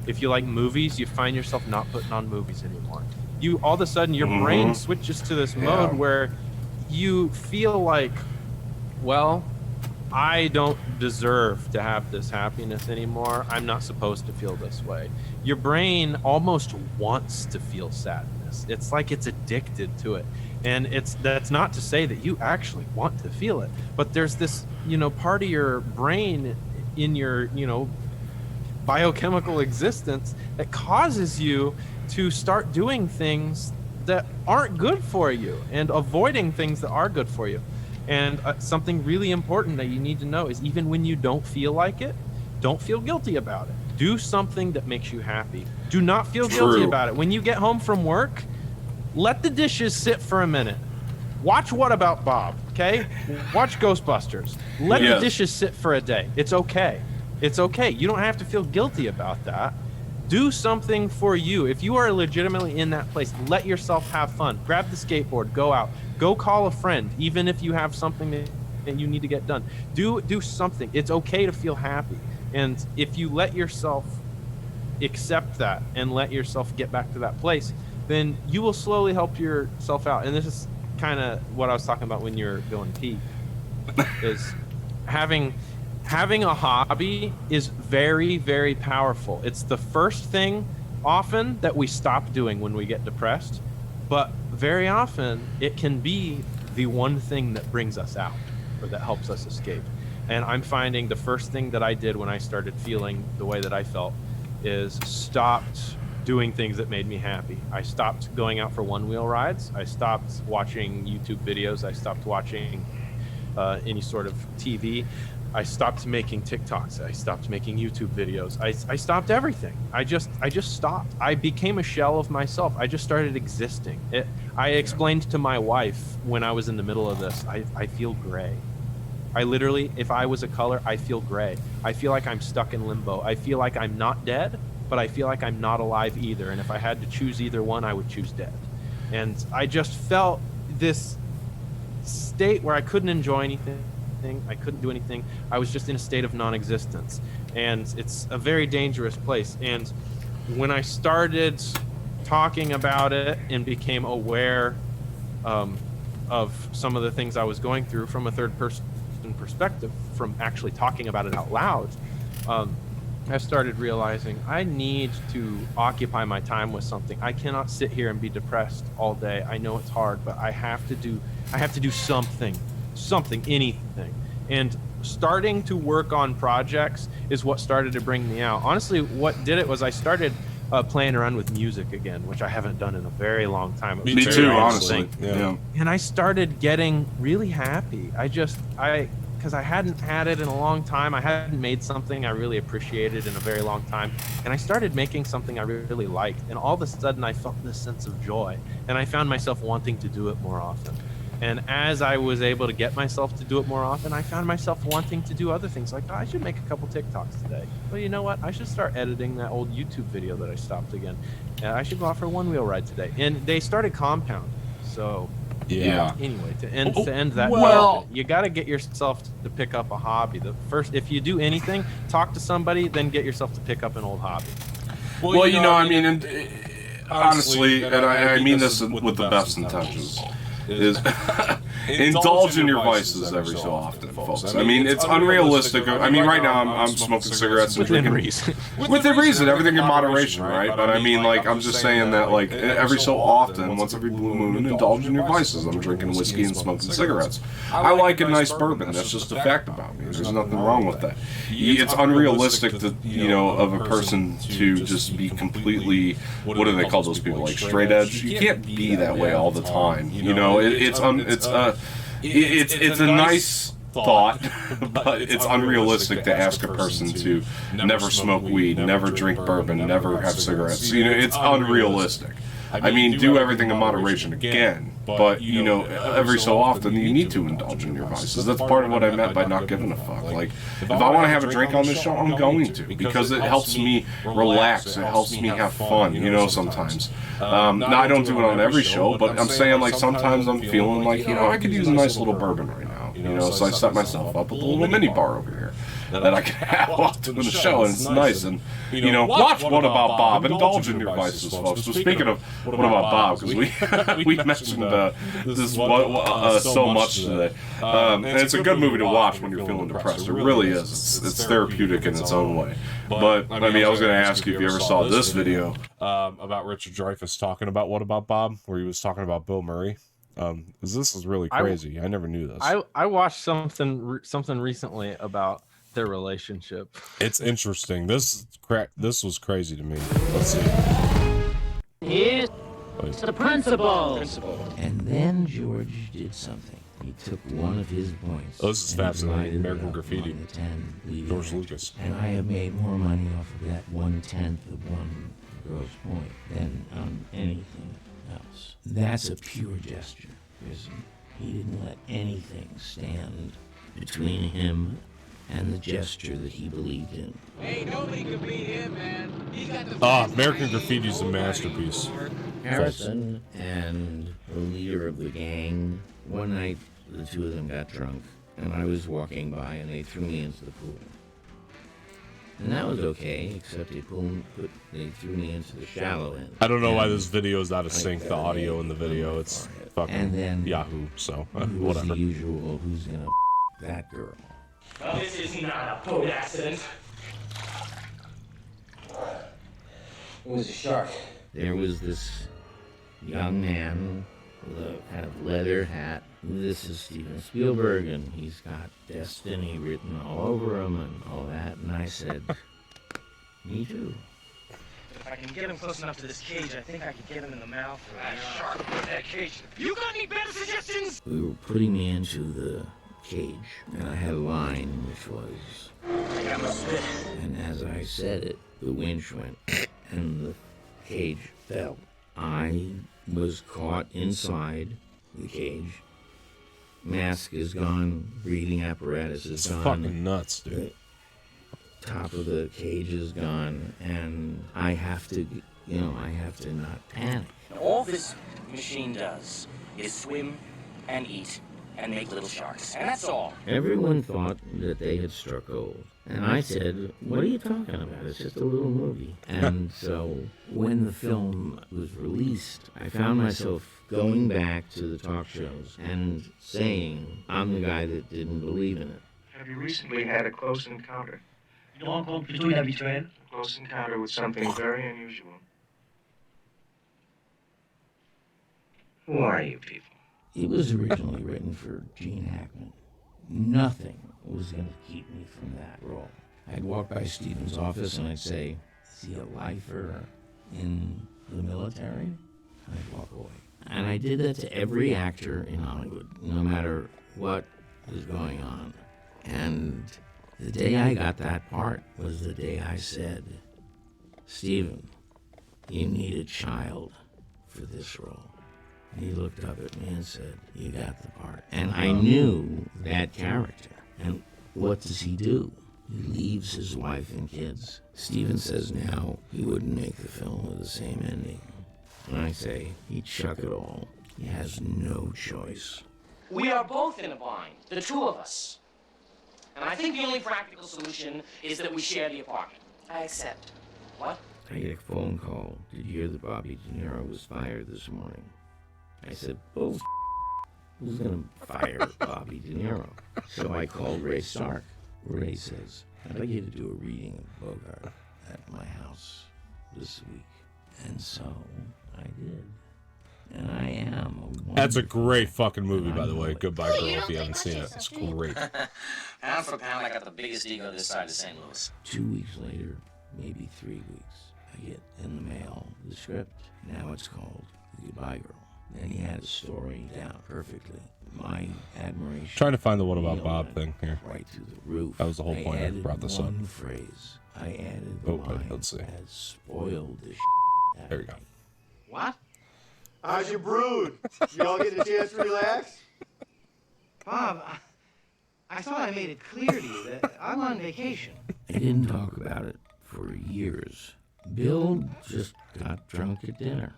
If you like movies, you find yourself not putting on movies anymore. All of a sudden your brain switches to this mode where you feel like, well, I don't deserve to have this happiness anymore. I'm not supposed to feel this way. Your brain almost wants to feel sadness. It's like it's addicted to it. And that's not to say that you actually want to feel it, but there's this, part of your brain in your, biochemical existence that causes you to start doing things that aren't good for you and avoiding things that are good for you. And something really important that you need to know is, even when you don't feel like it, don't feel guilty about it. Do something that makes you happy. Do not feel guilty about it. When you get home from work, let the dishes sit for a minute. Watch What About Bob, okay? Watch Ghostbusters. Let the dishes sit for a day. It's okay. It's okay. You don't have to feel guilty about that. Do something for you. If you are legitimately in that place, let yourself have fun. Grab the skateboard, go out, go call a friend, even if you have something that you need to get done. Do something. It's okay to feel happy. And if you let yourself accept that and let yourself get back to that place, then you will slowly help yourself out. And this is kind of what I was talking about when you're going pee, is having a hobby is very, very powerful. It's the first thing often that we stop doing when we get depressed, but very often it can be the one thing that brings us out or that helps us escape. And I'm finding the first thing that I did when I started feeling the way that I felt is stopped doing things that made me happy. I stopped going out for one-wheel rides. I stopped watching YouTube videos. I stopped watching any sort of TV. I stopped making TikToks. I stopped making YouTube videos. I stopped everything. I just stopped. I became a shell of myself. I just started existing. I explained to my wife when I was in the middle of this, I feel gray. I literally, if I was a color, I feel gray. I feel like I'm stuck in limbo. I feel like I'm not dead, but I feel like I'm not alive either. And if I had to choose either one, I would choose dead. And I just felt this state where I couldn't enjoy anything. I couldn't do anything. I was just in a state of non-existence. And it's a very dangerous place. And when I started talking about it and became aware of some of the things I was going through from a third person perspective, from actually talking about it out loud, I started realizing I need to occupy my time with something. I cannot sit here and be depressed all day. I know it's hard, but I have to do something, anything. And starting to work on projects is what started to bring me out. Honestly, what did it was I started playing around with music again, which I haven't done in a very long time. Me too, honestly. Yeah. And I started getting really happy. Because I hadn't had it in a long time. I hadn't made something I really appreciated in a very long time. And I started making something I really liked. And all of a sudden I felt this sense of joy. And I found myself wanting to do it more often. And as I was able to get myself to do it more often, I found myself wanting to do other things. Like, oh, I should make a couple TikToks today. Well, you know what? I should start editing that old YouTube video that I stopped again. I should go out for a one-wheel ride today. And they started compounding. So, yeah. Anyway, to end that, you got to get yourself to pick up a hobby. The first, if you do anything, talk to somebody, then get yourself to pick up an old hobby. Well, you know, I mean, honestly, and I mean this with the best intentions, is indulge in your vices every so often, folks. I mean, it's unrealistic. I mean, right now I'm smoking cigarettes and drinking. Within reason, everything in moderation, right? But I mean, like, I'm just saying that, like, every so often, once every blue moon, indulge in your vices. I'm drinking whiskey and smoking cigarettes. I like a nice bourbon. That's just a fact about me. There's nothing wrong with that. It's unrealistic to, you know, of a person to just be completely, what do they call those people, like straight edge? You can't be that way all the time. You know, it's a nice thought, but it's unrealistic to ask a person to never smoke weed, never drink bourbon, never have cigarettes. You know, it's unrealistic. I mean, do everything in moderation again, but, you know, every so often you need to indulge in your vices. That's part of what I meant by not giving a fuck. Like, if I want to have a drink on this show, I'm going to, because it helps me relax. It helps me have fun, you know, sometimes. Now, I don't do it on every show, but I'm saying, like, sometimes I'm feeling like, you know, I could use a nice little bourbon right now, you know, so I set myself up with a little mini bar over here that I can have while doing the show, and it's nice. And, you know, watch What About Bob, indulge in your vices, folks. So speaking of What About Bob, because we mentioned this so much today, and it's a good movie to watch when you're feeling depressed. It really is. It's therapeutic in its own way. But, I mean, I was going to ask you if you ever saw this video about Richard Dreyfuss talking about What About Bob, where he was talking about Bill Murray. This is really crazy. I never knew this. I watched something recently about their relationship. It's interesting. This was crazy to me. Let's see. Here's the principal. And then George did something. He took one of his points. Oh, this is fascinating. American Graffiti. George Lucas. And I have made more money off of that 1/10 of one gross point than on anything else. That's a pure gesture. He didn't let anything stand between him and the gesture that he believed in. Hey, nobody can beat him, man. He's got the American Graffiti is a masterpiece. Harrison and the leader of the gang, one night the two of them got drunk, and I was walking by and they threw me into the pool. And that was okay, except they threw me into the shallow end. I don't know why this video is out of sync, the audio in the video. It's fucking and then Yahoo, so whatever. whatever. The usual, who's gonna that girl? Well, this is not a boat accident. It was a shark. There was this young man with a kind of leather hat. This is Steven Spielberg, and he's got Destiny written all over him and all that. And I said, me too. If I can get him close enough to this cage, I think I can get him in the mouth. That shark put that cage. You got any better suggestions? We were putting me into the cage, and I had a line which was, I got my spit. and as I said it, the winch went, and the cage fell. I was caught inside the cage. Mask is gone, breathing apparatus is gone. Fucking nuts, dude. Top of the cage is gone, and I have to not panic. All this machine does is swim and eat and make little sharks, and that's all. Everyone thought that they had struck gold. And I said, what are you talking about? It's just a little movie. And so when the film was released, I found myself going back to the talk shows and saying, I'm the guy that didn't believe in it. Have you recently had a close encounter? Une rencontre plutôt inhabituelle. A close encounter with something very unusual. Who are you people? It was originally written for Gene Hackman. Nothing was going to keep me from that role. I'd walk by Steven's office and I'd say, is he a lifer in the military? I'd walk away. And I did that to every actor in Hollywood, no matter what was going on. And the day I got that part was the day I said, Steven, you need a child for this role. And he looked up at me and said, you got the part. And I knew that character. And what does he do? He leaves his wife and kids. Steven says now he wouldn't make the film with the same ending. And I say, he'd chuck it all. He has no choice. We are both in a bind, the two of us. And I think the only practical solution is that we share the apartment. I accept. What? I get a phone call. Did you hear that Bobby De Niro was fired this morning? I said, oh, who's going to fire Bobby De Niro? So I called Ray Stark. Ray says, I'd like you to do a reading of Bogart at my house this week. And so I did. And I am. That's a great fucking movie, by the way. Goodbye, Girl, if you haven't seen it. It's great. Pound for pound, I got the biggest ego this side of St. Louis. 2 weeks later, maybe 3 weeks, I get in the mail the script. Now it's called Goodbye, Girl. And he had a story down perfectly. My admiration. Trying to find the What About Bob thing here. Right through the roof. That was the whole point I brought this up. One phrase. I added the line let's see. that spoiled the There we go. What? How's your brood? Y'all get a chance to relax? Bob, I thought I made it clear to you that I'm on vacation. I didn't talk about it for years. Bill just got drunk at dinner.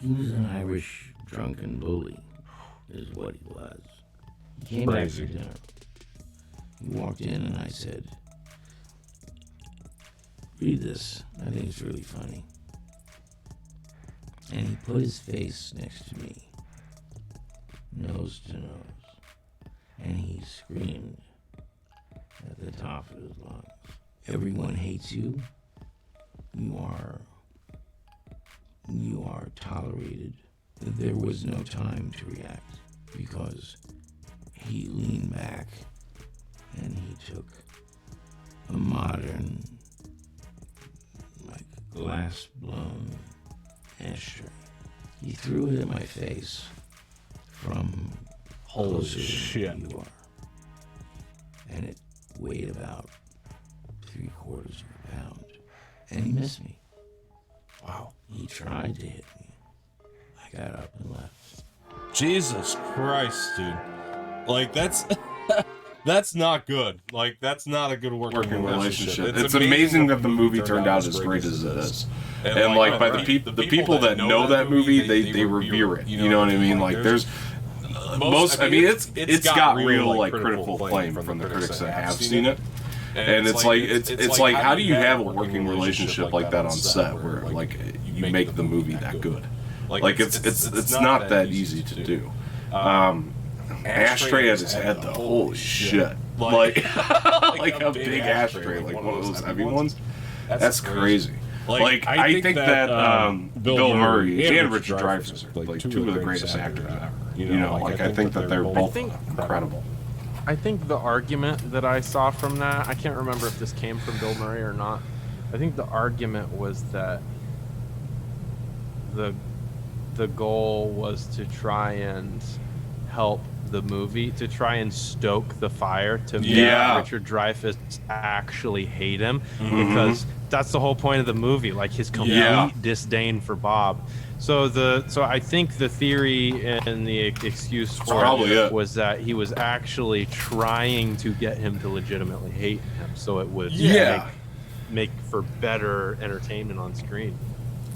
He was an Irish drunken bully, is what he was. He came back for dinner. He walked in and I said, read this. I think it's really funny. And he put his face next to me, nose to nose, and he screamed at the top of his lungs, everyone hates you. You are tolerated. There was no time to react because he leaned back and he took a modern, like, glass-blown ashtray. He threw it in my face from closer than you are. And it weighed about 3/4 of a pound. And he missed me. Wow. He tried to hit me. I got up and left. Jesus Christ, dude. Like, that's That's not good. Like, that's not a good working relationship. It's amazing that the movie turned out as great as it is. And like, by the people that know that movie, they revere it. You know what I mean? Like, there's it's got real like critical acclaim from the critics that have seen it. And it's like how do you have a working relationship like that on set where like you make the movie that good? Like it's not that easy to do. Ashtray at his head though, holy shit! Like like a big ashtray, like one of those heavy ones. That's crazy. Like I think that Bill Murray and Richard Dreyfuss are like two of the greatest actors ever. You know, like I think that they're both incredible. I think the argument that I saw from that, I can't remember if this came from Bill Murray or not. I think the argument was that the goal was to try and help the movie, to try and stoke the fire, to make Richard Dreyfuss actually hate him, because that's the whole point of the movie, like his complete disdain for Bob. So I think the theory and the excuse for it was that he was actually trying to get him to legitimately hate him, so it would make for better entertainment on screen.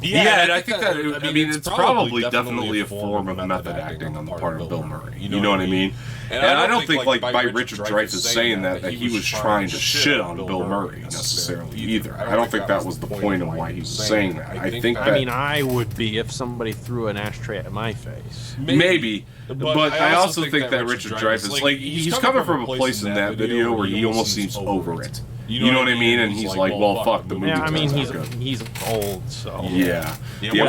Yeah, and I think that, I mean, it's probably definitely a form of method acting on the part of Bill Murray. You know what I mean? And I don't think, like, by Richard Dreyfuss saying that he was trying to shit on Bill Murray necessarily either. I don't think that was the point of why he was saying that. I think that... I mean, I would be if somebody threw an ashtray at my face. Maybe. But I also think that Richard Dreyfuss, like, he's coming from a place in that video where he almost seems over it. You know what I mean? And he's like, well, fuck, the movie. Yeah, I mean, he's old, so. Yeah,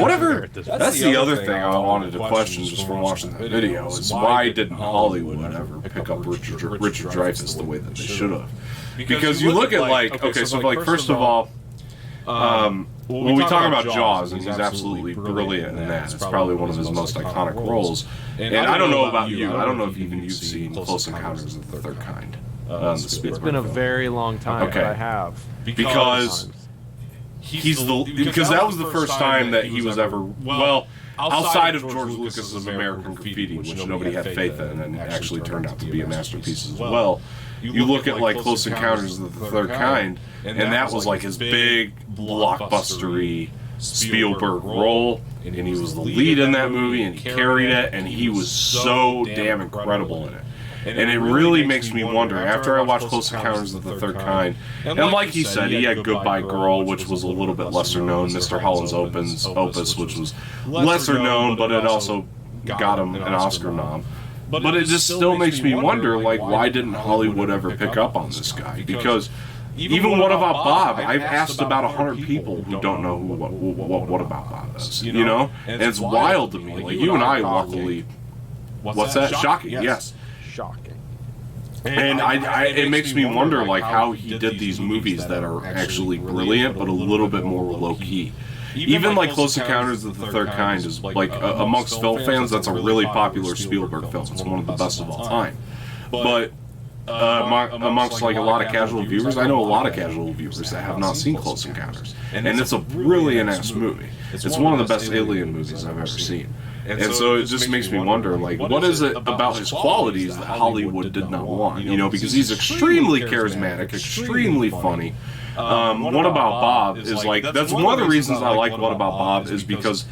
whatever. That's the other thing I wanted to question just from watching that video is why didn't Hollywood ever pick up Richard Dreyfuss the way that they should have? Because you look at, like, okay, so, like, first of all, when we talk about Jaws, and he's absolutely brilliant in that. It's probably one of his most iconic roles. And I don't know about you. I don't know if even you've seen Close Encounters of the Third Kind. It's been a very long time, but I have. Because that was the first time that he was ever, well, outside of George Lucas's American Graffiti, which nobody had faith in and actually turned out to be a masterpiece as well. You look at, like, Close Encounters of the Third Kind, and that was like his big blockbustery Spielberg role, and he was the lead in that movie, and he carried it, and he was so damn incredible in it. And it really makes me wonder, after I watched Close Encounters of the Third Kind, and like he said, he had Goodbye Girl, which was a little bit lesser known, Mr. Holland's Opus, which was lesser known, but it also got him an Oscar nom. But it just still makes me wonder, like, why didn't Hollywood ever pick up on this guy? Because even What About Bob, I've asked about 100 people who don't know what About Bob is, you know? And it's wild to me. Like, you and I, luckily... What's that? Shocking, yes. Shocking. And it makes me wonder, like, how he did these movies that are actually brilliant, but a little bit more low-key. Even, like, Close Encounters of the Third Kind is, like, amongst film fans, that's a really popular Spielberg film. It's one of the best of all time. But amongst, like, a lot of casual viewers, I know a lot of casual viewers that have not seen Close Encounters. And it's a brilliant-ass movie. It's one of the best alien movies I've ever seen. And so it just makes me wonder, like, what is it about his qualities that Hollywood did not want? You know, because he's extremely charismatic, extremely funny. What About Bob is, like, that's one of the reasons I like What About Bob is because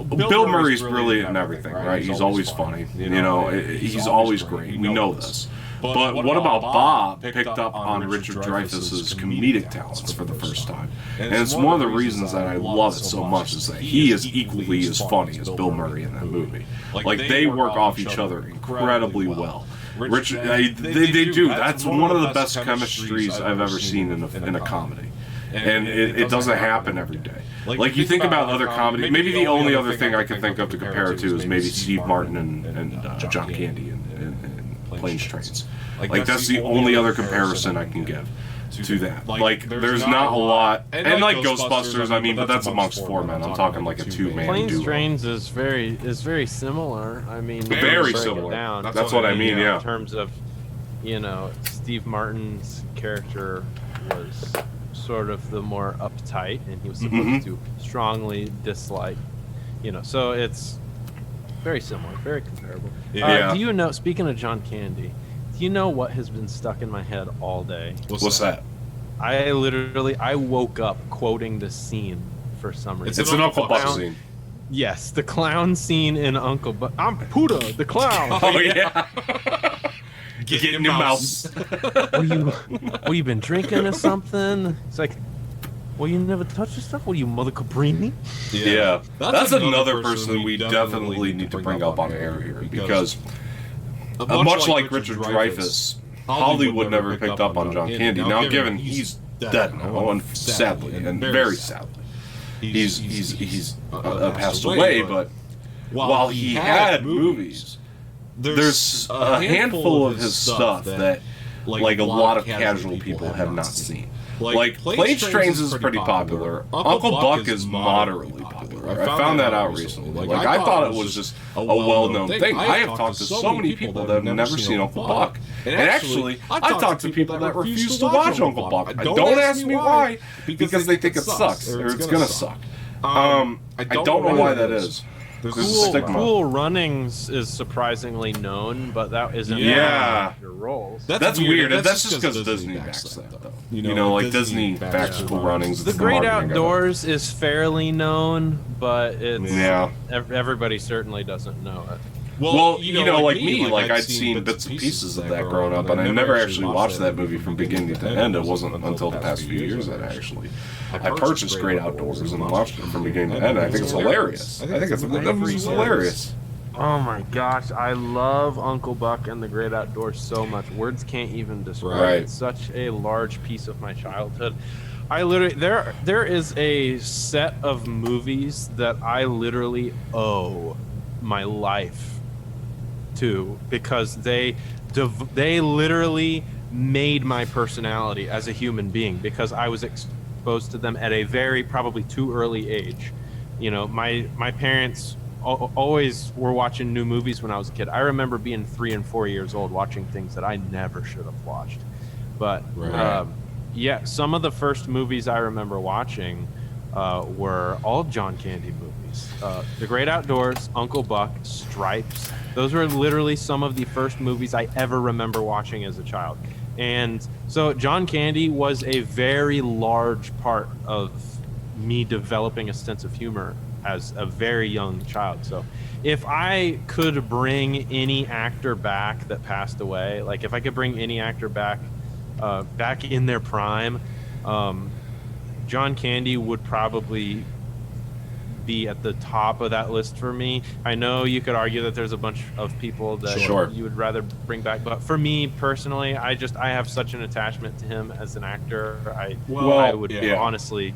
Bill Murray's brilliant in everything, right? He's always funny. You know, he's always great. We know this. But What About Bob picked up on Richard Dreyfuss's comedic talents for the first time. And it's one of the reasons that I love it so much is that he is equally as funny as Bill Murray in that movie. Like, they work off each other incredibly well. Richard, they do. That's one of the best chemistries I've ever seen in a comedy. And it doesn't happen every day. Like, you think about other comedy, maybe the only other thing I can think of to compare it to is maybe Steve Martin and John Candy in Planes, Trains. Like, that's the only other comparison I can give to that. Like, there's not a lot, and like Ghostbusters, I mean, but that's amongst four men. I'm talking like a two-man duo. Planes, Trains is very similar. I mean, very similar. That's what I mean, yeah. In terms of, you know, Steve Martin's character was sort of the more uptight, and he was supposed to strongly dislike, you know. So it's very similar, very comparable. Yeah. Do you know? Speaking of John Candy, you know what has been stuck in my head all day? What's that? I woke up quoting the scene for some reason. It's an Uncle Buck scene. Yes, the clown scene in Uncle Buck. I'm Puda, the clown. Oh yeah. Get in your mouse. What you been drinking or something? It's like, well, you never touch this stuff? What are you, Mother Cabrini? Yeah. That's another person we definitely need to bring up on air here, because much like Richard Dreyfuss, Hollywood never picked up on John Candy. Now, given he's dead now, and sadly, and very sadly, he's passed away. But while he had movies, there's a handful of his stuff that, like, a lot of casual people have not seen. Like, Planes, Trains is pretty popular. Uncle Buck is moderately popular. I found that out recently. Like, I thought it was just a well-known thing. I have talked to so many people that have never seen Uncle Buck. And actually, I've talked to people that refuse to watch Uncle Buck. Don't ask me why, because they think it sucks, or it's gonna suck. I don't know why that is. Cool Runnings is surprisingly known, but that isn't one of your roles. That's weird. That's just because Disney backs that, though. You know, like Disney backs Cool Runnings. The Great Outdoors is fairly known, but it's everybody certainly doesn't know it. Well, you know, like me, like I'd seen bits and pieces of that growing up, and I never actually watched that movie from beginning to end. It wasn't until the past few years that I purchased Great Outdoors and watched it from beginning to end. I think it's hilarious. I think that movie's hilarious. Oh my gosh, I love Uncle Buck and the Great Outdoors so much. Words can't even describe it. It's such a large piece of my childhood. I literally there is a set of movies that I literally owe my life to, because they literally made my personality as a human being, because I was exposed to them at a very probably too early age. You know, my parents always were watching new movies when I was a kid. I remember being 3 and 4 years old watching things that I never should have watched. But yeah, some of the first movies I remember watching were all John Candy movies. The Great Outdoors, Uncle Buck, Stripes. Those were literally some of the first movies I ever remember watching as a child. And so John Candy was a very large part of me developing a sense of humor as a very young child. So if I could bring any actor back that passed away, like if I could bring any actor back in their prime, John Candy would probably be at the top of that list for me. I know you could argue that there's a bunch of people that you would rather bring back, but for me personally, I have such an attachment to him as an actor. I would honestly,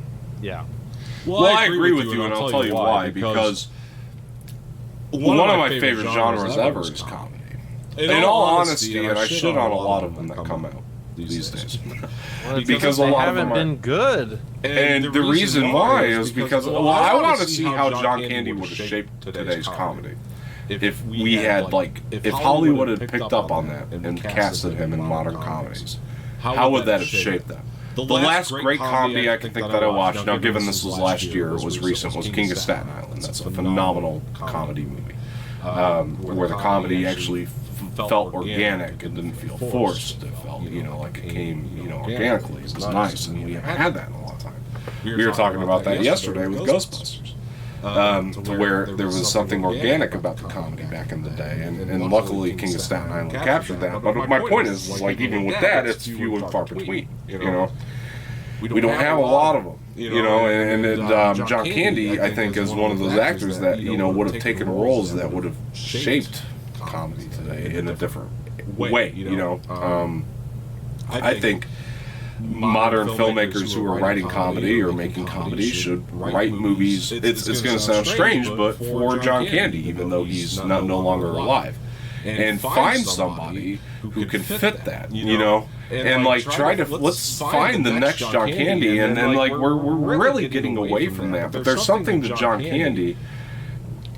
Well, I agree with you, and I'll tell you why. Because one of my favorite genres ever is comedy. In all honesty, and I shit on a lot of them that come out these days. Because a lot haven't been good. And the reason why is because I want to see how John Candy would have shaped today's comedy. If we had, like, if Hollywood had picked up on that and casted him in modern comedies, how would that have shaped them? The last great comedy I can think that I watched, now given this was last year, it was recent, was King of Staten Island. That's a phenomenal comedy movie, where the comedy actually felt organic and didn't feel forced. It felt, like it came, organically. It was nice, and we haven't had that in a long time. We were talking about that yesterday with Ghostbusters, to where there was something organic about the comedy back in the day, and luckily King of Staten Island captured that. But my point is, like, even with that, it's few and far between. We don't have a lot of them. And John Candy, I think, is one of those actors that would have taken roles that would have shaped comedy today in a different way. I think modern filmmakers who are writing comedy or making comedy should write movies. It's going to sound strange, but for John Candy, even though he's no longer alive, and find somebody who can fit that, and like try to let's find the next John Candy, and then like we're really getting away from that. But there's something to John Candy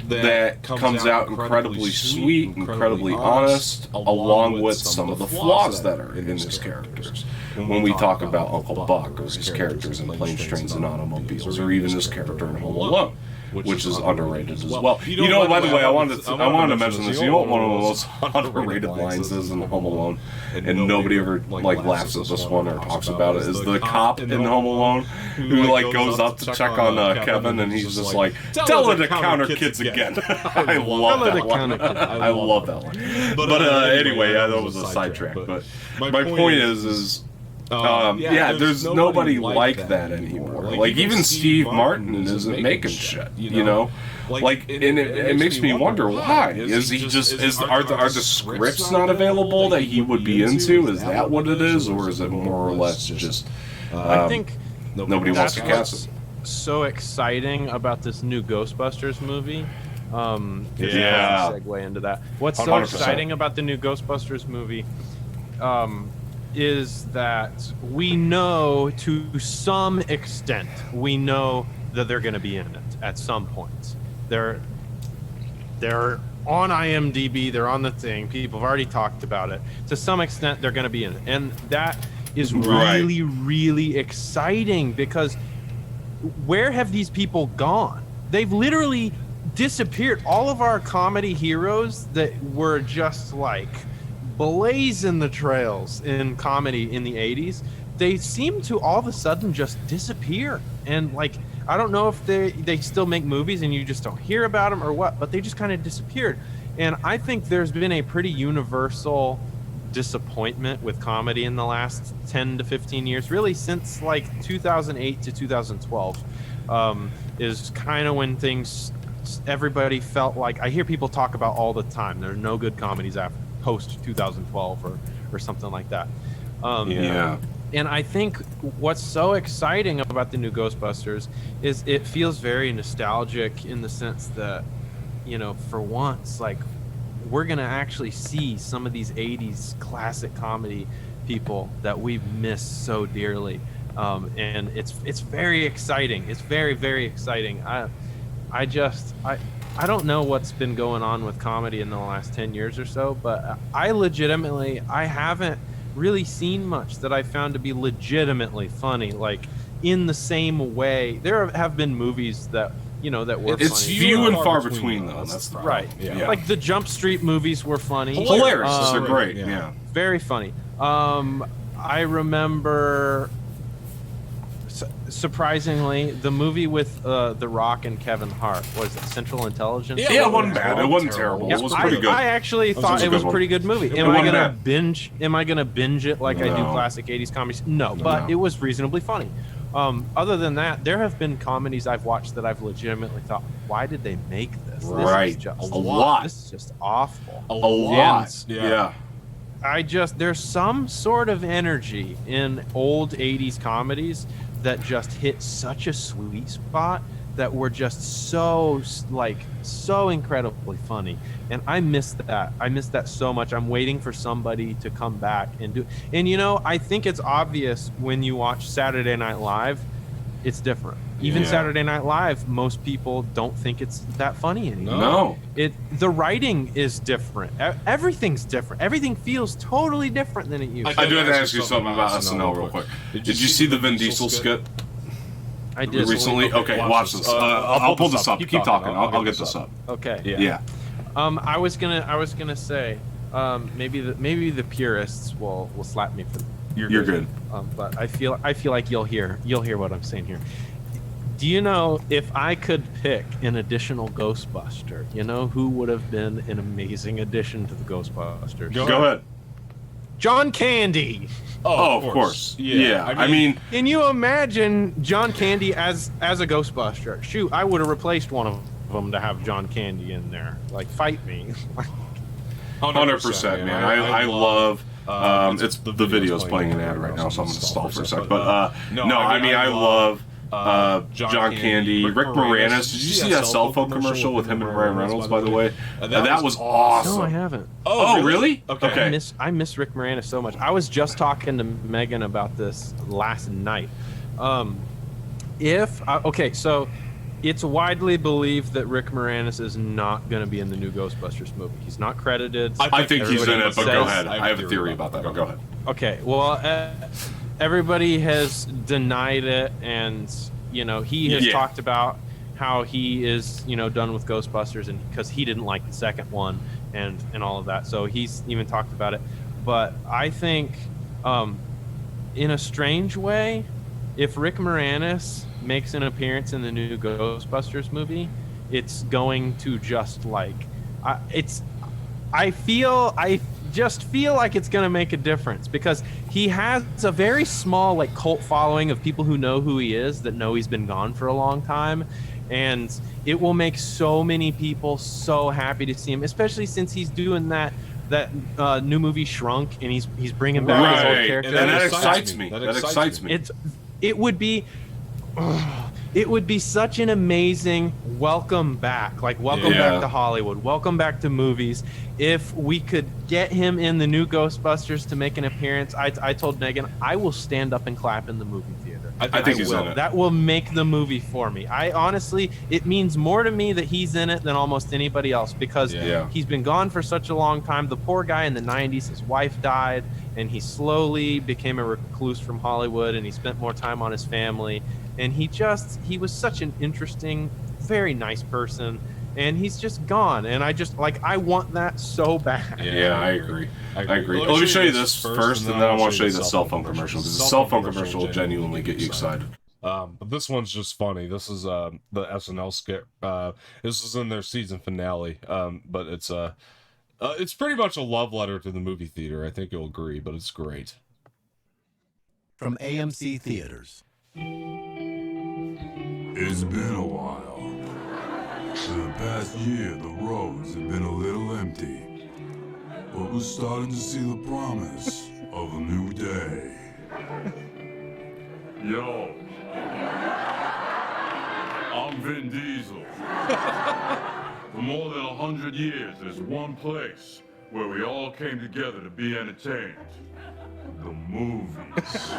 that comes out incredibly sweet, incredibly honest, along with some of the flaws that are in his characters. When we talk about Uncle Buck, or his characters in Planes, Trains, and Automobiles, or even his character in Home Alone, which is underrated as well. You know, by the way, I wanted to mention this. You know what one of the most underrated lines is in Home Alone, and nobody ever like laughs at this one or talks about it, is the cop in Home Alone who like goes up to check on Kevin, and he's just like, "Tell her to counter kids again." I love that line. I love that line. But anyway, yeah, that was a sidetrack. But my point is there's nobody like that anymore. Like even Steve Martin isn't making shit, you know. Like, and it makes me wonder why. Is he just are the scripts not available that he would be into? Is that what it is, or is it more or less just? I think nobody wants to cast it. So exciting about this new Ghostbusters movie. Segue into that. What's so 100%. exciting about the new Ghostbusters movie is that we know, to some extent, we know that they're going to be in it at some point. They're on IMDb, they're on the thing. People have already talked about it. To some extent, they're going to be in it, and that is really, really exciting, because where have these people gone? They've literally disappeared. All of our comedy heroes that were just like blazing the trails in comedy in the 80s, they seem to all of a sudden just disappear. And like, I don't know if they still make movies and you just don't hear about them or what, but they just kind of disappeared. And I think there's been a pretty universal disappointment with comedy in the last 10 to 15 years, really since like 2008 to 2012 is kind of when everybody felt like, I hear people talk about all the time, there are no good comedies after post 2012 or something like that. And I think what's so exciting about the new Ghostbusters is it feels very nostalgic, in the sense that, you know, for once, like, we're gonna actually see some of these 80s classic comedy people that we've missed so dearly, and it's very exciting. It's very, very exciting. I don't know what's been going on with comedy in the last 10 years or so, but I haven't really seen much that I found to be legitimately funny, like in the same way. There have been movies that, you know, that were it's funny. few and far between, though. That's the right. Yeah. Like the Jump Street movies were funny. Hilarious. They're great. Yeah. Very funny. I remember, surprisingly, the movie with The Rock and Kevin Hart, was it Central Intelligence? Yeah, it wasn't bad. It wasn't terrible. It was pretty good. I actually thought it was a pretty good movie. Am I gonna binge it like I do classic 80s comedies? No, but it was reasonably funny. Other than that, there have been comedies I've watched that I've legitimately thought, why did they make this? Right. This is just a lot. This is just awful. A lot. Yeah. There's some sort of energy in old 80s comedies that just hit such a sweet spot that were just so incredibly funny, and I miss that so much. I'm waiting for somebody to come back and do. And you know, I think it's obvious when you watch Saturday Night Live, it's different. Even Saturday Night Live, most people don't think it's that funny anymore. No. The writing is different. Everything's different. Everything feels totally different than it used to. I do have to ask you something about SNL real quick. Did you see the Vin Diesel skit? I did recently. Okay, watch this. I'll pull this up. Keep talking. I'll get this up. Okay. Yeah. I was gonna say, maybe the purists will slap me for. You're good. But I feel like you'll hear what I'm saying here. Do you know, if I could pick an additional Ghostbuster, you know who would have been an amazing addition to the Ghostbusters? Go ahead. John Candy. Oh, of course. Yeah. I mean, can you imagine John Candy as a Ghostbuster? Shoot, I would have replaced one of them to have John Candy in there. Like, fight me. 100%, man. I love. It's the video's playing an ad right now, so I'm gonna stall for a sec. But I love John Candy, Rick Moranis. Did you see that cell phone commercial with him and Ryan Reynolds, by the way? That was awesome. No, I haven't. Oh, really? Okay. I miss Rick Moranis so much. I was just talking to Megan about this last night. So it's widely believed that Rick Moranis is not going to be in the new Ghostbusters movie. He's not credited. I think he's in it, but go ahead. I have a theory about that, but go ahead. Okay, well, everybody has denied it, and you know, he has talked about how he is, you know, done with Ghostbusters, and because he didn't like the second one and all of that. So he's even talked about it. But I think, in a strange way, if Rick Moranis makes an appearance in the new Ghostbusters movie, it's going to just like, I just feel like it's going to make a difference, because he has a very small like cult following of people who know who he is, that know he's been gone for a long time. And it will make so many people so happy to see him, especially since he's doing that new movie Shrunk, and he's bringing back his old character. And that excites me. That excites me. It would be such an amazing welcome back, like welcome back to Hollywood, welcome back to movies, if we could get him in the new Ghostbusters to make an appearance. I told Megan I will stand up and clap in the movie theater. I think he's in it. That will make the movie for me. I honestly, it means more to me that he's in it than almost anybody else, because he's been gone for such a long time. The poor guy in the 90s, his wife died, and he slowly became a recluse from Hollywood, and he spent more time on his family. And he was such an interesting, very nice person, and he's just gone. And I want that so bad. Yeah, I agree. Let me show you this first, and then I want to show you the cell phone commercial, because the cell phone commercial will genuinely get you excited. But this one's just funny. This is the SNL skit. This is in their season finale. But it's pretty much a love letter to the movie theater. I think you'll agree, but it's great. From AMC Theaters. It's been a while. For the past year, the roads have been a little empty, but we're starting to see the promise of a new day. Yo, I'm Vin Diesel. For more than 100 years, there's one place where we all came together to be entertained. The movies.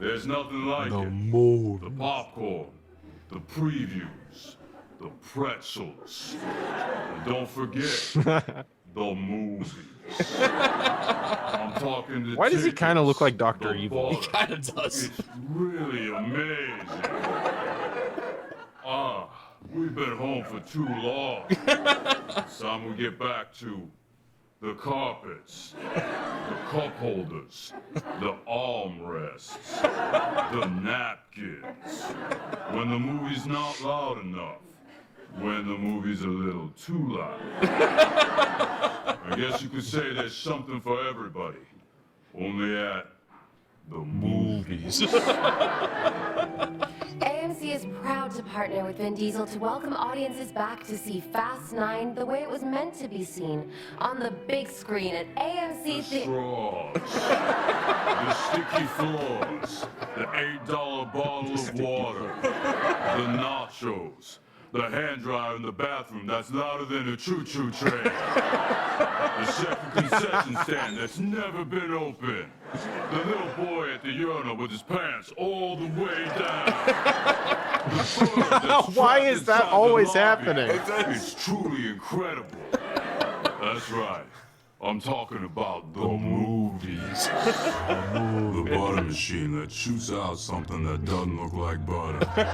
There's nothing like the popcorn, the previews, the pretzels, and don't forget the movies. I'm talking to Why does he kind of look like Dr. Evil? He kind of does. It's really amazing. We've been home for too long. It's time we get back to the carpets, the cup holders, the armrests, the napkins. When the movie's not loud enough, when the movie's a little too loud. I guess you could say there's something for everybody, only at the movies. AMC is proud to partner with Vin Diesel to welcome audiences back to see Fast 9 the way it was meant to be seen, on the big screen at AMC Straws, the sticky floors, the $8 bottle of water, the nachos, the hand dryer in the bathroom that's louder than a choo-choo train, the second concession stand that's never been open, the little boy at the urinal with his pants all the way down. Why is that always happening? It's truly incredible. That's right. I'm talking about the movies. The butter machine that shoots out something that doesn't look like butter. The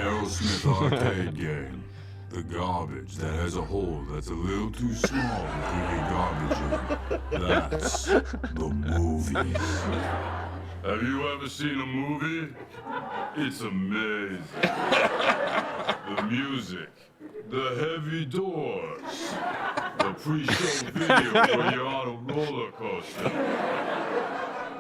Aerosmith arcade game. The garbage that has a hole that's a little too small to keep your garbage in. That's the movies. Have you ever seen a movie? It's amazing. The music, the heavy doors, the pre-show video where you're on a roller coaster,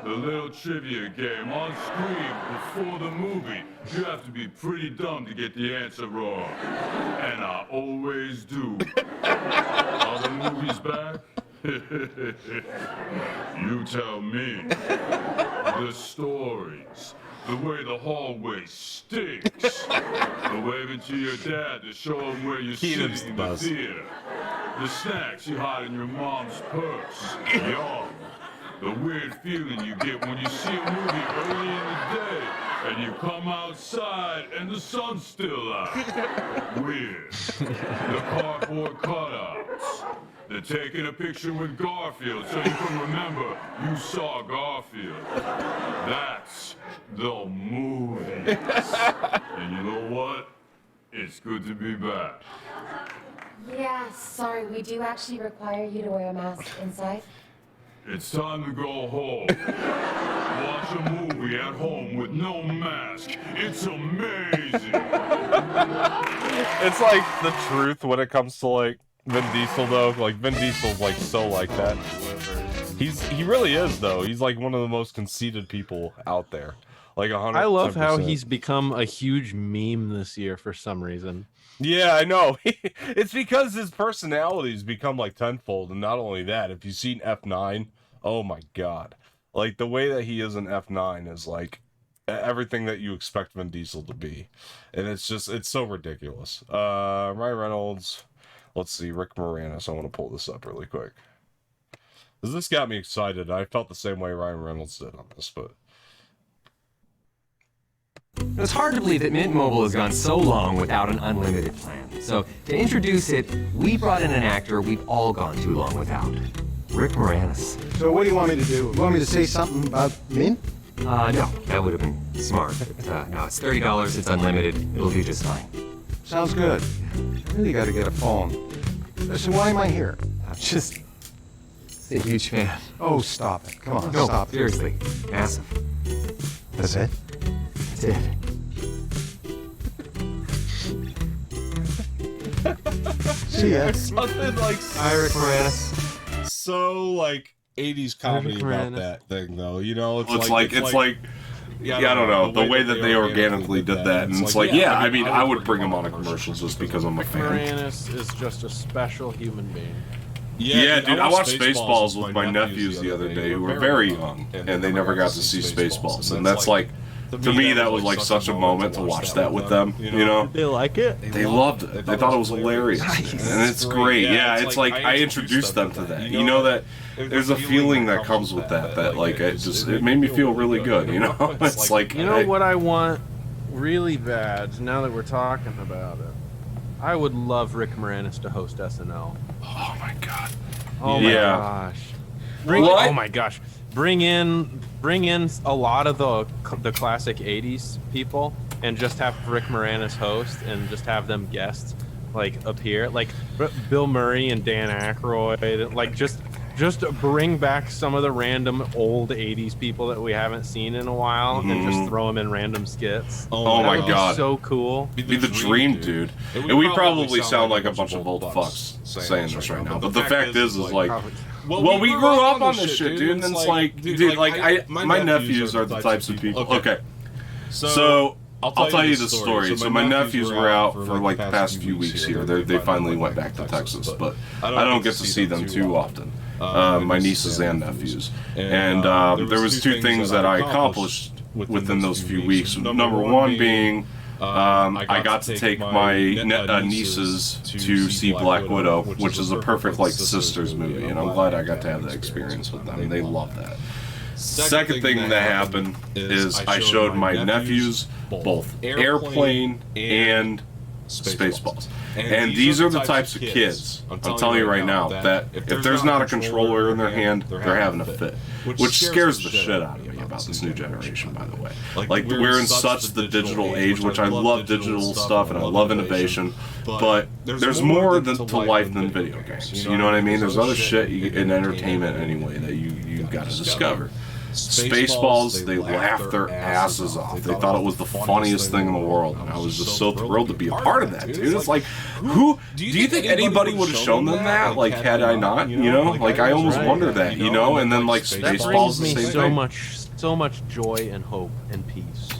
the little trivia game on screen before the movie. You have to be pretty dumb to get the answer wrong, and I always do. Are the movies back? You tell me. The stories, the way the hallway stinks, the waving to your dad to show him where you're sitting in the theater, the snacks you hide in your mom's purse, yum, the weird feeling you get when you see a movie early in the day and you come outside and the sun's still out. Weird. The cardboard cutouts. The taking a picture with Garfield so you can remember you saw Garfield. That's the movies. And you know what? It's good to be back. Yeah, sorry, we do actually require you to wear a mask inside. It's time to go home. Watch a movie at home with no mask. It's amazing. It's like the truth when it comes to like Vin Diesel though. Like Vin Diesel's like so like that. He really is though. He's like one of the most conceited people out there. Like 100%. I love how he's become a huge meme this year for some reason. Yeah, I know. It's because his personality's become like tenfold, and not only that, if you've seen F9, oh my god. Like the way that he is in F9 is like everything that you expect Vin Diesel to be. And it's so ridiculous. Ryan Reynolds, let's see, Rick Moranis. I want to pull this up really quick. Because this got me excited. I felt the same way Ryan Reynolds did on this, but It's hard to believe that Mint Mobile has gone so long without an unlimited plan. So to introduce it, we brought in an actor we've all gone too long without. Rick Moranis. So what do you want me to do? You want me to say something about Mint? No, that would have been smart. But, no, it's $30, it's unlimited, it'll do just fine. Sounds good. I really gotta get a phone. So why am I here? I'm just a huge fan. Oh, stop it. Come on, No, stop it. seriously, massive. That's it? That's it. See ya. There's something like Rick Moranis. So like 80s comedy Rick about Moranis. that thing though, you know? It's like yeah, I don't know, the way that they organically did that, and it's like, yeah, I mean, I would bring him on a commercial just because I'm a fan. Moranis is just a special human being. Yeah, dude, I watched Spaceballs with my nephews the other day who were very young, and they never got to see Spaceballs, and that's like, to me, that was like such a moment to watch that with them, you know? Did they like it? They loved it. They thought it was hilarious. And it's great. Yeah, it's like I introduced them to that. You know that there's a feeling that comes with that like it made me feel really good, you know? It's like, you know what I want really bad now that we're talking about it? I would love Rick Moranis to host SNL. Oh my god. Oh my gosh. Oh my gosh. Bring in a lot of the classic 80s people and just have Rick Moranis host and just have them guests like appear, like Bill Murray and Dan Aykroyd, like just bring back some of the random old 80s people that we haven't seen in a while and just throw them in random skits. Oh my god. So cool. Be the dream, dude. And we probably sound like a bunch of old fucks saying this right now, but the fact is like, well, we grew up on this shit, dude, and it's like, dude, like, my nephews are the types of people. Okay. So, I'll tell you the story. So, my nephews were out for like the past few weeks here. They finally went back to Texas, but I don't get to see them too often. My nieces and nephews. And there was two things that I accomplished within those few weeks. Number one being, I got to take my nieces to see Black Widow, which is a perfect like sisters movie, and I'm glad I got to have that experience with them. They love that. Second thing that happened is I showed my nephews both Airplane and Spaceballs. And these are the types of kids, I'm telling you right now, that if there's not a controller in their hand, they're having a fit. Which scares the shit out of me about this new generation, by the way. Like, we're in such the digital age, which I love digital stuff and I love innovation, but there's more to life than video games. You know what I mean? There's other shit in entertainment anyway that you got to discover. Spaceballs, they laughed their asses off. They thought it was the funniest thing in the world, and I was just so thrilled to be a part of that, dude. It's like, do you think anybody would have shown them that, like, had I not, you know? Like, I almost wonder that, you know? And then, like, Spaceballs, the same thing. So much joy and hope and peace.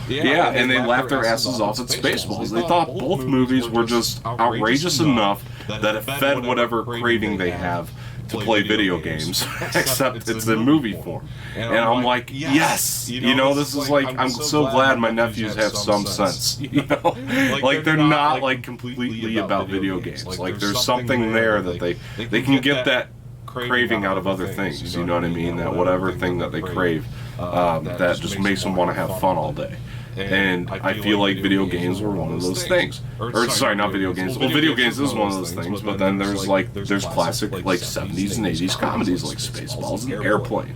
Yeah, and they laughed their asses off at Spaceballs. They thought both movies were just outrageous enough that it fed whatever craving they have to play video games, except it's in movie form. And I'm like, yes! You know, this is like, I'm so glad my nephews have some sense, you know? Like, they're not, like, completely about video games. Like, there's something there that they can get that craving out of other things, you know what I mean? That whatever thing that they crave, that just makes them want to have fun all day. And I feel like video games were one of those things. Or sorry, not video games. Well, video games is one of those things, but then there's classic like 70s and 80s comedies like Spaceballs and Airplane.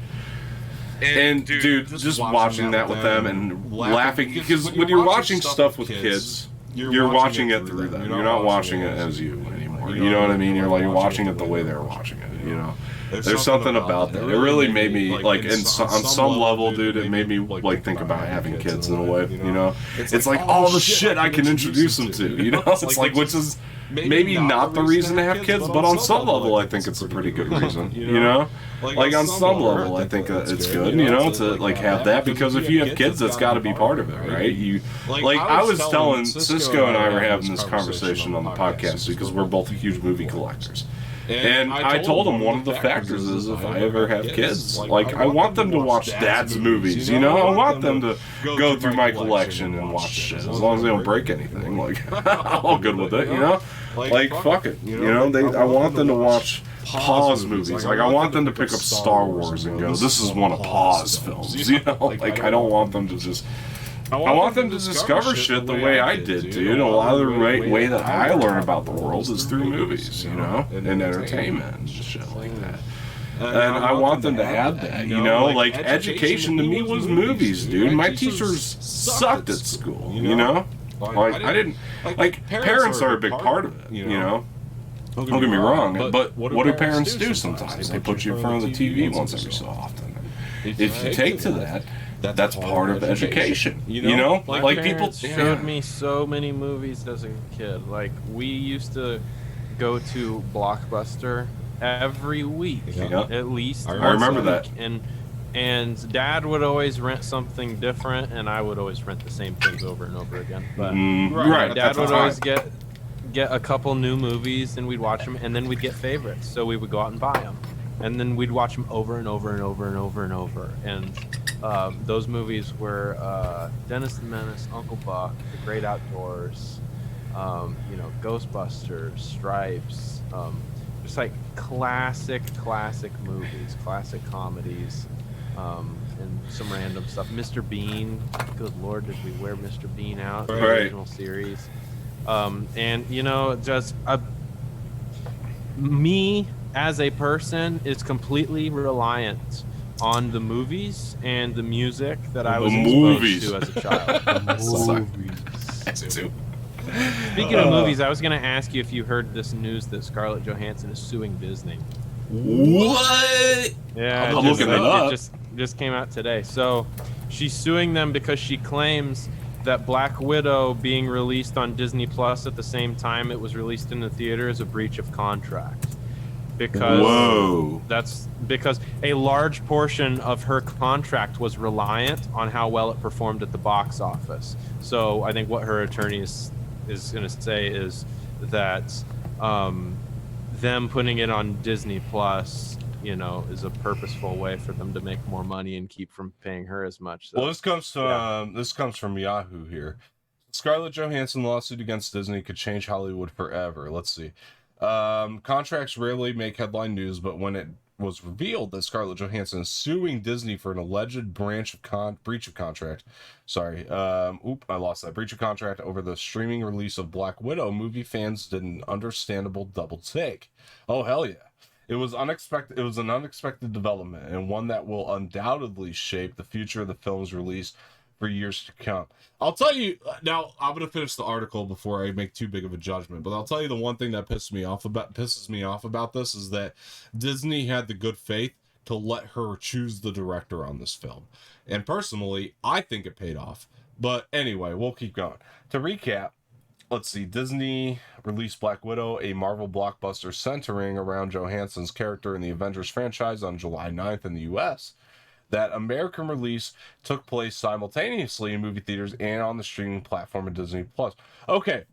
And dude, just watching that with them and laughing, because when you're watching stuff with kids, you're watching it through them. You're not watching it as you anymore. You know what I mean? You're watching it the way they're watching it. You know, there's something about that. It really made me like, on some level, dude. It made me like think about having kids in a way. You know, it's like all the shit I can introduce them to. You know, it's like, which is maybe not the reason to have kids, but on some level, I think it's a pretty good reason. You know, like on some level, I think it's good. You know, to like have that, because if you have kids, that's got to be part of it, right? You like I was telling Cisco and I were having this conversation on the podcast because we're both huge movie collectors. And I told him one of the factors is if I ever have kids, like I want them to watch Dad's movies, you know? I want them to go through my collection and watch shit, as long as they don't break anything. Like, I'm all good with it, you know? Like, fuck it, you know? I want them to watch Pause movies. Like, I want them to pick up Star Wars and go, this is one of Pause films, you know? Like, I don't want them to just... I want them to discover shit the way I did, dude. A lot of the way that I learn about the world is through movies, you know, and entertainment and shit like that. And I want them to have that, you know. Like, education to me was movies, dude. My teachers sucked at school, you know. Like, I didn't. Like, parents are a big part of it, you know. Don't get me wrong, but what do parents do sometimes? They put you in front of the TV once every so often. If you take to that, that's part of education, you know? Like people showed me so many movies as a kid. Like, we used to go to Blockbuster every week, at least. I remember that. And Dad would always rent something different, and I would always rent the same things over and over again. But Dad would always get a couple new movies, and we'd watch them, and then we'd get favorites. So we would go out and buy them. And then we'd watch them over and over and over and over and over. And those movies were Dennis the Menace, Uncle Buck, The Great Outdoors, Ghostbusters, Stripes, just like classic movies, classic comedies, and some random stuff. Mr. Bean, good lord, did we wear Mr. Bean out? The original series. And just me as a person is completely reliant on the movies and the music that I was exposed to as a child. Speaking of movies, I was going to ask you if you heard this news that Scarlett Johansson is suing Disney. What? Yeah, I'm looking it up. It just came out today. So she's suing them because she claims that Black Widow being released on Disney Plus at the same time it was released in the theater is a breach of contract. That's because a large portion of her contract was reliant on how well it performed at the box office. So I think what her attorney is going to say is that them putting it on Disney Plus, is a purposeful way for them to make more money and keep from paying her as much. So, well, this comes from Yahoo here. Scarlett Johansson lawsuit against Disney could change Hollywood forever. Let's see. Contracts rarely make headline news, but when it was revealed that Scarlett Johansson is suing Disney for an alleged breach of contract. Breach of contract over the streaming release of Black Widow, movie fans did an understandable double take. Oh, hell yeah. It was unexpected. It was an unexpected development, and one that will undoubtedly shape the future of the film's release for years to come. I'll tell you now. I'm gonna finish the article before I make too big of a judgment. But I'll tell you the one thing that pisses me off about this is that Disney had the good faith to let her choose the director on this film, and personally, I think it paid off. But anyway, we'll keep going. To recap, let's see. Disney released Black Widow, a Marvel blockbuster centering around Johansson's character in the Avengers franchise, on July 9th in the U.S. That American release took place simultaneously in movie theaters and on the streaming platform of Disney Plus. Okay.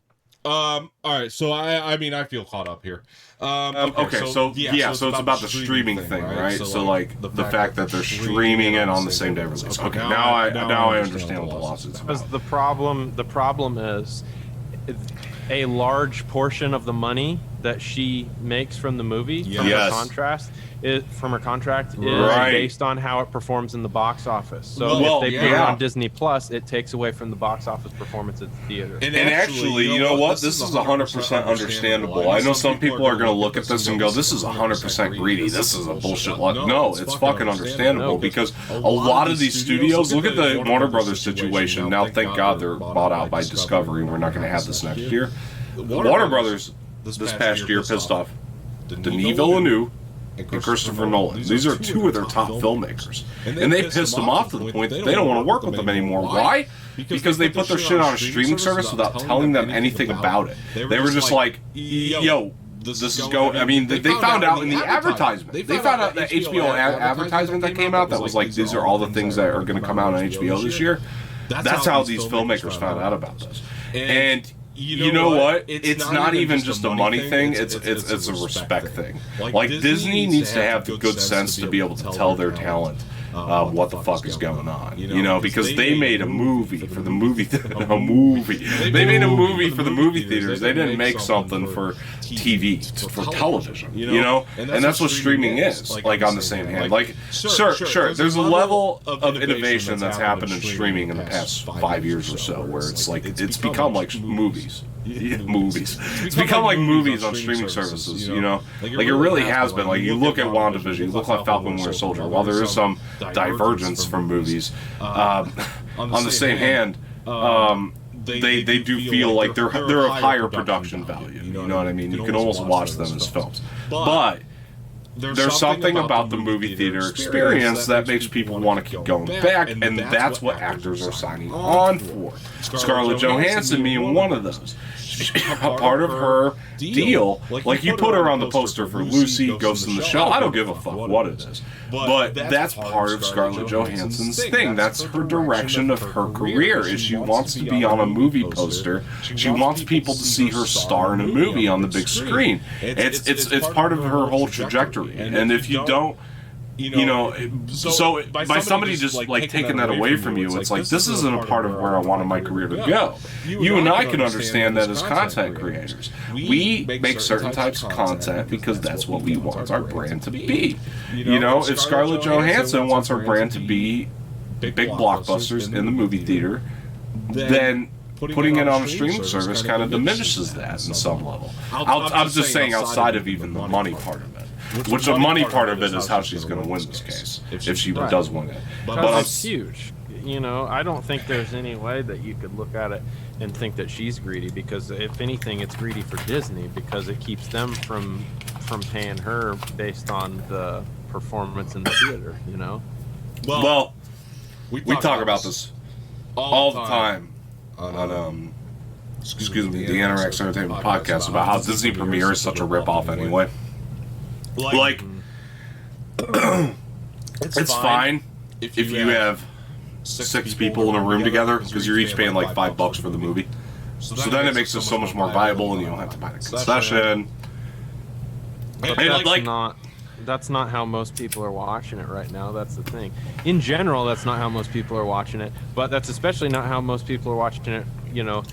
All right. So I feel caught up here. So it's about the streaming thing, right? So like the fact that they're streaming it on the same day release. Okay. Now I understand what the lawsuit's about. Because the problem is a large portion of the money that she makes from the movie Yes. from her contract is Right. based on how it performs in the box office. So Well, if they put it yeah. on Disney Plus, it takes away from the box office performance at the theater. And actually, you know what? This is 100% understandable. I know some people are going to look at this and go, this is 100% greedy. This is a bullshit luck. No, it's fucking understandable because a lot of these studios, look at the Warner Brothers situation. Now, thank God they're bought out by Discovery and we're not going to have this next year. Warner Brothers this past year pissed off Denis Villeneuve and Christopher Nolan. These are two of their top filmmakers. And they pissed them off to the point that they don't want to work with them anymore. Why? Because they put their shit on a streaming service without telling them anything about it. They were just like, yo, this is going. I mean, they found out in the advertisement. They found out the HBO advertisement that came out that was like, these are all the things that are going to come out on HBO this year. That's how these filmmakers found out about this. And you know what? It's not even just a money thing. It's a respect thing. Like Disney needs to have the good sense to be able to tell their talent what the fuck is going on. You know, because they made a movie for the movie. A movie. They made a movie for the movie theaters. They didn't make something for TV, for television. You know, and that's what streaming is. Like on the same hand, like sure. There's a level of innovation that's happened in streaming in the past 5 years or so, where it's like it's become like movies. Yeah, movies. It's become like movies on streaming services, you know? Like it really has been. Like you look at WandaVision, you look at Falcon Winter Soldier, while there is some divergence from movies, on the same hand, they do feel like they're of higher production value, you know what I mean? You can almost watch them as films. But there's something about the movie theater experience that makes people want to keep going back, and that's what actors are signing on for. Scarlett Johansson being one of those. Part of her deal, like you put her on the poster for Lucy, Ghost in the Shell, I don't give a fuck what it is. But that's part of Scarlett Johansson's thing. That's her direction of her career, is she wants to be on a movie poster. She wants people to see her star in a movie on the big screen. It's part of her whole trajectory. And if you don't, you know, so by somebody just like taking that away from you, it's like, this isn't a part of where I wanted my career to go. You and I can understand that as content creators. We make certain types of content because that's what we want our brand to be. You know, if Scarlett Johansson wants her brand to be big blockbusters in the movie theater, then putting it on a streaming service kind of diminishes that in some level. I'm just saying outside of even the money part of it. Which the money part of it is how she's going to win this case, if she does win it. But it's huge. You know, I don't think there's any way that you could look at it and think that she's greedy, because if anything, it's greedy for Disney, because it keeps them from paying her based on the performance in the theater, you know? Well, we talk about this all the time on the Anaerobic Entertainment podcast about how Disney Premiere is such a ripoff anyway. Like, it's fine if you have 6 people in a room together, because you're each paying like $5 for the movie. So then it makes it so much more viable, and you don't have to buy the concession. That's not how most people are watching it right now. That's the thing. In general, that's not how most people are watching it, but that's especially not how most people are watching it, you know,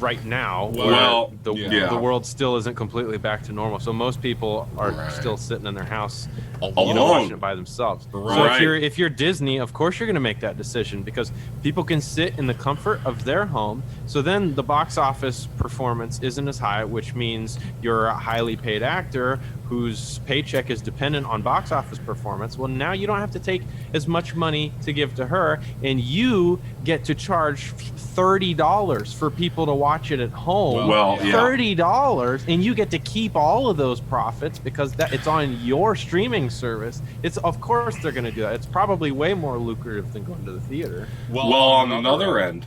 right now. Well, the world still isn't completely back to normal, so most people are still sitting in their house watching it by themselves. So if you're Disney, of course you're going to make that decision, because people can sit in the comfort of their home. So then the box office performance isn't as high, which means you're a highly paid actor whose paycheck is dependent on box office performance. Well, now you don't have to take as much money to give to her, and you get to charge $30 for people to watch it at home. Well, yeah. $30, and you get to keep all of those profits because it's on your streaming service. It's, of course they're going to do that. It's probably way more lucrative than going to the theater. Well, on another end,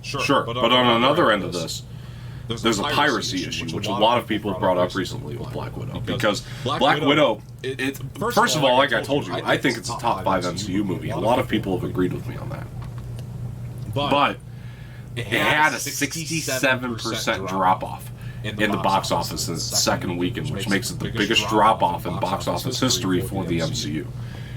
sure, but on another end of this, there's a piracy issue, which a lot of people have brought up recently with Black Widow. Because Black Widow, first of all, like I told you, I think it's a top 5 MCU movie. A lot of people have agreed with me on that. But it had a 67% drop-off in the box office in its second weekend, which makes it the biggest drop-off in box office history for the MCU.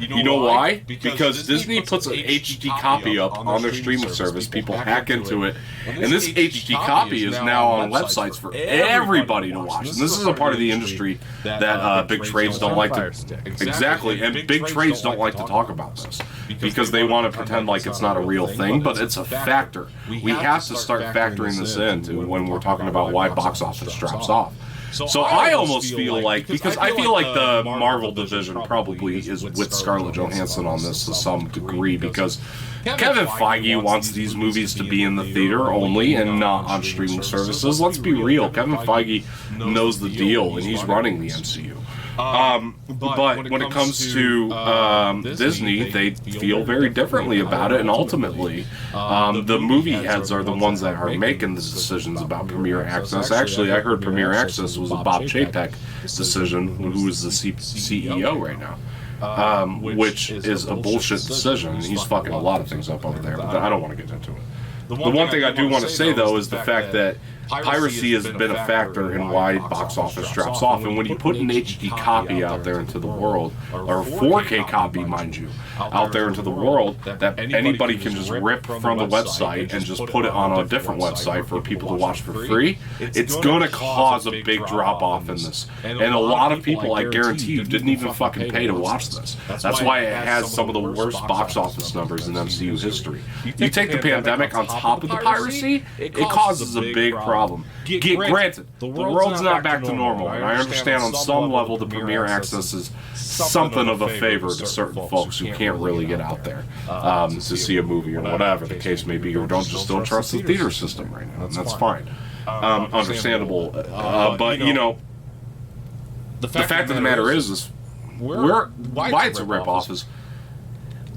You know why? Because Disney puts an HD copy up on their streaming service. People hack into it, and this HD copy is now on websites for everybody to watch. And this is a part of the industry that big trades don't like to. Exactly, and big trades don't like to talk about this because they want to pretend like it's not a real thing, but it's a factor. We have to start factoring this in when we're talking about why box office drops off. So I almost feel like, because I feel like the Marvel division probably is with Scarlett Johansson on this to some degree, because Kevin Feige wants these movies to be in the theater only and not on streaming services. Let's be real, Kevin Feige knows the deal and he's running the MCU. But when it comes to Disney, they feel very differently about it, and ultimately, the movie heads are the ones that are making the decisions about Premier Access. Actually, I heard Premier Access was a Bob Chapek decision, who is the CEO right now, which is a bullshit decision. He's fucking a lot of things up over there, but I don't want to get into it. The one thing I do want to say, though, is the fact that piracy has been a factor in why box office drops off. And when you put an HD copy out there into the world, or a 4K copy, mind you, out there into the world, that anybody can just rip from the website and just put it on a different website for people to watch for free, it's going to cause a big drop off in this. And a lot of people, I guarantee you, didn't even fucking pay to watch this. That's why it has some of the worst box office numbers in MCU history. You take the pandemic on top of the piracy, it causes a big problem. Granted, the world's not back to normal, and I understand on some level the Premier Access is something of a favor to certain folks who can't really get out there to see a movie or whatever the case may be, or don't trust the theater system right now, and that's fine. Understandable, but you know, the fact of the matter is why it's a ripoff is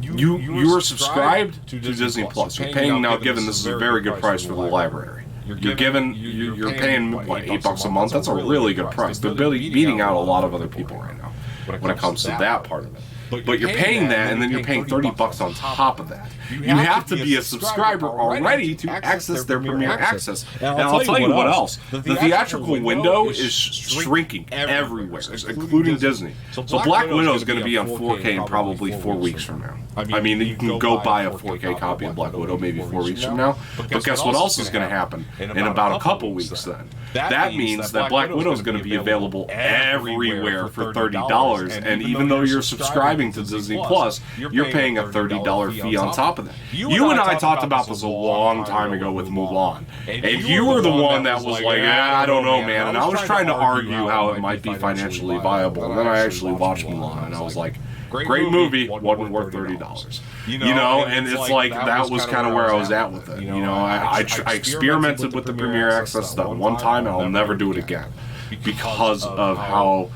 you are subscribed to Disney Plus. You're paying now, given this is a very good price for the library. You're paying what, $8 a month? That's a really good price. They're beating out a lot of other people right now when it comes to that part of it. But you're paying that, and then you're paying $30 on top of that. You have to be a subscriber already to access their Premier Access. And I'll tell you what else. The theatrical window is shrinking everywhere, including Disney. So Black Widow is going to be on 4K in probably 4 weeks from now. I mean, you can go buy a 4K copy of Black Widow maybe 4 weeks from now. But guess what else is going to happen in about a couple weeks then? That means that Black Widow is going to be available everywhere for $30. And even though you're subscribing to Disney Plus, you're paying a $30 fee on top of that. You and I talked about this a long time ago with Mulan, and you were the one that was like, I don't know, man, and I was trying to argue how it might be financially viable, and then I actually watched Mulan, and I was like, great movie, wasn't worth $30. You know, and it's like, that was kind of where I was at with it. You know, I experimented with the Premier Access that one time, and I'll never do it again, because of how...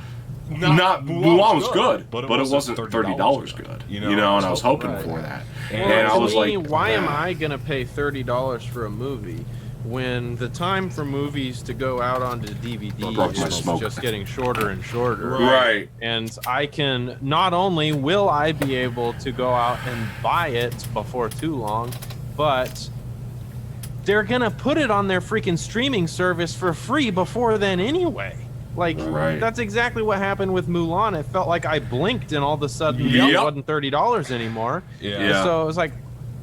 Mulan was good, but it wasn't $30 good. You know, and I was hoping for that. And I was like, why am I gonna pay $30 for a movie when the time for movies to go out onto DVD is just getting shorter and shorter? Right. And I can, not only will I be able to go out and buy it before too long, but they're gonna put it on their freaking streaming service for free before then anyway. Like, that's exactly what happened with Mulan. It felt like I blinked and all of a sudden it wasn't $30 anymore. Yeah. So it was like,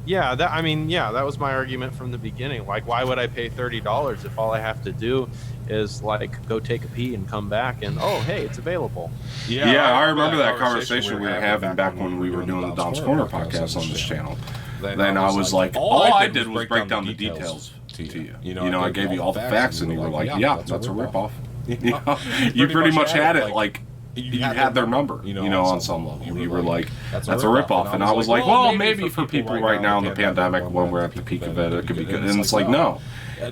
that was my argument from the beginning. Like, why would I pay $30 if all I have to do is, like, go take a pee and come back and, oh, hey, it's available. Yeah, I remember that conversation we were having back when we were doing the Dom's Corner podcast on this channel. Then I was like, all I did was break down the details to you. You know, I gave you all the facts, and you were like, yeah, that's a ripoff. You know, you pretty much had it, like, you had their number, you know, on some level. You were like, that's a ripoff. And I was like, well, maybe for people right now in the pandemic, when we're at the peak of it could be good. And it's like, no.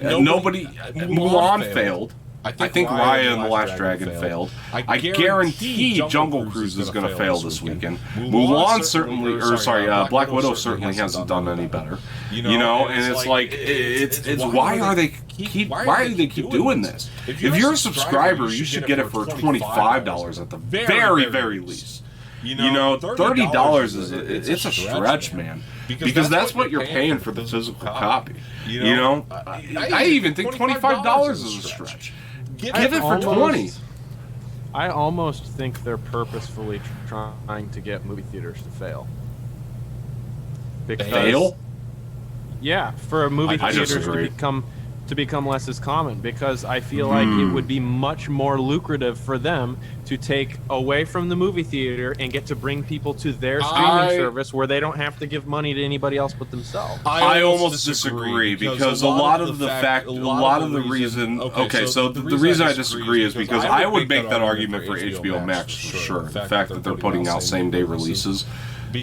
Nobody, Mulan failed. I think Raya and the Last Dragon failed. I guarantee Jungle Cruise is going to fail this weekend. Mulan certainly, Black Widow certainly hasn't done any better. You know, and it's like, it's why do they keep doing this? If you're a subscriber, you should get it for $25 at the very, very least. You know, $30 it's a stretch, man. Because that's what you're paying for the physical copy. You know, I even think $25 is a stretch. Give it for $20. I almost think they're purposefully trying to get movie theaters to fail. Fail? Yeah, for movie theaters to become less as common, because I feel like it would be much more lucrative for them to take away from the movie theater and get to bring people to their streaming service where they don't have to give money to anybody else but themselves. I almost disagree because a lot of the reason. Okay, so the reason I disagree is because I would make that argument for HBO Max for sure. The fact that they're putting out same-day releases.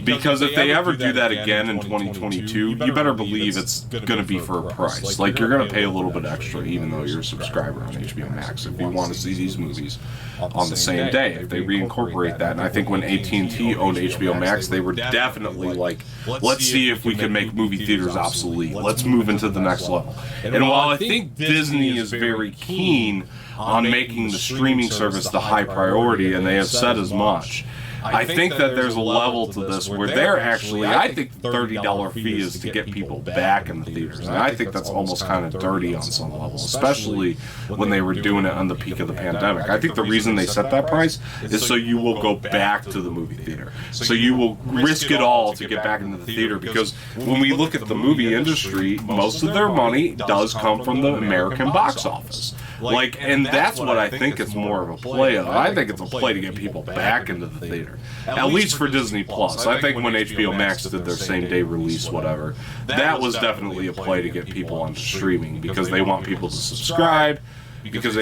Because if they ever do that again in 2022, you better believe it's going to be for a price. Like, you're going to pay a little bit extra, even though you're a subscriber on HBO Max, if you want to see these movies on the same day. If they reincorporate that, and I think when AT&T owned HBO Max, they were definitely like, let's see if we can make movie theaters obsolete. Let's move into the next level. And while I think Disney is very keen on making the streaming service the high priority, and they have said as much, I think that there's a level to this where they're actually, I think the $30 fee is to get people back in the theaters. And I think that's almost kind of dirty on some level, especially when they were doing it on the peak of the pandemic. I think the reason they set that price is so you will go back to the movie theater. So you will risk it all to get back into the theater, because when we look at the movie industry, most of their money does come from the American box office. Like, and that's what I think it's more of a play of. I think it's a play to get people back into the theater. At least for Disney Plus. I think when HBO Max did their same-day release, whatever, that was definitely a play to get people onto streaming, because they want people to subscribe, because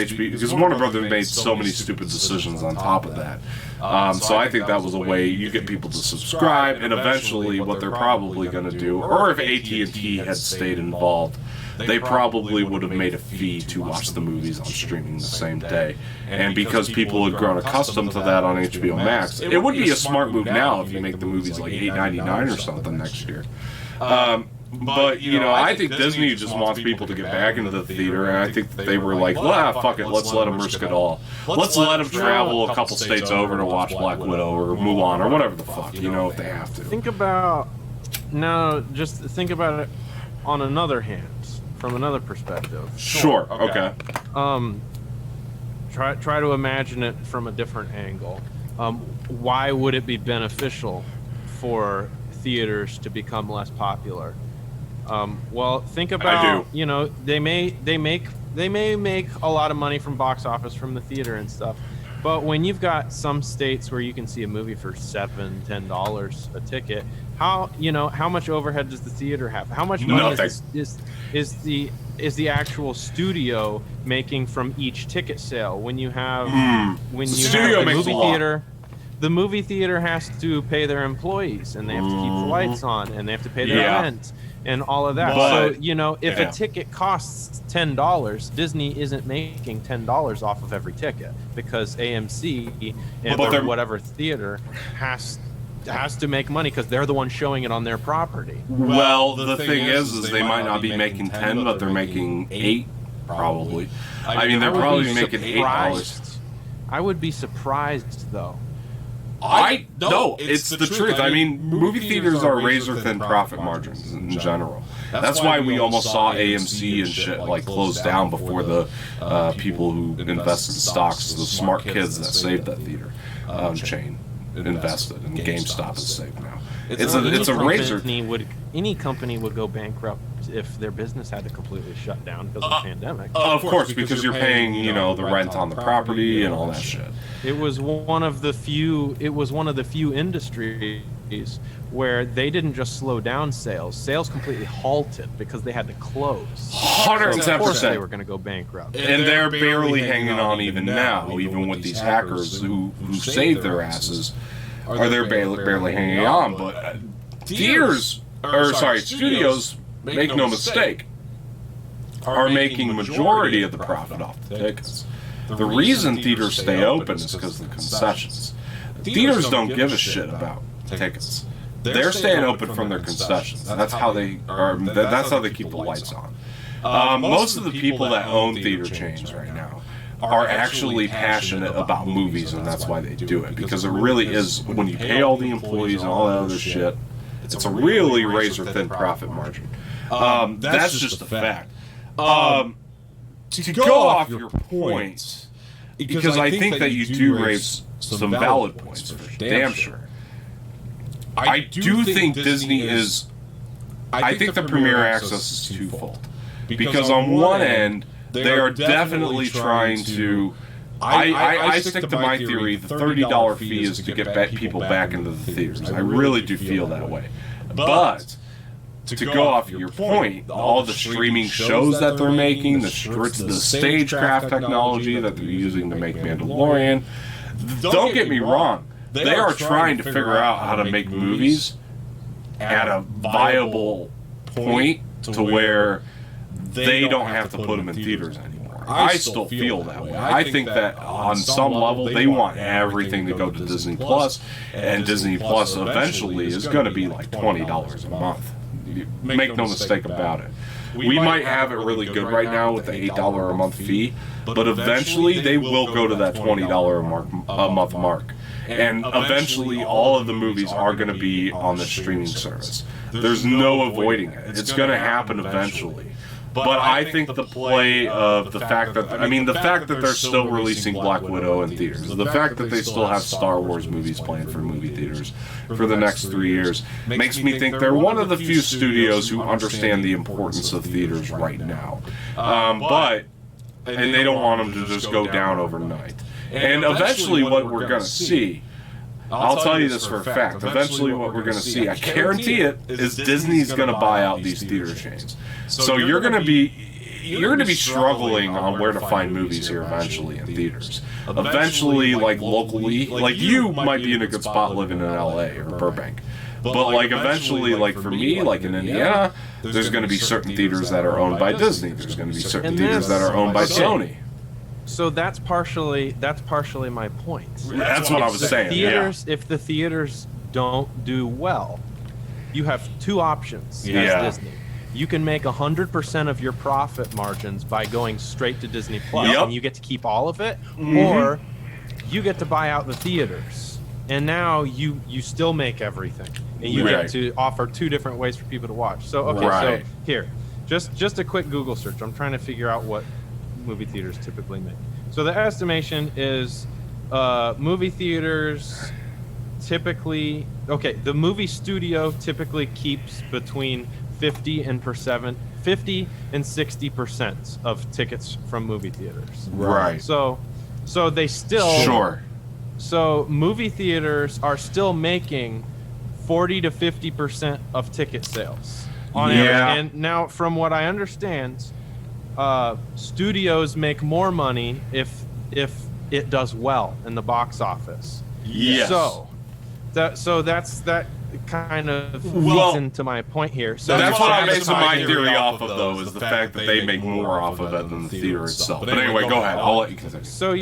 Warner Brothers made so many stupid decisions on top of that. So I think that was a way you get people to subscribe, and eventually what they're probably going to do, or if AT&T had stayed involved, they probably would have made a fee to watch the movies on streaming the same day. And because people had grown accustomed to that on HBO Max, it would be a smart move now if you make the movies like $8.99 or something next year. But, you know, I think Disney just wants people to get back into the theater, and I think that they were like, well, fuck it, let's let them risk it all. Let's let them travel a couple states over to watch Black Widow or Mulan or whatever the fuck, you know, if they have to. Think about it on another hand. From another perspective. Sure. Okay. Try to imagine it from a different angle. Why would it be beneficial for theaters to become less popular? Well, think about, you know, they may make a lot of money from box office from the theater and stuff, but when you've got some states where you can see a movie for $7-10 a ticket, how much overhead does the theater have? How much money is the actual studio making from each ticket sale? When you have the movie theater, the movie theater has to pay their employees, and they have to keep the lights on, and they have to pay their rent and all of that. So, you know, if a ticket costs $10, Disney isn't making $10 off of every ticket, because AMC and whatever theater has to make money because they're the one showing it on their property. Well, the thing is they might not be making 10, but they're making 8, probably. I mean, they're probably making $8. I would be surprised, though. No, it's the truth. I mean, movie theaters are razor-thin profit margins in general. That's why we almost saw AMC and shit like close down before the people who invested in stocks, the smart kids that saved that theater chain invested, and GameStop is safe now. It's a razor. Any company would go bankrupt if their business had to completely shut down because of the pandemic. Of course, because you're paying, you know, the rent on the property and all that shit. It was one of the few industries where they didn't just slow down sales. Sales completely halted because they had to close. 110%. So of course they were going to go bankrupt. And they're barely hanging on even now, even with these hackers who saved their asses. They're barely hanging on. But studios, make no mistake, are making majority of the profit off the tickets. The reason theaters stay open is because of the concessions. Theaters don't give a shit about tickets. They're staying open from their concessions. That's how they are. That's how they keep the lights on. Most of the people that own theater chains right now are actually passionate about movies, and that's why they do it. Because it really is, when you pay all the employees and all that other shit, it's a really razor-thin profit margin. That's just a fact. To go off your point, because I think that you do raise some valid points, for damn sure. I do think Disney is... I think the Premier Access is twofold. Because on one end, they are definitely trying to... I stick to my theory, the $30 fee is to get people back into the theaters. I really do feel that way. But... to go off your point, all the streaming shows that they're making, the stagecraft technology that they're using to make Mandalorian, don't get me wrong, they are trying to figure out how to make movies at a viable point to where they don't have to put them in theaters anymore. I still feel that way. I think that on some level they want everything to go to Disney Plus, and Disney Plus eventually is going to be like $20 a month. Make no mistake about it. We might have it really good right now with the $8 a month fee, but eventually they will go to that $20 a month mark. And eventually all of the movies are going to be on the streaming service. There's no avoiding it. It's going to happen eventually. But I think the play of the fact that, the fact that they're still releasing Black Widow in theaters, the fact that they still have Star Wars movies planned for movie theaters for the next 3 years, makes me think they're one of the few studios who understand the importance of theaters right now. And they don't want them to just go down overnight. And eventually what we're going to see, I'll tell you this for a fact, eventually what we're going to see, I guarantee it, is Disney's going to buy out these theater chains. So you're going to be struggling on where to find movies here eventually in theaters. Eventually, like locally, like you might be in a good spot living in LA or Burbank. But like eventually, like for me, like in Indiana, there's going to be certain theaters that are owned by Disney. There's going to be certain theaters that are owned by Sony. So that's partially my point. That's what I was saying. If the theaters don't do well, you have two options as Disney. You can make 100% of your profit margins by going straight to Disney Plus, and you get to keep all of it, or you get to buy out the theaters, and now you still make everything, and you get to offer two different ways for people to watch. So so here, just a quick Google search. I'm trying to figure out what movie theaters typically make. So the estimation is movie theaters typically, the movie studio typically keeps between 50 and 60% of tickets from movie theaters. Right. So they still So movie theaters are still making 40 to 50% of ticket sales on average. And now from what I understand, studios make more money if it does well in the box office. Yes. So that's that kind of feeds into my point here. So that's what I base my theory off of, though, is the fact that they make more off of it than the theater itself. But anyway, go ahead. I'll let you continue. So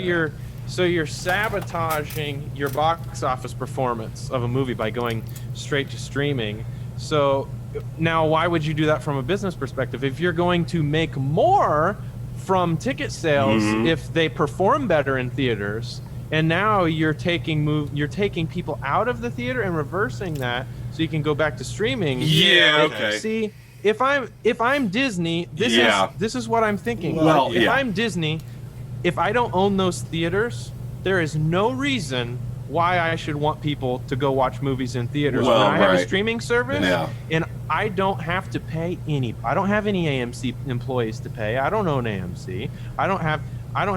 you're sabotaging your box office performance of a movie by going straight to streaming. So now, why would you do that from a business perspective? If you're going to make more from ticket sales, if they perform better in theaters, and now you're taking people out of the theater and reversing that, so you can go back to streaming. See, if I'm Disney, this is what I'm thinking. Well, if I'm Disney, if I don't own those theaters, there is no reason why I should want people to go watch movies in theaters. When I have a streaming service, and I don't have to pay I don't have any AMC employees to pay. I don't own AMC. I don't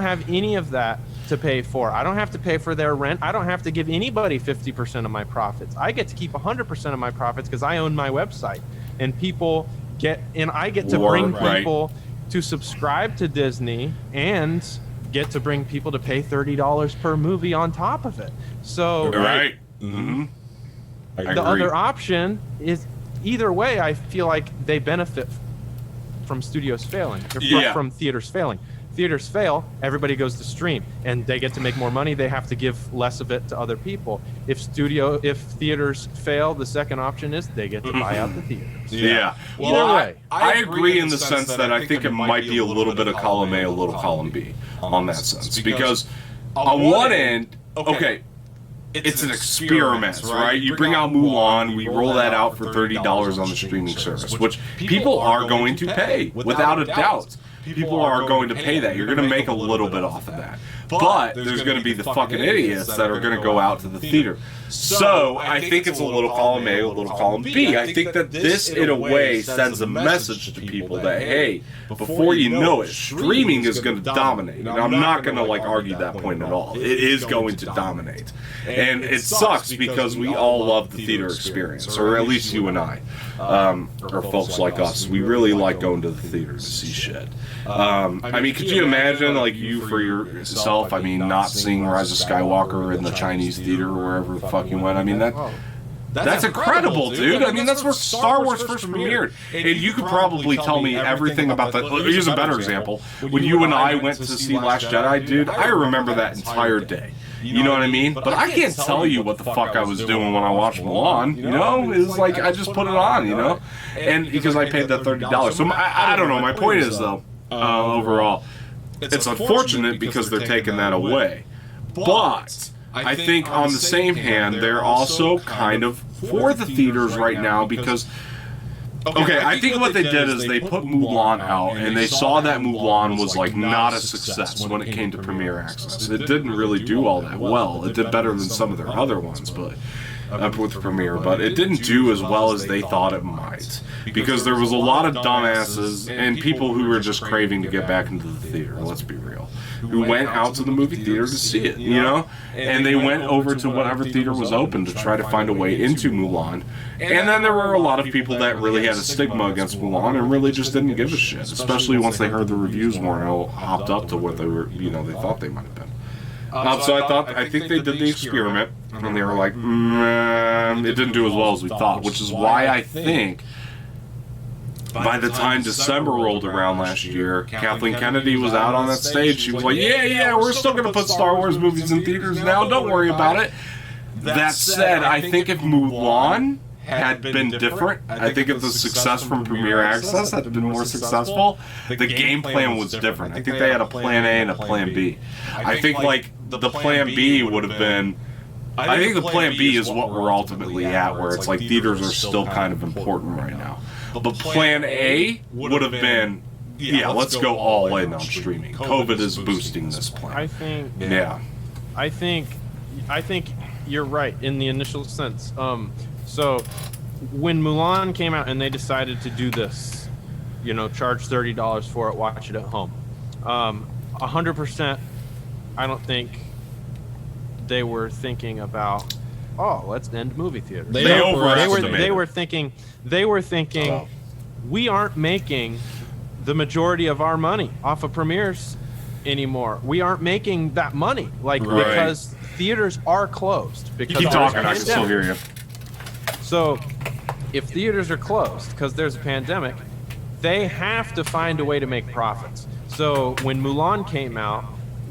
have any of that to pay for. I don't have to pay for their rent. I don't have to give anybody 50% of my profits. I get to keep 100% of my profits because I own my website, and I get to bring people to subscribe to Disney and get to bring people to pay $30 per movie on top of it. So the other option is, either way, I feel like they benefit from studios failing, or from theaters failing. Theaters fail, everybody goes to stream, and they get to make more money. They have to give less of it to other people. If theaters fail, the second option is they get to buy out the theaters. Either way, I agree in the sense that I think it might be a little bit of column A, a little column B on that sense, because on one end, it's an experiment, right? You bring out Mulan, we roll that out for $30 on the streaming service, which people are going to pay, without a doubt. People are going to pay that. You're going to make a little bit off of that. but there's going to be the fucking idiots that are going to go out to the theater. So I think it's a little column A, a little column B. I think that this, in a way, sends a message to people that, hey, before you know it, streaming is going to dominate. And I'm not going to like argue that point at all. It is going to dominate. And it sucks because we all love the theater experience, or at least you and I, or folks like us. We really like going to the theater to see shit. I mean, could you imagine, like, you for yourself, I mean, not seeing Rise of Skywalker in the Chinese theater or wherever the fuck you went? I mean, that's incredible, dude. I mean, that's where Star Wars first premiered. And you could probably tell me everything about that. Here's a better example. When you and I went to see Last Jedi, dude, I remember that entire day. You know what I mean? But I can't tell you what the fuck I was doing when I watched Mulan, you know? It was like, I just put it on, you know? And because I paid that $30. So I don't know. My point is, though, overall, it's unfortunate because they're taking that away. But I think on the same hand, they're also kind of for the theaters right now because... Okay, I think what they did is they put Mulan out, and they saw that Mulan was like not a success when it came to Premiere Access. It didn't really do all that well. It did better than some of their other ones, but with Premiere, but it didn't do as well as they thought it might because there was a lot of dumbasses and people who were just craving to get back into the theater. Let's be real. Who went out to the movie theater to see it, you know? And they went over to whatever theater was open to try to find a way into Mulan. And then there were a lot of people that really had a stigma against Mulan and really just didn't give a shit, especially once they heard the reviews weren't all hopped up to what they were, you know, they thought they might have been. So I think they did the experiment, and they were like, it didn't do as well as we thought, which is why I think by the time December rolled around last year, Kathleen Kennedy was out on that stage. She was like, yeah, we're still going to put Star Wars movies in theaters now. Don't worry about it. That said, I think if Mulan had been different, I think if the success from Premiere Access had been more successful, the game plan was different. I think they had a plan A and a plan B. I think, like, the plan B would have been... I think the plan B is what we're ultimately at, where it's like theaters are still kind of important right now. But plan A would have been, let's go all in on streaming. COVID is boosting this plan. I think you're right in the initial sense. So when Mulan came out and they decided to do this, you know, charge $30 for it, watch it at home. 100%, I don't think they were thinking about, let's end movie theaters. They were thinking, we aren't making the majority of our money off of premieres anymore. We aren't making that money, because theaters are closed. Because keep talking, I can still hear you. So, if theaters are closed because there's a pandemic, they have to find a way to make profits. So when Mulan came out,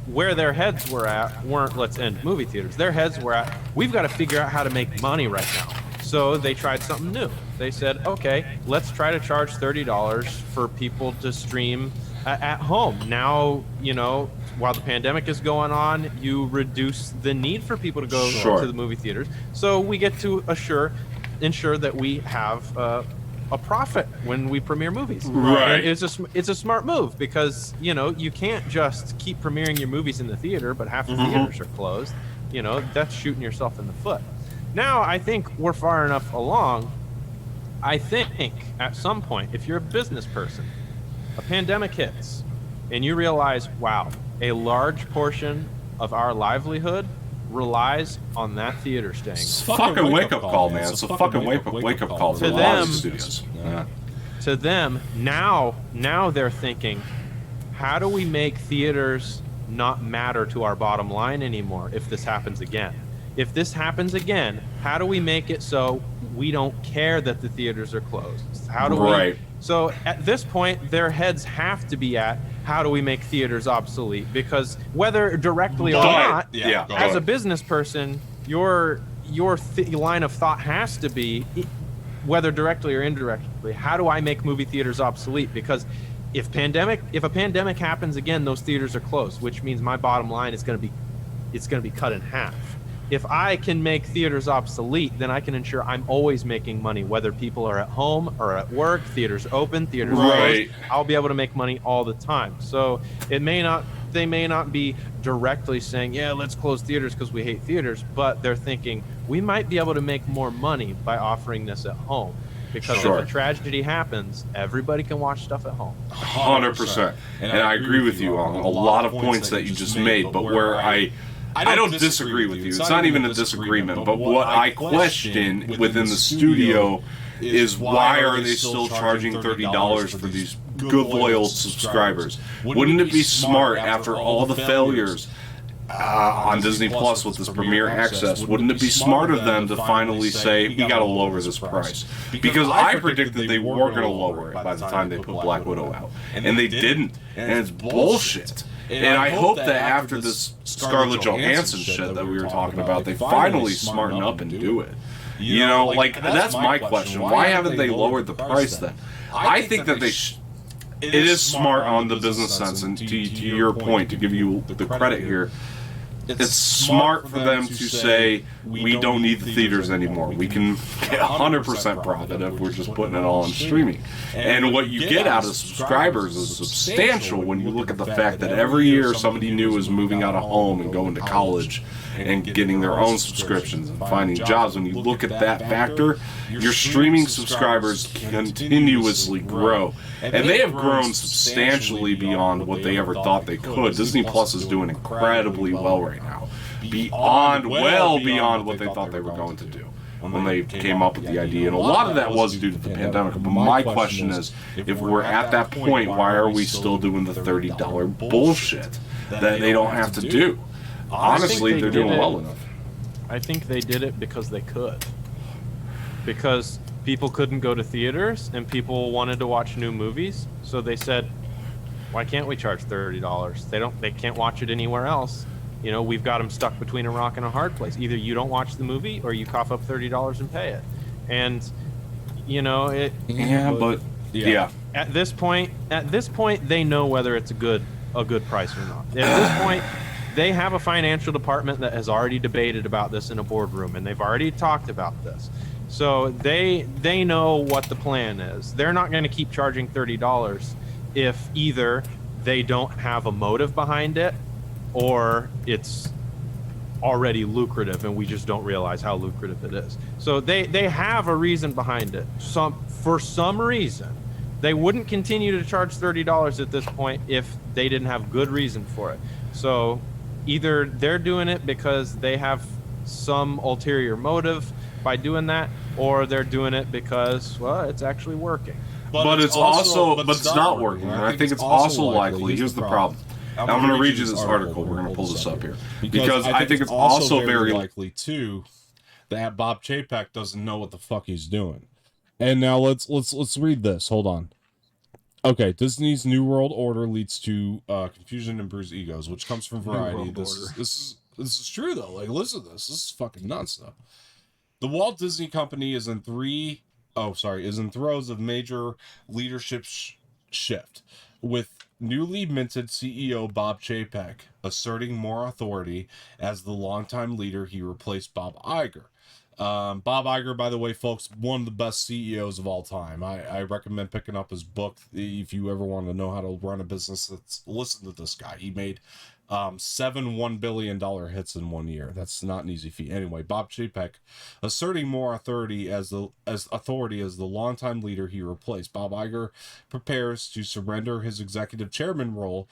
where their heads were at weren't let's end movie theaters. Their heads were at, we've got to figure out how to make money right now. So they tried something new. They said, okay, let's try to charge $30 for people to stream at home. Now, you know, while the pandemic is going on, you reduce the need for people to go to the movie theaters. So we get to ensure that we have a profit when we premiere movies. Right. And it's a smart move because, you know, you can't just keep premiering your movies in the theater, but half the theaters are closed. You know, that's shooting yourself in the foot. Now, I think we're far enough along. I think at some point, if you're a business person, a pandemic hits and you realize, wow, a large portion of our livelihood relies on that theater staying. It's a fucking wake-up call, man. It's a fucking wake-up call for a lot of studios. To them, now they're thinking, how do we make theaters not matter to our bottom line anymore if this happens again? If this happens again, how do we make it so we don't care that the theaters are closed? How do we? So at this point, their heads have to be at, how do we make theaters obsolete? Because whether directly or not, as a business person, your line of thought has to be, whether directly or indirectly, how do I make movie theaters obsolete? Because if a pandemic happens again, those theaters are closed, which means my bottom line is going to be cut in half. If I can make theaters obsolete, then I can ensure I'm always making money, whether people are at home or at work, theaters open, theaters closed. I'll be able to make money all the time. So it may not they may not be directly saying, yeah, let's close theaters because we hate theaters, but they're thinking we might be able to make more money by offering this at home. Because if a tragedy happens, everybody can watch stuff at home. 100%. And I agree with you on a lot of points that you just made, but where I don't disagree with you. It's not even a disagreement, but what I question within the studio is why are they still charging $30 for these good loyal subscribers? Wouldn't it be smart after all the failures on Disney Plus with this Premier Access, wouldn't it be smart of them to finally say, we gotta lower this price? Because I predicted they were gonna lower it by the time they put Black Widow out. And they didn't. And it's bullshit. And I hope that after this Scarlett Johansson shit that we were talking about, they finally smarten up and do it. You know, like, that's my question. Why haven't they lowered the price then? I think that it is smart on the business sense, and to your point, to give you the credit here, it's smart for them to say, we don't need the theaters anymore. We can get 100% profit if we're just putting it all on streaming. And what you get out of subscribers is substantial when you look at the fact that every year somebody new is moving out of home and going to college and getting their own subscriptions and finding jobs. When you look at that factor, your streaming subscribers continuously grow. And they have grown substantially beyond what they ever thought they could. Disney Plus is doing incredibly well right now. Well beyond what they thought they were going to do when they came up with the idea. And a lot of that was due to the pandemic. But my question is, if we're at that point, why are we still doing the $30 bullshit that they don't have to do? Honestly, they're doing well enough. I think they did it because they could. Because people couldn't go to theaters and people wanted to watch new movies, so they said, why can't we charge $30? They can't watch it anywhere else. You know, we've got them stuck between a rock and a hard place. Either you don't watch the movie or you cough up $30 and pay it. And you know, yeah. At this point they know whether it's a good price or not. At this point, they have a financial department that has already debated about this in a boardroom, and they've already talked about this. So they know what the plan is. They're not going to keep charging $30 if either they don't have a motive behind it or it's already lucrative and we just don't realize how lucrative it is. So they have a reason behind it. For some reason, they wouldn't continue to charge $30 at this point if they didn't have good reason for it. So either they're doing it because they have some ulterior motive by doing that, or they're doing it because, well, it's actually working. But it's not working. And I think it's also likely. Here's the problem. I'm going to read you this article. We're going to pull this up here because I think it's also very likely too that Bob Chapek doesn't know what the fuck he's doing. And now let's read this. Hold on. Okay, Disney's New World Order leads to confusion and bruised egos, which comes from Variety. This is true though. Like, listen to this. This is fucking nuts though. The Walt Disney Company is in throes of major leadership shift, with newly minted CEO Bob Chapek asserting more authority as the longtime leader. He replaced Bob Iger. Bob Iger, by the way, folks, one of the best CEOs of all time. I recommend picking up his book if you ever want to know how to run a business. Listen to this guy. He made 7 $1 billion hits in 1 year. That's not an easy feat. Anyway, Bob Chapek asserting more authority as the longtime leader he replaced. Bob Iger prepares to surrender his executive chairman role.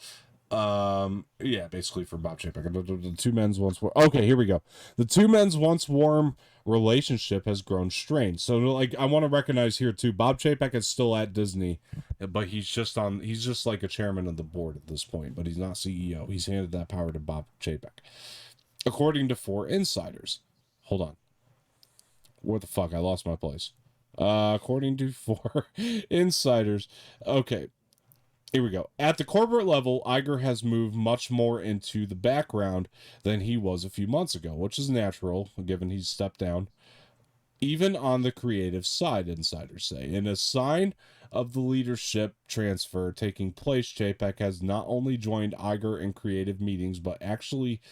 Basically for Bob Chapek. The two men's once warm. Okay, here we go. The two men's once warm relationship has grown strained. So, like, I want to recognize here too, Bob Chapek is still at Disney, but he's just like a chairman of the board at this point, but he's not CEO. He's handed that power to Bob Chapek. According to 4 insiders. Hold on. What the fuck? I lost my place. According to 4 insiders. Okay. Here we go. At the corporate level, Iger has moved much more into the background than he was a few months ago, which is natural, given he's stepped down. Even on the creative side, insiders say. In a sign of the leadership transfer taking place, Chapek has not only joined Iger in creative meetings, but actually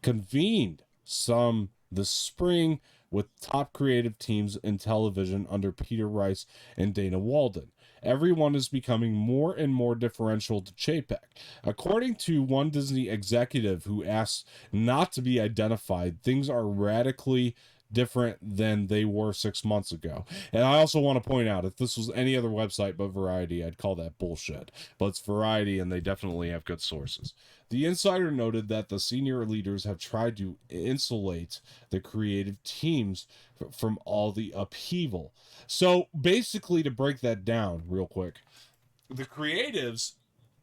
convened some this spring with top creative teams in television under Peter Rice and Dana Walden. Everyone is becoming more and more differential to Chapek. According to one Disney executive who asked not to be identified, things are radically different than they were 6 months ago. And I also want to point out, if this was any other website but Variety, I'd call that bullshit. But it's Variety, and they definitely have good sources. The insider noted that the senior leaders have tried to insulate the creative teams from all the upheaval. So basically, to break that down real quick, the creatives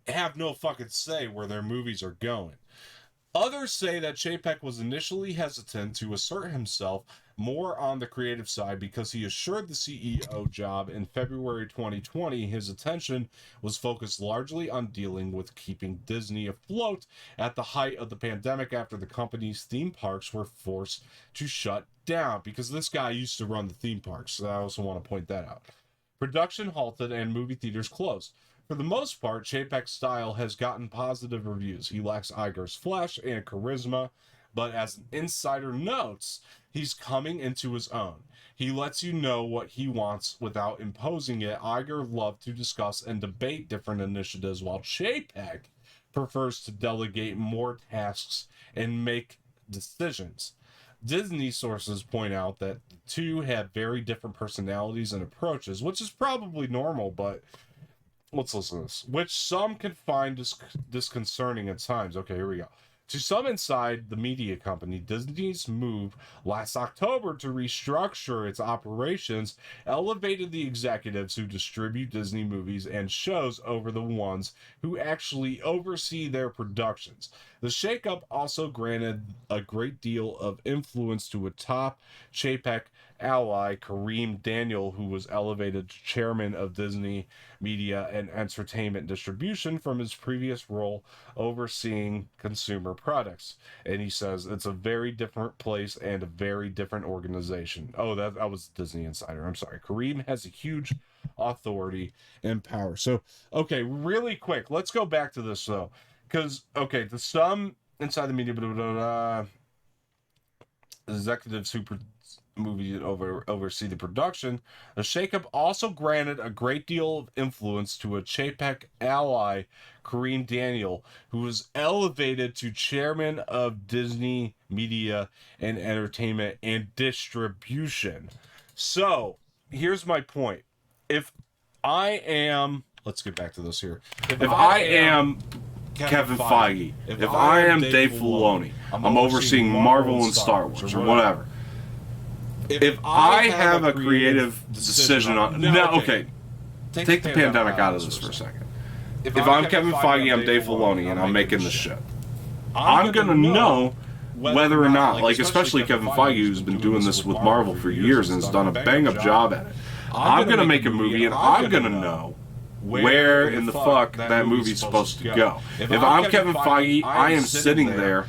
have no fucking say where their movies are going. Others say that Chapek was initially hesitant to assert himself more on the creative side because he assured the CEO job in February 2020 his attention was focused largely on dealing with keeping Disney afloat at the height of the pandemic after the company's theme parks were forced to shut down, because this guy used to run the theme parks, so I also want to point that out. Production halted and movie theaters closed. For the most part, Chapek's style has gotten positive reviews. He lacks Iger's flash and charisma, but as an insider notes, he's coming into his own. He lets you know what he wants without imposing it. Iger loved to discuss and debate different initiatives, while Chapek prefers to delegate more tasks and make decisions. Disney sources point out that the two have very different personalities and approaches, which is probably normal, but let's listen to this, which some can find disconcerting at times. Okay, here we go. To some inside the media company, Disney's move last October to restructure its operations elevated the executives who distribute Disney movies and shows over the ones who actually oversee their productions. The shakeup also granted a great deal of influence to a top Chapek ally, Kareem Daniel, who was elevated to chairman of Disney Media and Entertainment Distribution from his previous role overseeing consumer products. And he says it's a very different place and a very different organization. Oh, that was Disney Insider. I'm sorry. Kareem has a huge authority and power. So, okay, really quick, let's go back to this though. Because, okay, to some inside the media, executives who movie oversee the production, the shakeup also granted a great deal of influence to a Chapek ally, Kareem Daniel, who was elevated to chairman of Disney Media and Entertainment and Distribution. So, here's my point. If I am... Let's get back to this here. If I am Kevin Feige, if I am Dave Filoni, I'm overseeing Marvel and Star Wars or whatever. If I have a creative decision on... No, okay. Take the pandemic out of this for a second. If I'm Kevin Feige, I'm Dave Filoni, and I'm making this shit, I'm going to know whether or not, like, especially Kevin Feige, who's been doing this with Marvel for years and has done a bang-up job at it. I'm going to make a movie, and I'm going to know where in the fuck that movie's supposed to go. If I'm Kevin Feige, I am sitting there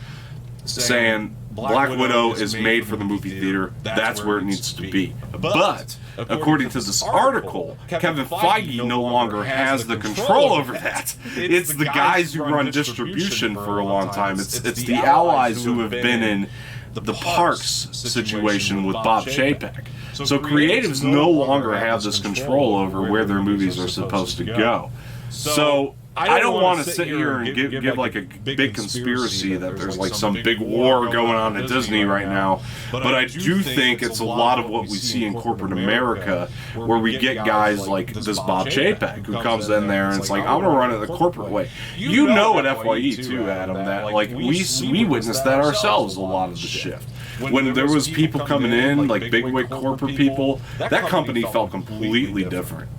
saying... Black Widow is made for the movie theater. That's where it needs to be. But, according to this article, Kevin Feige no longer has the control over that. It's the guys who run distribution for a long time. It's the allies who have been in the parks situation with Bob Chapek. So creatives no longer have this control over where their movies are supposed to go. So... I don't want to sit here and give like a big conspiracy that there's like some big war going on at Disney right now, but I do think it's a lot of what we see in corporate America, where we get guys like this Bob Chapek who comes in there and it's like, I'm gonna run it the corporate way. You know at FYE too, Adam, that like we witnessed that ourselves a lot of the shift. When there was people coming in, like bigwig corporate people, that company felt completely different.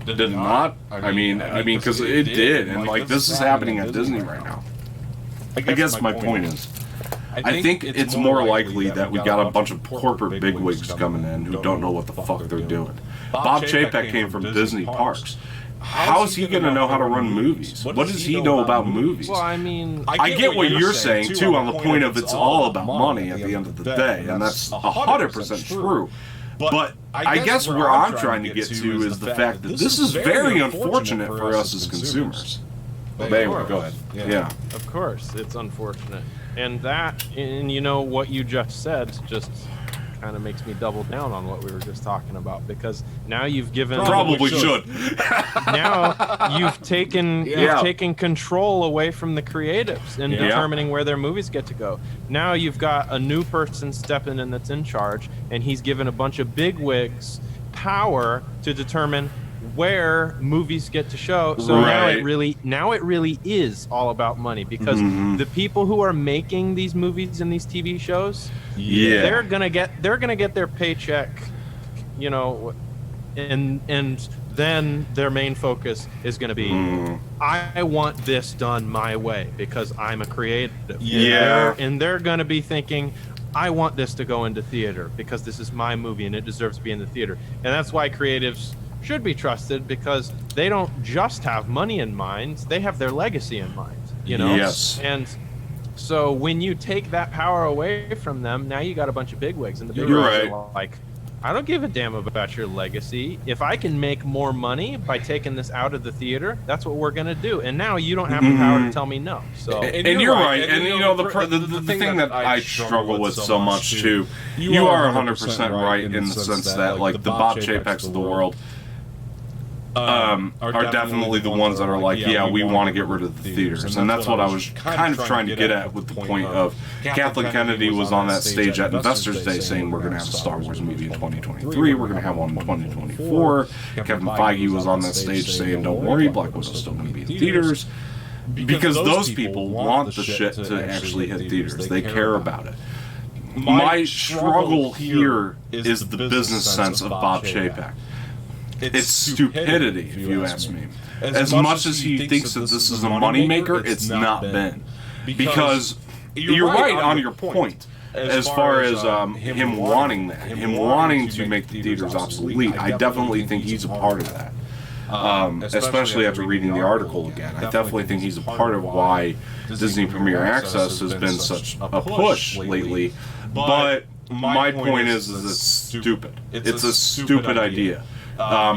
Did it not? I mean, because it did, and like this is happening at Disney right now. I guess my point is, I think it's more likely that we got a bunch of corporate bigwigs coming in who don't know what the fuck they're doing. Bob Chapek came from Disney Parks. How is he going to know how to run movies? What does he know about movies? Well, I mean... I get what you're saying, too, on the point of it's all about money at the end of the day, and that's 100% true. But I guess where I'm trying to get to is the fact that this is very unfortunate for us as consumers. Well, anyway, go ahead. Yeah. Of course, it's unfortunate. And you know, what you just said just kind of makes me double down on what we were just talking about, because now you've given Probably should. Now you've taken control away from the creatives in determining where their movies get to go. Now you've got a new person stepping in that's in charge, and he's given a bunch of bigwigs power to determine where movies get to show. So now it really is all about money, because the people who are making these movies and these TV shows, they're gonna get their paycheck, you know, and then their main focus is gonna be, I want this done my way because I'm a creative. And they're gonna be thinking, I want this to go into theater because this is my movie and it deserves to be in the theater. And that's why creatives should be trusted, because they don't just have money in mind, they have their legacy in mind, you know? Yes. And so when you take that power away from them, now you got a bunch of bigwigs, and the bigwigs are like, I don't give a damn about your legacy. If I can make more money by taking this out of the theater, that's what we're gonna do. And now you don't have the power to tell me no. So and you're right. And you know the thing that I struggle with so much too. You are 100% right in the sense that like the Bob Chapeks of the world are definitely the ones that are like, yeah, we want to get rid of the theaters. And that's what I was kind of trying to get at with the point of Kathleen Kennedy was on that stage at Investors Day saying we're going to have a Star Wars movie in 2023, we're going to have one in 2024. Kevin Feige was on that stage saying, don't worry, Black Widow's still going to be in theaters. Because those people want the shit to actually hit theaters. They care about it. My struggle here is the business sense of Bob Chapek. It's stupidity, if you ask me. As much as he thinks that this is a moneymaker, it's not been. Because you're right on your point. As far as him wanting that, him wanting to make the theaters obsolete, I definitely think he's a part of that. Especially after reading the article again. I definitely think he's a part of why Disney Premier Access has been such a push lately. But my point is it's stupid. It's a stupid idea.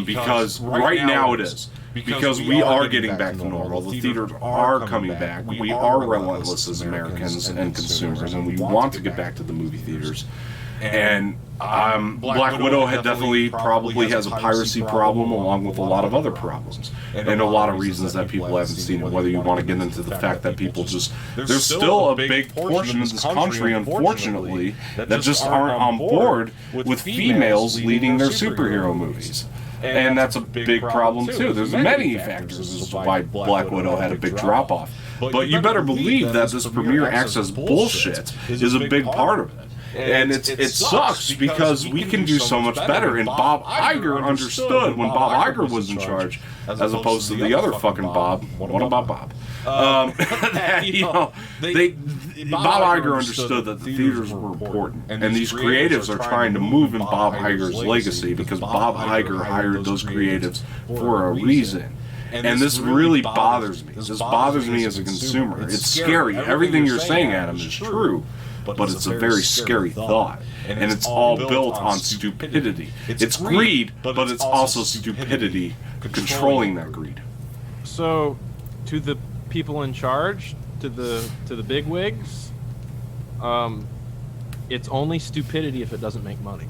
Because right now it is. Because we are getting back to normal. The theaters are coming back. We are relentless as Americans and consumers, and we want to get back to the movie theaters. And Black Widow probably has a piracy problem along with a lot of other problems and a lot of reasons that people haven't seen it. Whether you want to get into the fact that people there's still a big portion of this country, unfortunately, that just aren't on board with females leading their superhero movies. And that's a big problem too. There's many factors as to why Black Widow had a big drop off. But you better believe that this Premier Access bullshit is a big part of it. And it sucks because we can do so much better. And Bob Iger understood when Bob Iger was in charge, as opposed to the other fucking Bob. What about Bob? That, you know, Bob Iger understood that the theaters were important, and these creatives are trying to move in Bob Iger's legacy because Bob Iger hired those creatives for a reason. And this really bothers me. This bothers me as a consumer. It's scary. Everything you're saying, Adam, is true. But it's a very scary thought. And it's all built on stupidity. It's greed, but it's also stupidity controlling that greed. So, to the people in charge, to the bigwigs, it's only stupidity if it doesn't make money.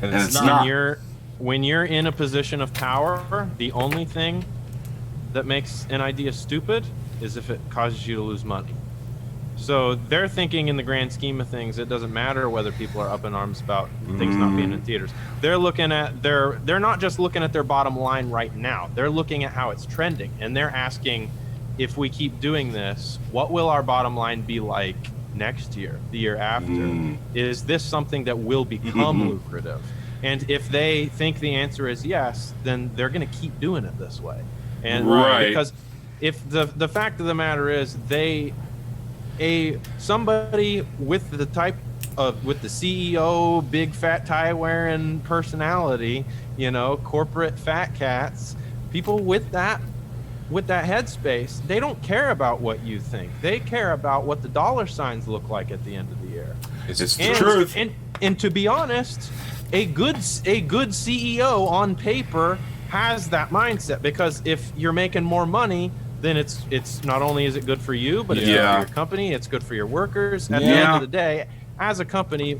And it's not. When you're in a position of power, the only thing that makes an idea stupid is if it causes you to lose money. So they're thinking in the grand scheme of things, it doesn't matter whether people are up in arms about things not being in theaters. They're not just looking at their bottom line right now. They're looking at how it's trending, and they're asking, if we keep doing this, what will our bottom line be like next year, the year after? Is this something that will become lucrative? And if they think the answer is yes, then they're going to keep doing it this way. And because if the fact of the matter is somebody with the CEO, big fat tie wearing personality, you know, corporate fat cats, people with that headspace, they don't care about what you think. They care about what the dollar signs look like at the end of the year. It's the truth. And to be honest, a good CEO on paper has that mindset, because if you're making more money, then it's not only is it good for you, but it's good for your company, it's good for your workers. At the end of the day, as a company,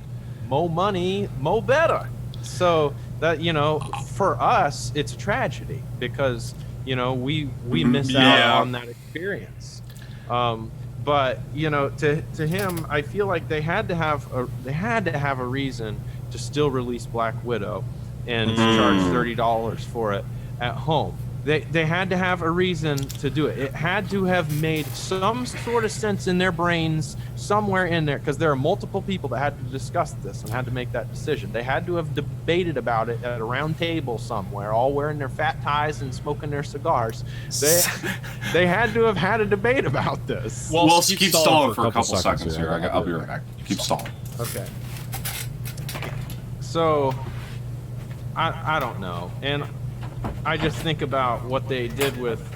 more money, more better. So that, you know, for us, it's a tragedy because, you know, we miss out on that experience. But you know, to him, I feel like they had to have a reason to still release Black Widow and charge $30 for it at home. They had to have a reason to do it. It had to have made some sort of sense in their brains somewhere in there, because there are multiple people that had to discuss this and had to make that decision. They had to have debated about it at a round table somewhere, all wearing their fat ties and smoking their cigars. They had to have had a debate about this. Well, keep stalling for a couple seconds here. I'll be right back. Keep stalling. Okay. So, I don't know. And I just think about what they did with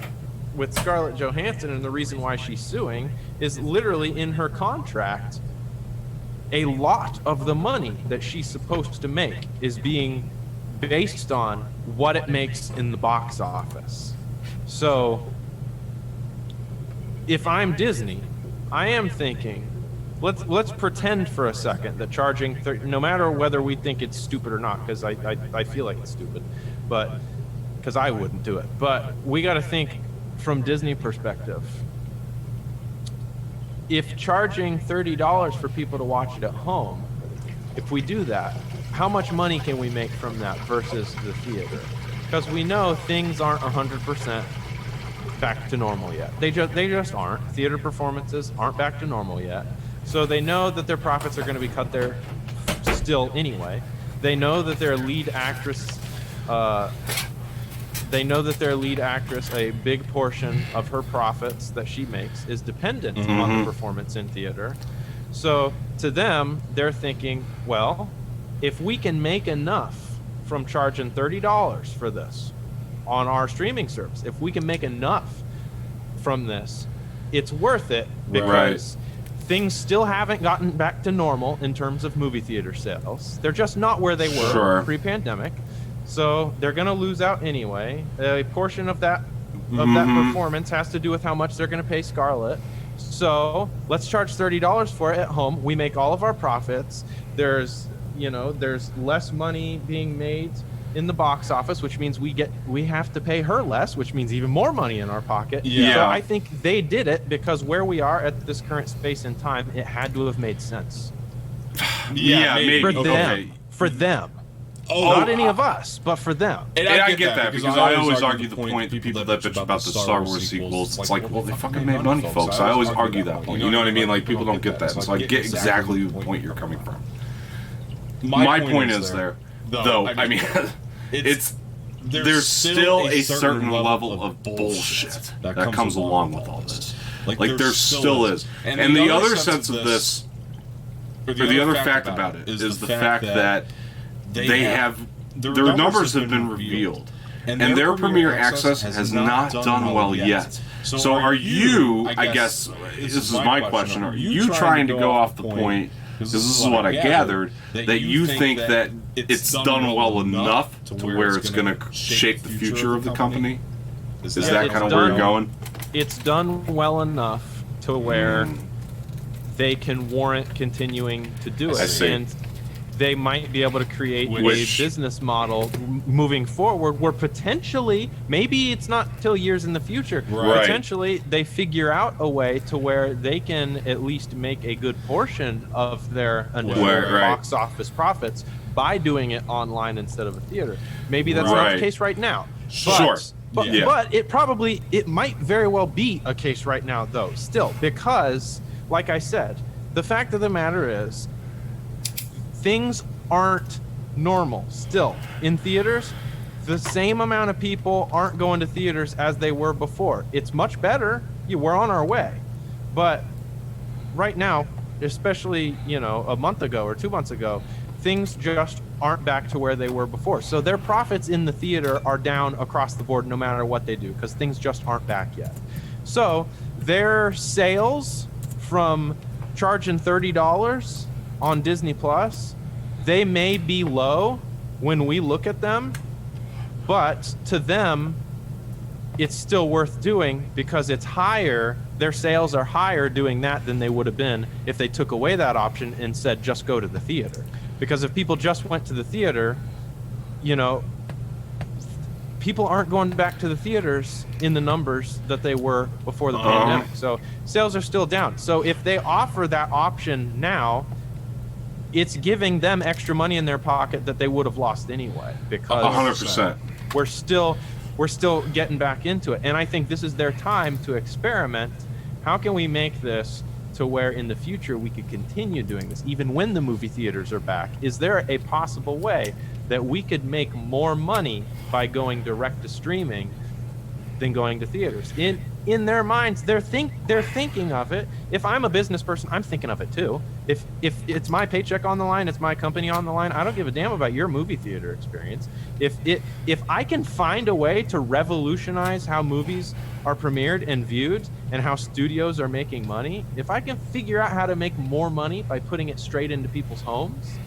Scarlett Johansson, and the reason why she's suing is literally in her contract. A lot of the money that she's supposed to make is being based on what it makes in the box office. So if I'm Disney, I am thinking, let's pretend for a second that charging no matter whether we think it's stupid or not, because I feel like it's stupid, but because I wouldn't do it. But we got to think from Disney perspective. If charging $30 for people to watch it at home, if we do that, how much money can we make from that versus the theater? Because we know things aren't 100% back to normal yet. They just aren't. Theater performances aren't back to normal yet. So they know that their profits are going to be cut there still anyway. They know that their lead actress a big portion of her profits that she makes is dependent on the performance in theater. So to them, they're thinking, well, if we can make enough from charging $30 for this on our streaming service, if we can make enough from this, it's worth it, because things still haven't gotten back to normal in terms of movie theater sales. They're just not where they were pre-pandemic. So they're going to lose out anyway. A portion of that performance has to do with how much they're going to pay Scarlett. So let's charge $30 for it at home. We make all of our profits. There's less money being made in the box office, which means we have to pay her less, which means even more money in our pocket. Yeah. So I think they did it because where we are at this current space and time, it had to have made sense. Maybe. For them. Not any of us, but for them. And I get that because I always argue the point to people that bitch about the Star Wars sequels. It's like, well, they fucking made money, folks. I always argue that point. You know what I mean? Like, people don't get that. So I get exactly the point you're coming from. My point is there, though. I mean, there's still a certain level of bullshit that comes along with all this. Like there still is. And the other sense of this, or the other fact about it, is the fact that their numbers have been revealed, and their premiere access has not done well yet. So are you, I guess, this is my question, are you trying to go off the point, because this is what I gathered, that you think that it's done well enough to where it's going to shape the future of the company? Is that kind of where you're going? It's done well enough to where they can warrant continuing to do it. I see. And they might be able to create a business model moving forward where potentially, maybe it's not till years in the future, potentially they figure out a way to where they can at least make a good portion of their initial box office profits by doing it online instead of a theater. Maybe that's not the case right now. But it might very well be a case right now, though, still, because, like I said, the fact of the matter is, things aren't normal still in theaters. The same amount of people aren't going to theaters as they were before. It's much better. We're on our way. But right now, especially, a month ago or 2 months ago, things just aren't back to where they were before. So their profits in the theater are down across the board no matter what they do, because things just aren't back yet. So their sales from charging $30 on Disney Plus, they may be low when we look at them, but to them, it's still worth doing because it's higher. Their sales are higher doing that than they would have been if they took away that option and said, just go to the theater. Because if people just went to the theater, you know, people aren't going back to the theaters in the numbers that they were before the pandemic. So sales are still down. So if they offer that option now, it's giving them extra money in their pocket that they would have lost anyway, because 100%. we're still getting back into it. And I think this is their time to experiment. How can we make this to where in the future we could continue doing this even when the movie theaters are back? Is there a possible way that we could make more money by going direct to streaming than going to theaters? In their minds, they're thinking of it. If I'm a business person, I'm thinking of it too. If it's my paycheck on the line, it's my company on the line, I don't give a damn about your movie theater experience. If I can find a way to revolutionize how movies are premiered and viewed and how studios are making money, if I can figure out how to make more money by putting it straight into people's homes,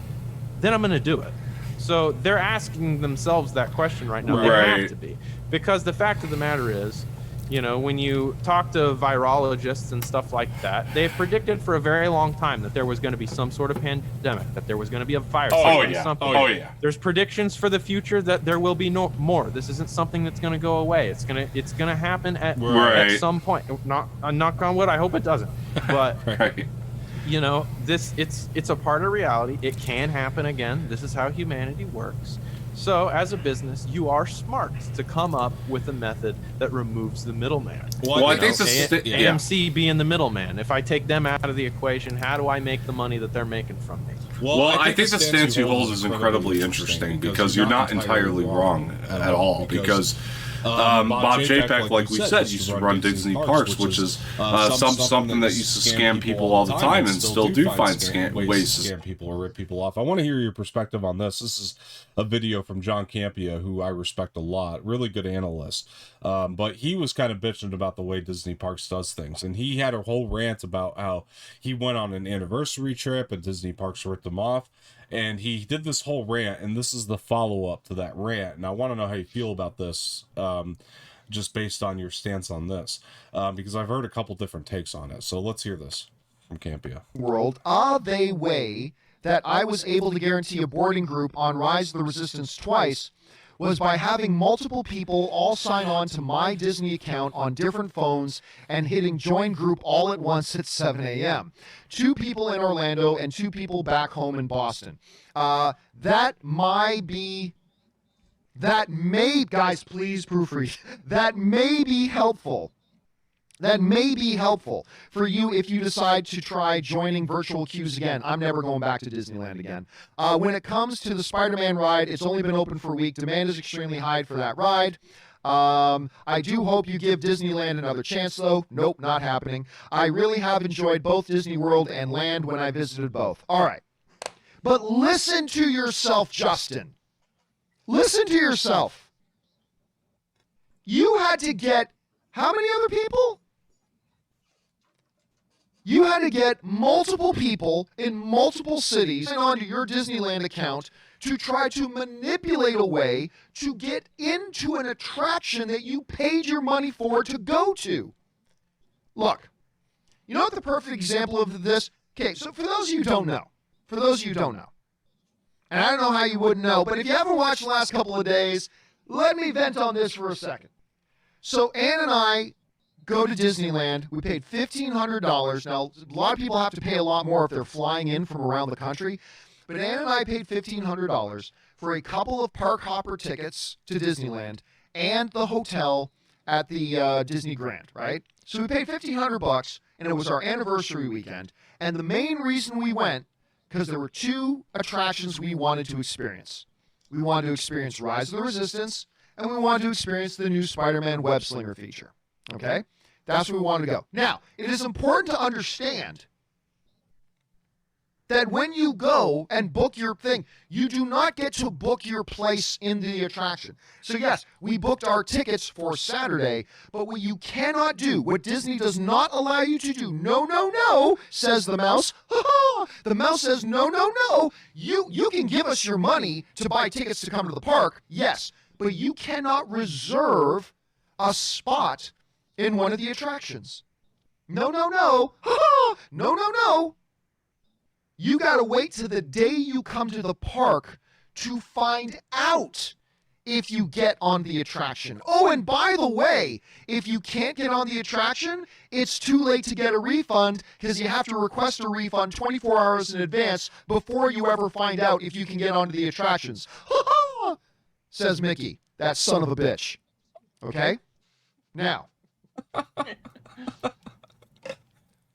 then I'm going to do it. So they're asking themselves that question right now. They have to be. Because the fact of the matter is, you know, when you talk to virologists and stuff like that, they've predicted for a very long time that there was going to be some sort of pandemic, that there was going to be a virus. There's predictions for the future that there will be no more. This isn't something that's going to go away. It's gonna happen at some point. Knock on wood, I hope it doesn't. But you know, it's a part of reality. It can happen again. This is how humanity works. So, as a business, you are smart to come up with a method that removes the middleman. Well, I think AMC being the middleman. If I take them out of the equation, how do I make the money that they're making from me? Well, I think the stance you hold is incredibly interesting because you're not entirely wrong at all. Because Bob Chapek, like we said, used to run Disney Parks, which is something that used to scam people all the time and still do find ways to scam people or rip people off. I want to hear your perspective on this. This is a video from John Campea, who I respect a lot, really good analyst. But he was kind of bitching about the way Disney Parks does things. And he had a whole rant about how he went on an anniversary trip and Disney Parks ripped him off. And he did this whole rant, and this is the follow-up to that rant. And I want to know how you feel about this, just based on your stance on this, because I've heard a couple different takes on it. So let's hear this from Campea. World, the way that I was able to guarantee a boarding group on Rise of the Resistance twice was by having multiple people all sign on to my Disney account on different phones and hitting join group all at once at 7 a.m. 2 people in Orlando and 2 people back home in Boston. That may, guys, please proofread. That may be helpful. That may be helpful for you if you decide to try joining virtual queues again. I'm never going back to Disneyland again. When it comes to the Spider-Man ride, it's only been open for a week. Demand is extremely high for that ride. I do hope you give Disneyland another chance, though. Nope, not happening. I really have enjoyed both Disney World and Land when I visited both. All right. But listen to yourself, Justin. Listen to yourself. You had to get how many other people? You had to get multiple people in multiple cities onto your Disneyland account to try to manipulate a way to get into an attraction that you paid your money for to go to. Look, you know what the perfect example of this? Okay, so for those of you who don't know, and I don't know how you wouldn't know, but if you haven't watched the last couple of days, let me vent on this for a second. So Ann and I go to Disneyland. We paid $1,500. Now, a lot of people have to pay a lot more if they're flying in from around the country. But Ann and I paid $1,500 for a couple of park hopper tickets to Disneyland and the hotel at the Disney Grand, right? So we paid $1,500, and it was our anniversary weekend. And the main reason we went, because there were 2 attractions we wanted to experience. We wanted to experience Rise of the Resistance, and we wanted to experience the new Spider-Man Web Slinger feature. Okay? That's where we wanted to go. Now, it is important to understand that when you go and book your thing, you do not get to book your place in the attraction. So yes, we booked our tickets for Saturday, but what you cannot do, what Disney does not allow you to do, no, says the mouse. The mouse says, no. You can give us your money to buy tickets to come to the park, yes, but you cannot reserve a spot in one of the attractions. No. No. you got to wait to the day you come to the park to find out if you get on the attraction. Oh, and by the way, if you can't get on the attraction, it's too late to get a refund because you have to request a refund 24 hours in advance before you ever find out if you can get onto the attractions. Says Mickey, that son of a bitch. Okay? Now,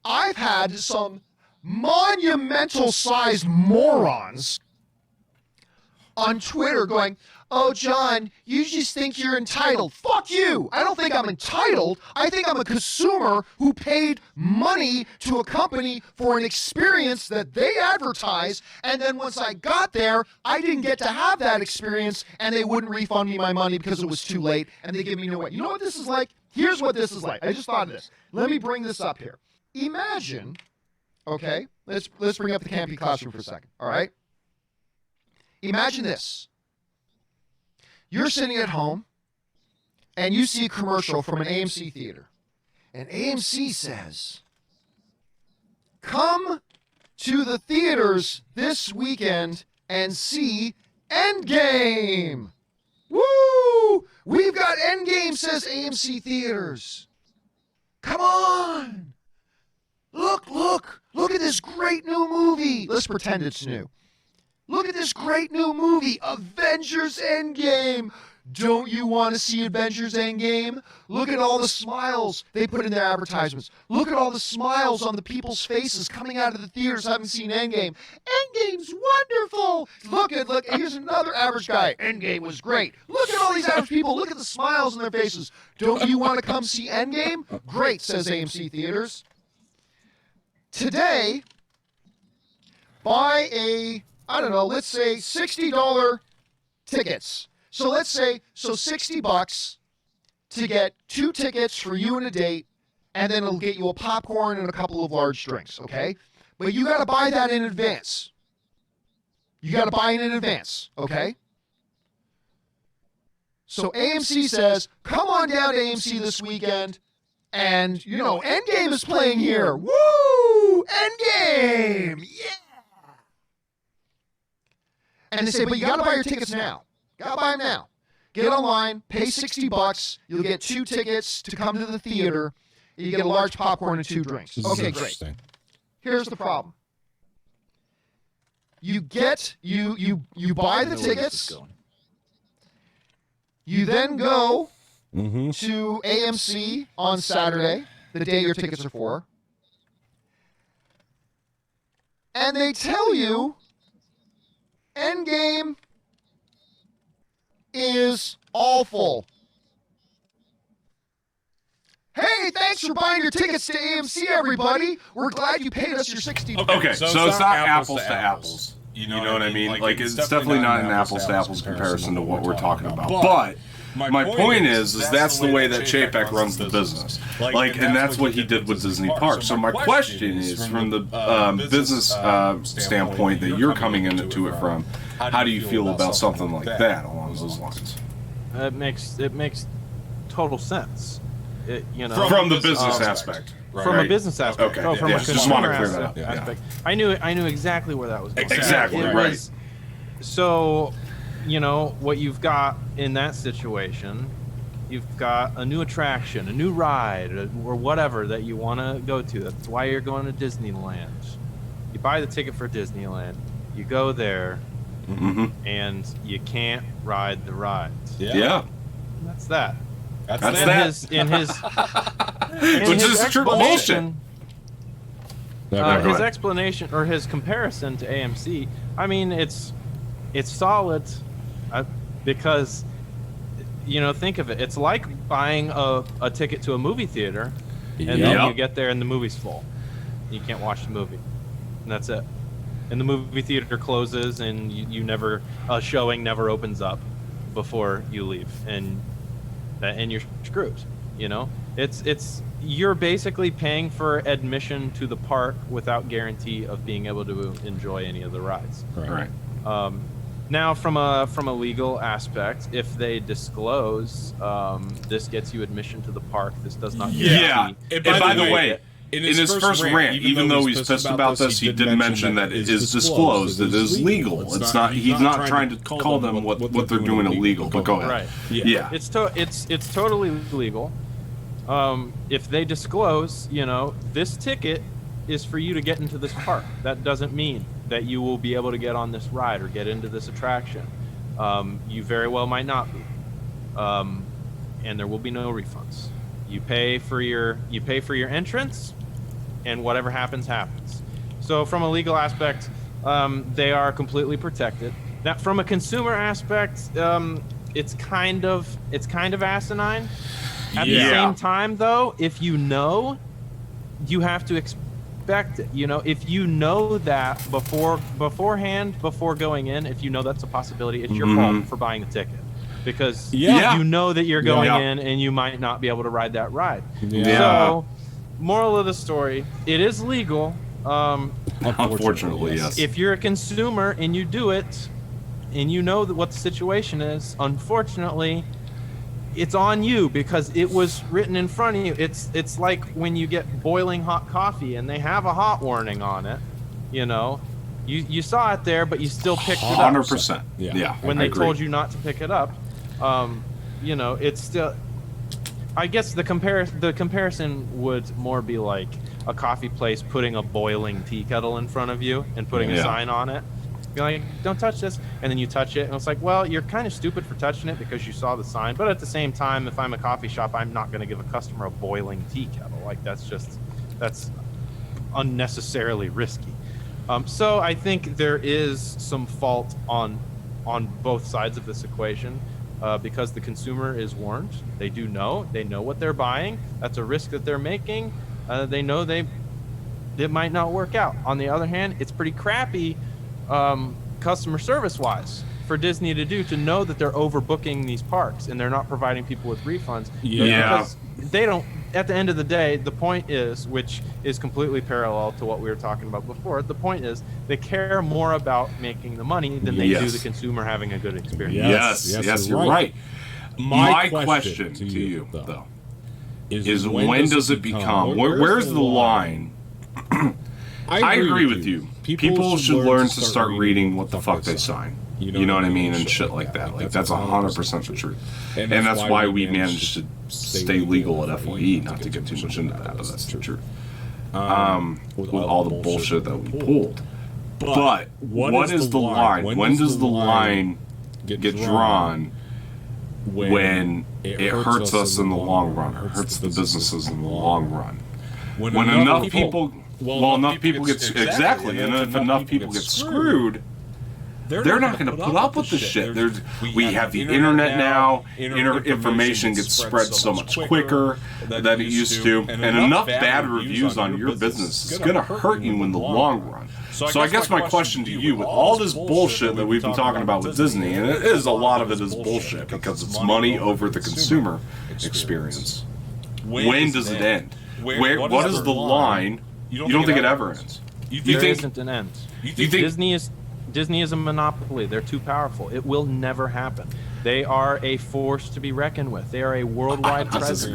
I've had some monumental-sized morons on Twitter going, oh, John, you just think you're entitled. Fuck you. I don't think I'm entitled. I think I'm a consumer who paid money to a company for an experience that they advertise, and then once I got there, I didn't get to have that experience, and they wouldn't refund me my money because it was too late, and they give me no way. You know what this is like? Here's what this is like. I just thought of this. Let me bring this up here. Imagine, okay, let's bring up the campy classroom for a second, all right? Imagine this. You're sitting at home, and you see a commercial from an AMC theater. And AMC says, come to the theaters this weekend and see Endgame. Woo! We've got Endgame, says AMC Theaters. Come on. Look at this great new movie. Let's pretend it's new. Look at this great new movie, Avengers Endgame. Don't you want to see Avengers Endgame? Look at all the smiles they put in their advertisements. Look at all the smiles on the people's faces coming out of the theaters having seen Endgame. Endgame's wonderful. Look, here's another average guy. Endgame was great. Look at all these average people. Look at the smiles on their faces. Don't you want to come see Endgame? Great, says AMC Theaters. Today, buy a, I don't know, let's say $60 tickets. So let's say, $60 to get 2 tickets for you and a date, and then it'll get you a popcorn and a couple of large drinks, okay? But you got to buy that in advance. You got to buy it in advance, okay? So AMC says, come on down to AMC this weekend, and, you know, Endgame is playing here. Woo! Endgame! Yeah! And they say, but you got to buy your tickets now. Got to buy them now. Get online, pay $60. You'll get 2 tickets to come to the theater. You get a large popcorn and 2 drinks. Okay, great. Here's the problem. You buy the tickets. You then go to AMC on Saturday, the day your tickets are for. And they tell you Endgame is awful. Hey, thanks for buying your tickets to AMC, everybody. We're glad you paid us your $60. Okay, so it's not apples to apples. You know what I mean? Like it's definitely not an apples to apples comparison to what we're talking about. But my point is that's the way that Chapek runs the business. Like, and that's what he did with Disney Parks. So my question is, from the business standpoint that you're coming into it from, how do you feel about something like that along those lines? It makes total sense. From the business aspect. Right. From a business aspect. Okay. From a just want to clear that up. Aspect. I knew exactly where that was going. Exactly, right. So, what you've got in that situation, you've got a new attraction, a new ride, or whatever that you want to go to. That's why you're going to Disneyland. You buy the ticket for Disneyland. You go there, and you can't ride the rides. Yeah. That's that. That's that. In his which is true bullshit. His explanation or his comparison to AMC, I mean, it's solid because think of it. It's like buying a ticket to a movie theater, and then you get there and the movie's full. You can't watch the movie, and that's it. And the movie theater closes, and a showing never opens up before you leave, and you're screwed. It's you're basically paying for admission to the park without guarantee of being able to enjoy any of the rides. Right. Now, from a legal aspect, if they disclose this gets you admission to the park, this does not. Yeah. And by the way, in his first rant, even though he's pissed about this, he did mention that it is disclosed. It is legal. It's not. He's not trying to call them what they're doing illegal. But go ahead. Right. Yeah. It's totally legal. If they disclose, this ticket is for you to get into this park. That doesn't mean that you will be able to get on this ride or get into this attraction. You very well might not be, and there will be no refunds. You pay for your entrance, and whatever happens. So from a legal aspect, they are completely protected. Now, from a consumer aspect, it's kind of asinine. At the same time, though, if you know, you have to expect it. If you know that beforehand, before going in, if you know that's a possibility, it's your fault for buying the ticket. Because you know that you're going in and you might not be able to ride that ride. So, moral of the story, it is legal. Unfortunately, yes. If you're a consumer and you do it, and you know what the situation is, unfortunately, it's on you because it was written in front of you. It's like when you get boiling hot coffee and they have a hot warning on it. You saw it there, but you still picked it up. 100%. Yeah. When they told you not to pick it up, it's still. I guess the comparison would more be like a coffee place putting a boiling tea kettle in front of you and putting a sign on it. You're like, don't touch this, and then you touch it, and it's like, well, you're kind of stupid for touching it because you saw the sign. But at the same time, if I'm a coffee shop, I'm not going to give a customer a boiling tea kettle. Like that's unnecessarily risky. So I think there is some fault on both sides of this equation, because the consumer is warned. They know what they're buying. That's a risk that they're making. They know it might not work out. On the other hand, it's pretty crappy customer service wise for Disney to know that they're overbooking these parks and they're not providing people with refunds. Because they don't. At the end of the day, the point is, which is completely parallel to what we were talking about before, the point is they care more about making the money than they do the consumer having a good experience. Yes, you're right. My question to you, though, is when does it become? Where's the line? I agree with you. People should learn to start reading what the fuck they sign. You know what I mean? And shit like that. Like, that's 100% the truth. And that's why we managed to stay legal at FYE, not to get too much into that, but that's the truth. With all the bullshit that we pulled. But what is the line? When does the line get drawn when it hurts us in the long run? It hurts the businesses in the long run? When enough people... Well, enough people get exactly, and if enough people get screwed, they're not going to put up with the shit. We have the internet now. Information gets spread so much quicker than it used to, and enough bad reviews on your business is going to hurt you in the long run. So I guess my question to you, with all this bullshit that we've been talking about with Disney, and it is a lot of it is bullshit because it's money over the consumer experience. When does it end? What is the line? You don't think it ever ends? There isn't an end. You think Disney is a monopoly. They're too powerful. It will never happen. They are a force to be reckoned with. They are a worldwide presence.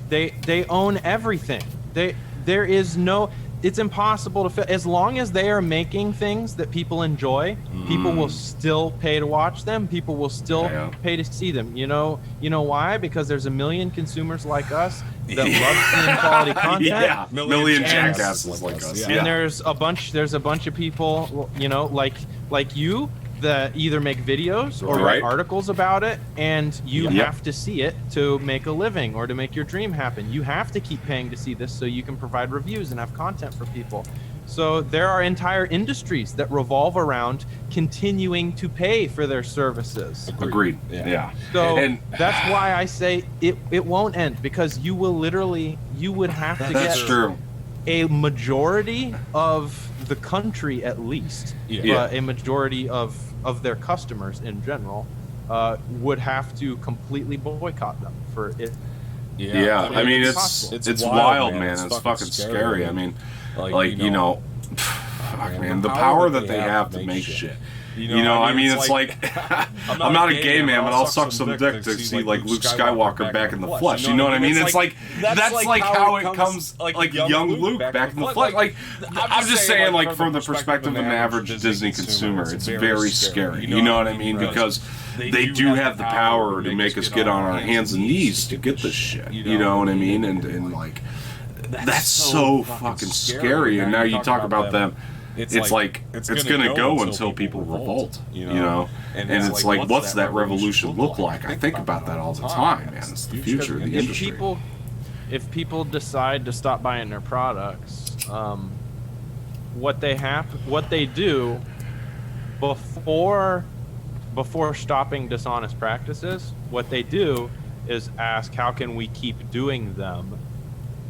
They own everything. There is no. It's impossible to. As long as they are making things that people enjoy, people will still pay to watch them. People will still pay to see them. You know why? Because there's a million consumers like us that love seeing quality content. Million jackasses like us. And there's a bunch of people, like you, that either make videos or write articles about it, and you have to see it to make a living or to make your dream happen. You have to keep paying to see this so you can provide reviews and have content for people. So there are entire industries that revolve around continuing to pay for their services. Agreed. Yeah. So that's why I say it won't end, because you would have to get a majority of the country, at least, a majority of their customers in general, would have to completely boycott them for it. I mean, it's wild, man. It's fucking scary. I mean, like, fuck, man, the power that they have to make shit. You know, I mean, it's like, I'm not a gay man, but I'll suck some dick to see like Luke Skywalker back in the flesh. You know what I mean? It's like that's like how it comes, like young Luke back in the flesh. Like, I'm just saying, like from the perspective of an average Disney consumer, it's very scary. You know what I mean? Because they do have the power to make us get on our hands and knees to get this shit. You know what I mean? And like, that's so fucking scary. And now you talk about them. It's like it's gonna go until people revolt, you know, and it's like, what's that revolution look like? I think about that all the time, man. It's the future of the industry. If people decide to stop buying their products, what they do before stopping dishonest practices, what they do is ask, how can we keep doing them?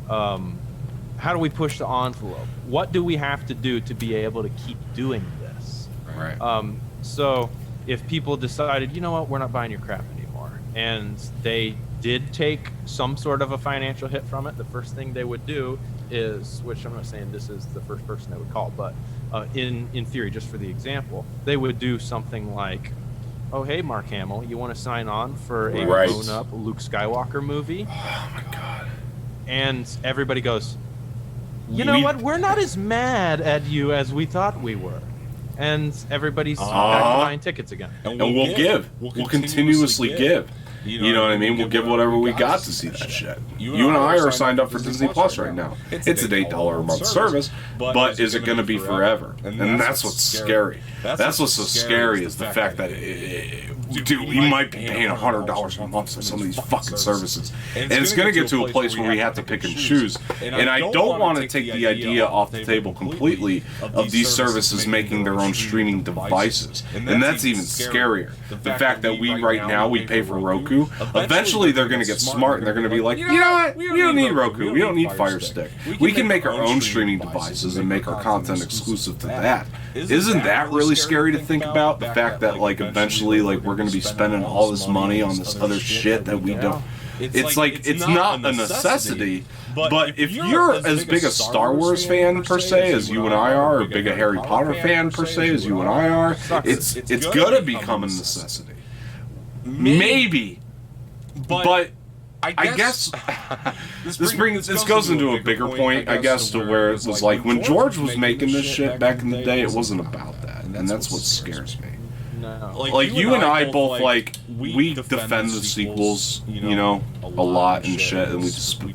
How do we push the envelope? What do we have to do to be able to keep doing this? Right. So if people decided, you know what, we're not buying your crap anymore, and they did take some sort of a financial hit from it, the first thing they would do is, which I'm not saying this is the first person they would call, but in theory, just for the example, they would do something like, oh, hey, Mark Hamill, you want to sign on for a grown-up Luke Skywalker movie? Oh, my God. And everybody goes, you know what? We're not as mad at you as we thought we were. And everybody's back to buying tickets again. And we'll give. We'll continuously give. You know what I mean? We'll give whatever we got to see that shit. You and I are signed up for Disney Plus right now. It's an $8 a month service, but is it going to be forever? And that's what's scary. That's what's so scary is the fact that, dude, we might be paying $100 a month for some of these fucking services. And it's going to get to a place where we have to pick and choose. And I don't want to take the idea off the table completely of these services making their own streaming devices. And that's even scarier. The fact that we right now, we pay for Roku. Eventually they're going to get smart and they're going to be like, you know what, we don't need Roku, we don't need Fire Stick. We can make our own streaming devices and make our content exclusive to that. Isn't that really scary to think about? The fact that like eventually like we're going to be spending all this money on this other shit that we don't. It's like it's not a necessity, but if you're as big a Star Wars fan per se as you and I are, or big a Harry Potter fan per se as you and I are, it's gonna become a necessity. Maybe. But I guess this goes into a bigger point, I guess, to where it was like when George was making this shit back in the day, it wasn't about that, and that's what scares me. No. Like you and I both like we defend the sequels, you know, a lot and shit, and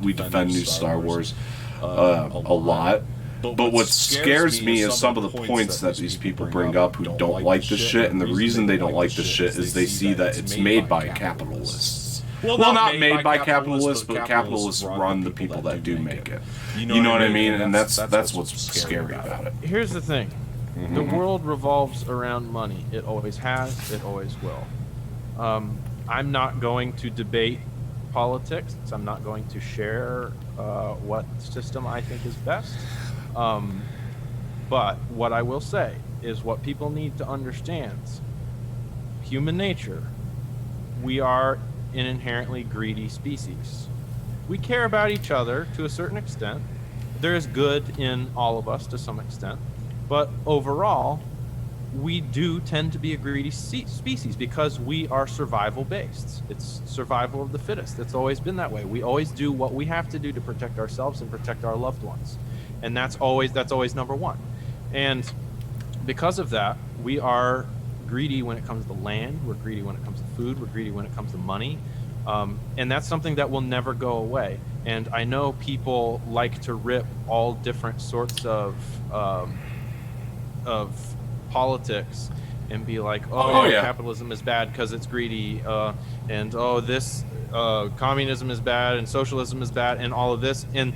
we defend new Star Wars a lot. But what scares me is some of the points that these people bring up who don't like this shit, and the reason they don't like this shit is they see that it's made by capitalists. Well, not made by capitalists, but capitalists run the people that do make it. You know what I mean? And that's what's scary about it. Here's the thing. The world revolves around money. It always has, it always will. I'm not going to debate politics. I'm not going to share what system I think is best. But what I will say is what people need to understand. Human nature. We are an inherently greedy species. We care about each other to a certain extent. There is good in all of us to some extent. But overall, we do tend to be a greedy species because we are survival based. It's survival of the fittest. It's always been that way. We always do what we have to do to protect ourselves and protect our loved ones. And that's always number one. And because of that, we are greedy when it comes to land, we're greedy when it comes to food, we're greedy when it comes to money. And that's something that will never go away. And I know people like to rip all different sorts of politics and be like, capitalism is bad because it's greedy, and this communism is bad and socialism is bad and all of this, and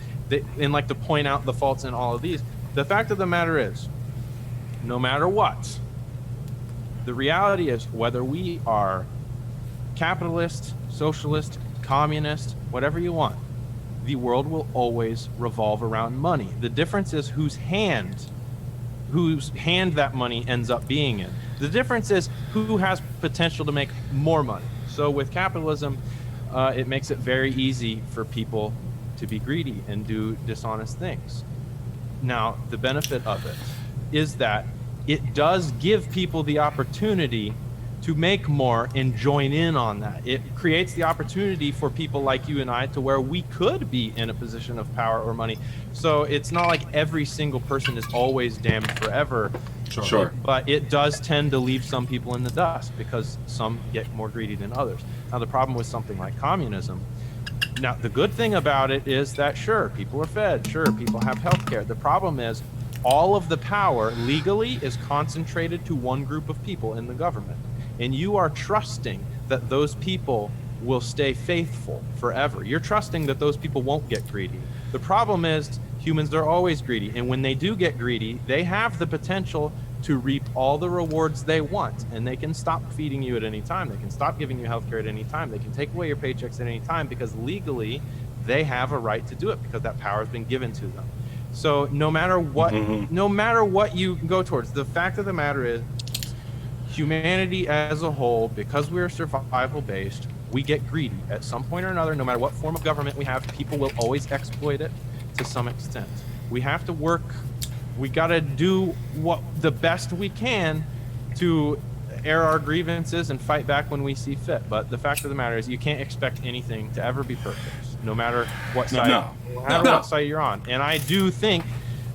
like to point out the faults in all of these. The fact of the matter is, no matter what, the reality is whether we are capitalist, socialist, communist, whatever you want, the world will always revolve around money. The difference is whose hand that money ends up being in. The difference is who has potential to make more money. So with capitalism, it makes it very easy for people to be greedy and do dishonest things. Now, the benefit of it is that it does give people the opportunity to make more and join in on that. It creates the opportunity for people like you and I to where we could be in a position of power or money. So it's not like every single person is always damned forever. Sure. But it does tend to leave some people in the dust because some get more greedy than others. Now, the problem with something like communism, now the good thing about it is that sure, people are fed, sure, people have health care. The problem is all of the power legally is concentrated to one group of people in the government. And you are trusting that those people will stay faithful forever. You're trusting that those people won't get greedy. The problem is humans are always greedy. And when they do get greedy, they have the potential to reap all the rewards they want. And they can stop feeding you at any time. They can stop giving you healthcare at any time. They can take away your paychecks at any time because legally they have a right to do it because that power has been given to them. So no matter what, no matter what you go towards, the fact of the matter is humanity as a whole, because we're survival based, we get greedy at some point or another. No matter what form of government we have, people will always exploit it to some extent. We have to work, we got to do what the best we can to air our grievances and fight back when we see fit. But the fact of the matter is you can't expect anything to ever be perfect, no matter what side, what side you're on. And I do think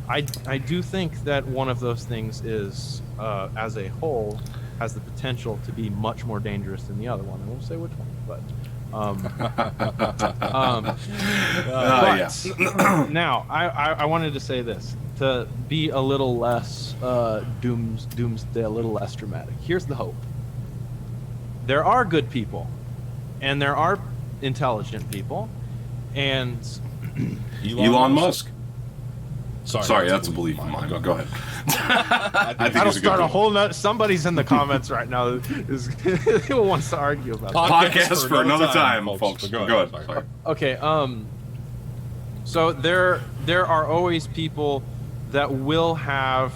I do think that one of those things is as a whole has the potential to be much more dangerous than the other one. I won't say which one, but now I wanted to say this to be a little less doomsday, a little less dramatic. Here's the hope. There are good people, and there are intelligent people, and Elon Musk. Sorry, that's a belief of mine. Go ahead. I think I'll start a whole nother. Somebody's in the comments right now who wants to argue about podcast for another time, folks. Go ahead. Sorry. Okay. So there are always people that will have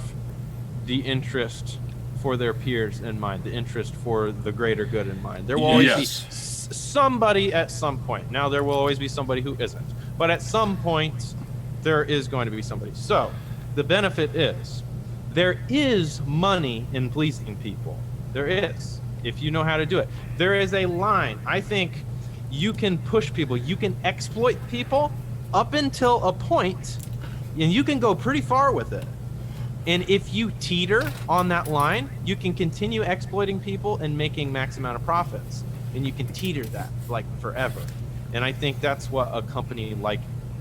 the interest for their peers in mind, the interest for the greater good in mind. There will always be somebody at some point. Now there will always be somebody who isn't, but at some point there is going to be somebody. So the benefit is there is money in pleasing people. There is, if you know how to do it. There is a line. I think you can push people, you can exploit people up until a point, and you can go pretty far with it. And if you teeter on that line, you can continue exploiting people and making max amount of profits. And you can teeter that like forever. And I think that's what a company like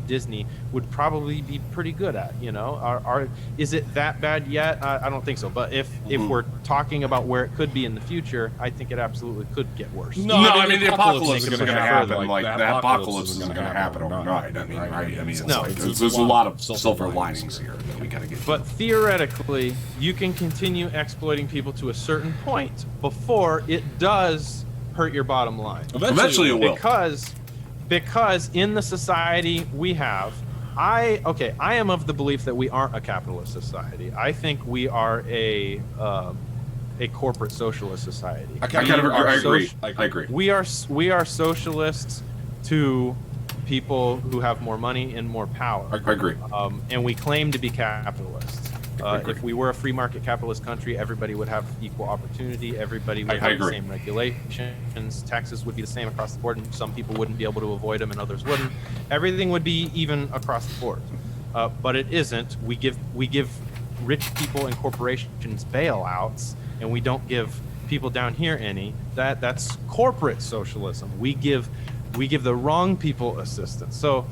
Disney would probably be pretty good at. You know, is it that bad yet? I don't think so. But if we're talking about where it could be in the future, I think it absolutely could get worse. No, I mean the apocalypse is going to happen. Like the apocalypse isn't going to happen overnight. I mean, right? I mean, it's there's a lot of silver linings here that we got to get. But theoretically, you can continue exploiting people to a certain point before it does hurt your bottom line. Eventually it will. Because in the society we have, I am of the belief that we aren't a capitalist society. I think we are a corporate socialist society. I agree. We are socialists to people who have more money and more power. I agree. And we claim to be capitalists. If we were a free market capitalist country, everybody would have equal opportunity. Everybody would have the same regulations. Taxes would be the same across the board, and some people wouldn't be able to avoid them, and others wouldn't. Everything would be even across the board. But it isn't. We give rich people and corporations bailouts, and we don't give people down here any. That's corporate socialism. We give the wrong people assistance. So,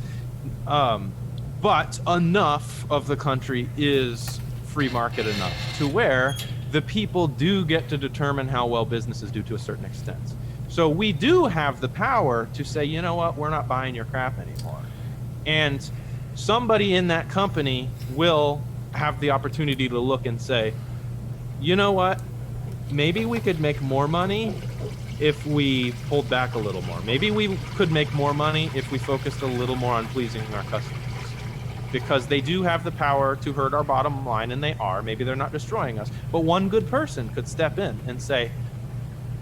but enough of the country is free market enough to where the people do get to determine how well businesses do to a certain extent. So we do have the power to say, you know what, we're not buying your crap anymore. And somebody in that company will have the opportunity to look and say, you know what, maybe we could make more money if we pulled back a little more. Maybe we could make more money if we focused a little more on pleasing our customers. Because they do have the power to hurt our bottom line, and they are. Maybe they're not destroying us. But one good person could step in and say,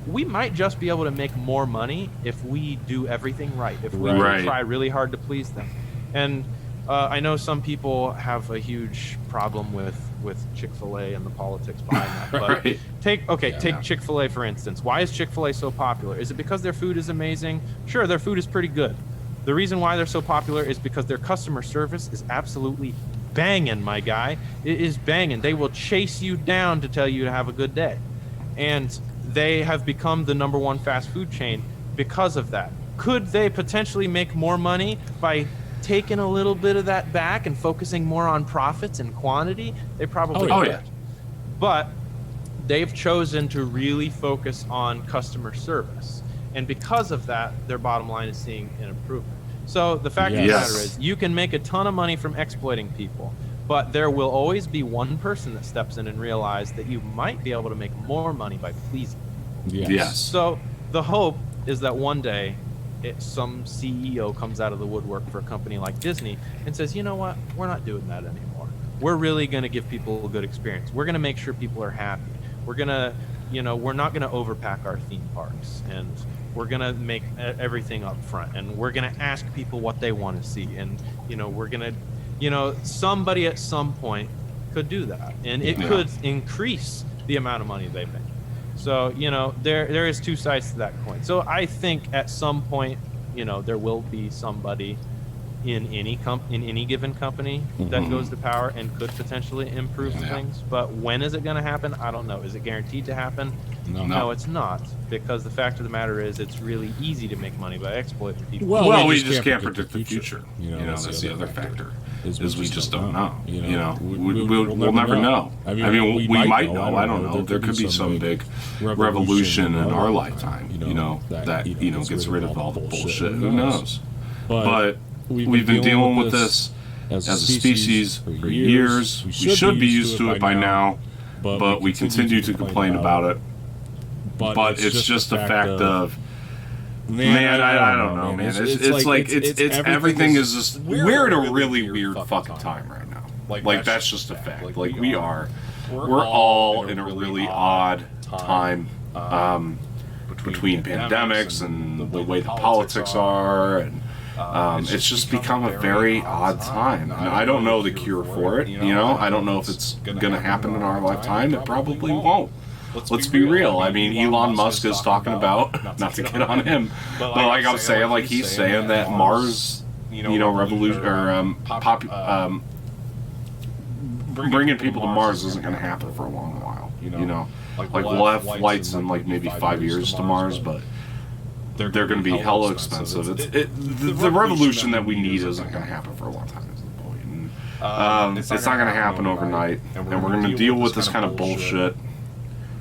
we might just be able to make more money if we do everything right, if we try really hard to please them. And I know some people have a huge problem with with Chick-fil-A and the politics behind that. But take Chick-fil-A for instance. Why is Chick-fil-A so popular? Is it because their food is amazing? Sure, their food is pretty good. The reason why they're so popular is because their customer service is absolutely banging, my guy. It is banging. They will chase you down to tell you to have a good day. And they have become the #1 fast food chain because of that. Could they potentially make more money by taking a little bit of that back and focusing more on profits and quantity? They probably could. But they've chosen to really focus on customer service. And because of that, their bottom line is seeing an improvement. So the fact of the matter is, you can make a ton of money from exploiting people, but there will always be one person that steps in and realizes that you might be able to make more money by pleasing them. Yes. So the hope is that one day some CEO comes out of the woodwork for a company like Disney and says, you know what, we're not doing that anymore. We're really going to give people a good experience. We're going to make sure people are happy. We're going to, we're not going to overpack our theme parks, and we're going to make everything up front, and we're going to ask people what they want to see. And, we're going to, somebody at some point could do that, and it could increase the amount of money they make. So, there is two sides to that coin. So I think at some point, there will be somebody in any given company that goes to power and could potentially improve things. But when is it going to happen? I don't know. Is it guaranteed to happen? No, it's not. Because the fact of the matter is, it's really easy to make money by exploiting people. Well, we just can't predict the future. That's the other factor. Is we just don't know. We'll never know. I mean, we might know. I don't know. There could be some big revolution in our lifetime. That gets rid of all the bullshit. Who knows? But we've been dealing with this as a species for years. We should be used to it by now, but we continue to complain about it. But it's just a fact of, man, I don't know, man. It's like everything is just, we're in a really weird fucking time right now. Like that's just a fact. Like we're all in a really odd time between pandemics and the way the politics are, and it's just become a very odd time. And I don't know the cure for it. I don't know if it's gonna happen in our lifetime. It probably won't. Let's be real. I mean, Elon Musk is talking about, not to get on him, but like I'm saying, like he's saying that Mars, revolution or bringing people to Mars isn't going to happen for a long while. Like we'll have flights in like maybe 5 years to Mars, but they're going to be hella expensive. The revolution that we need isn't going to happen for a long time. Is the point. And, it's not going to happen overnight, and we're going to deal with this kind of bullshit.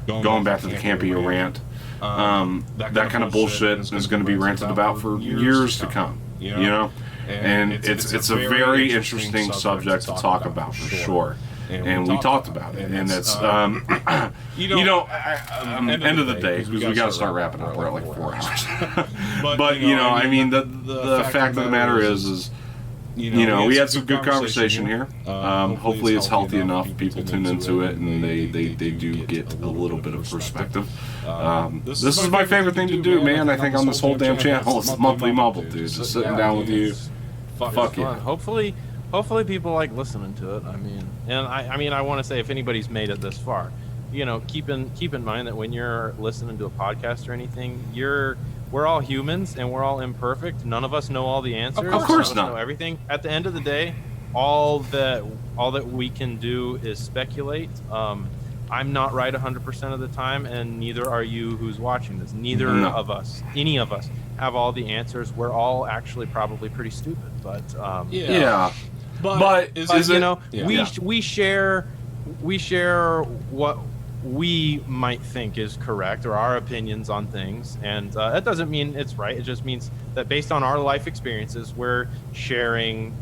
Going back to the campy rant, that kind of bullshit is going to be ranted about for years to come, and it's a very interesting subject to talk about for sure, and we talked about it, and it's end of the day, because we got to start wrapping up. We're at like 4 hours, but I mean the fact of the matter is we had some good conversation here. Hopefully it's healthy enough. People tune into it and they do get a little bit of perspective. This is my favorite thing to do, man. I think on this whole damn channel, it's the monthly Mumble, dude. Just sitting down with you. Fuck yeah. Hopefully people like listening to it. I want to say, if anybody's made it this far, keep in mind that when you're listening to a podcast or anything, we're all humans and we're all imperfect. None of us know all the answers. Of course not. None of us know everything. At the end of the day, all that we can do is speculate. I'm not right 100% of the time, and neither are you who's watching this. Neither of us, any of us, have all the answers. We're all actually probably pretty stupid, but But we share what we might think is correct, or our opinions on things, and that doesn't mean it's right. It just means that based on our life experiences, we're sharing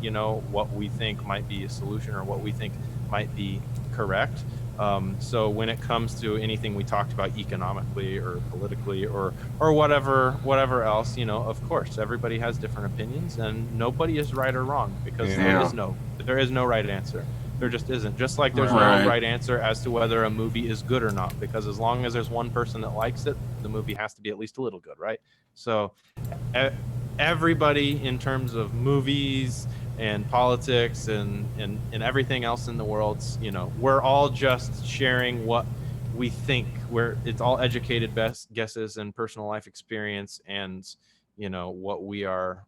what we think might be a solution or what we think might be correct. So when it comes to anything we talked about economically or politically or whatever else, of course everybody has different opinions, and nobody is right or wrong, because there is no right answer. There just isn't. Just like there's no right answer as to whether a movie is good or not, because as long as there's one person that likes it, the movie has to be at least a little good, right? So everybody, in terms of movies and politics and everything else in the world. You know, we're all just sharing what we think. It's all educated best guesses and personal life experience, and you know what we are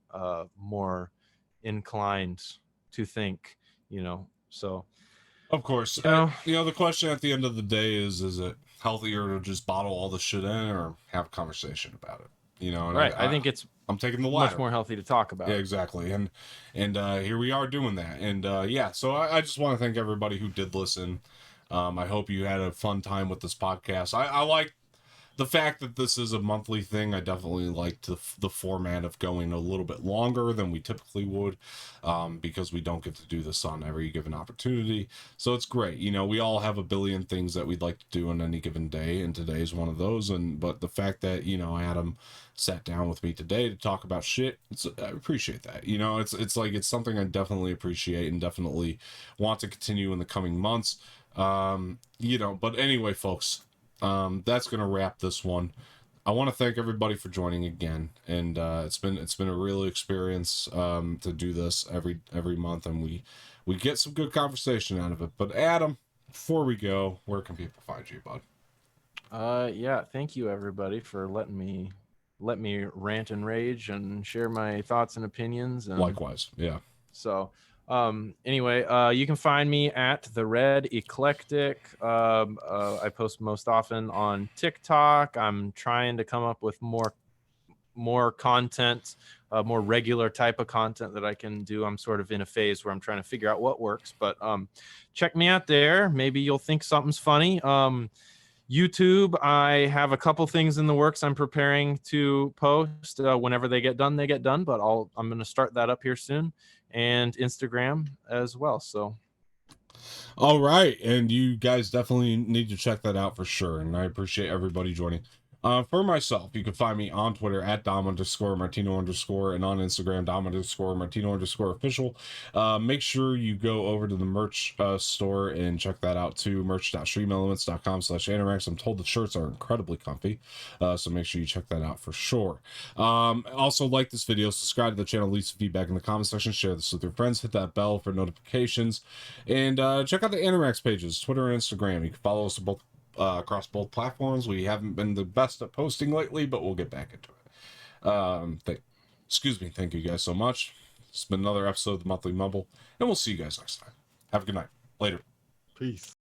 more inclined to think. You know, so Of course, you know the question at the end of the day is it healthier to just bottle all the shit in or have a conversation about it? You know, and right. I think it's I'm taking the latter. Much more healthy to talk about. Yeah, exactly. And here we are doing that. And yeah, so I just want to thank everybody who did listen. I hope you had a fun time with this podcast. I like the fact that this is a monthly thing. I definitely like the format of going a little bit longer than we typically would, because we don't get to do this on every given opportunity. So it's great. You know, we all have a billion things that we'd like to do on any given day, and today's one of those. But the fact that, you know, Adam sat down with me today to talk about shit, I appreciate that. You know, it's like, it's something I definitely appreciate and definitely want to continue in the coming months. You know, but anyway, folks, that's gonna wrap this one. I want to thank everybody for joining again, and it's been a real experience to do this every month, and we get some good conversation out of it. But Adam, before we go, where can people find you, bud? Yeah, thank you everybody for letting me rant and rage and share my thoughts and opinions. And likewise, yeah. So anyway, you can find me at The Red Eclectic. I post most often on TikTok. I'm trying to come up with more content, more regular type of content that I can do. I'm sort of in a phase where I'm trying to figure out what works, but check me out there. Maybe you'll think something's funny. YouTube, I have a couple things in the works I'm preparing to post. Whenever they get done, but I'm going to start that up here soon. And Instagram as well. So all right, and you guys definitely need to check that out for sure, and I appreciate everybody joining. For myself, you can find me on Twitter at Dom_Martino_ and on Instagram Dom_Martino_ official. Make sure you go over to the merch store and check that out too. merch.streamelements.com/Anorex. I'm told the shirts are incredibly comfy, so make sure you check that out for sure. Also, like this video, subscribe to the channel, leave some feedback in the comment section, share this with your friends, hit that bell for notifications, and check out the Anorex pages, Twitter and Instagram. You can follow us both across both platforms. We haven't been the best at posting lately, but we'll get back into it. Thank you guys so much. It's been another episode of the Monthly Mumble, and we'll see you guys next time. Have a good night. Later. Peace.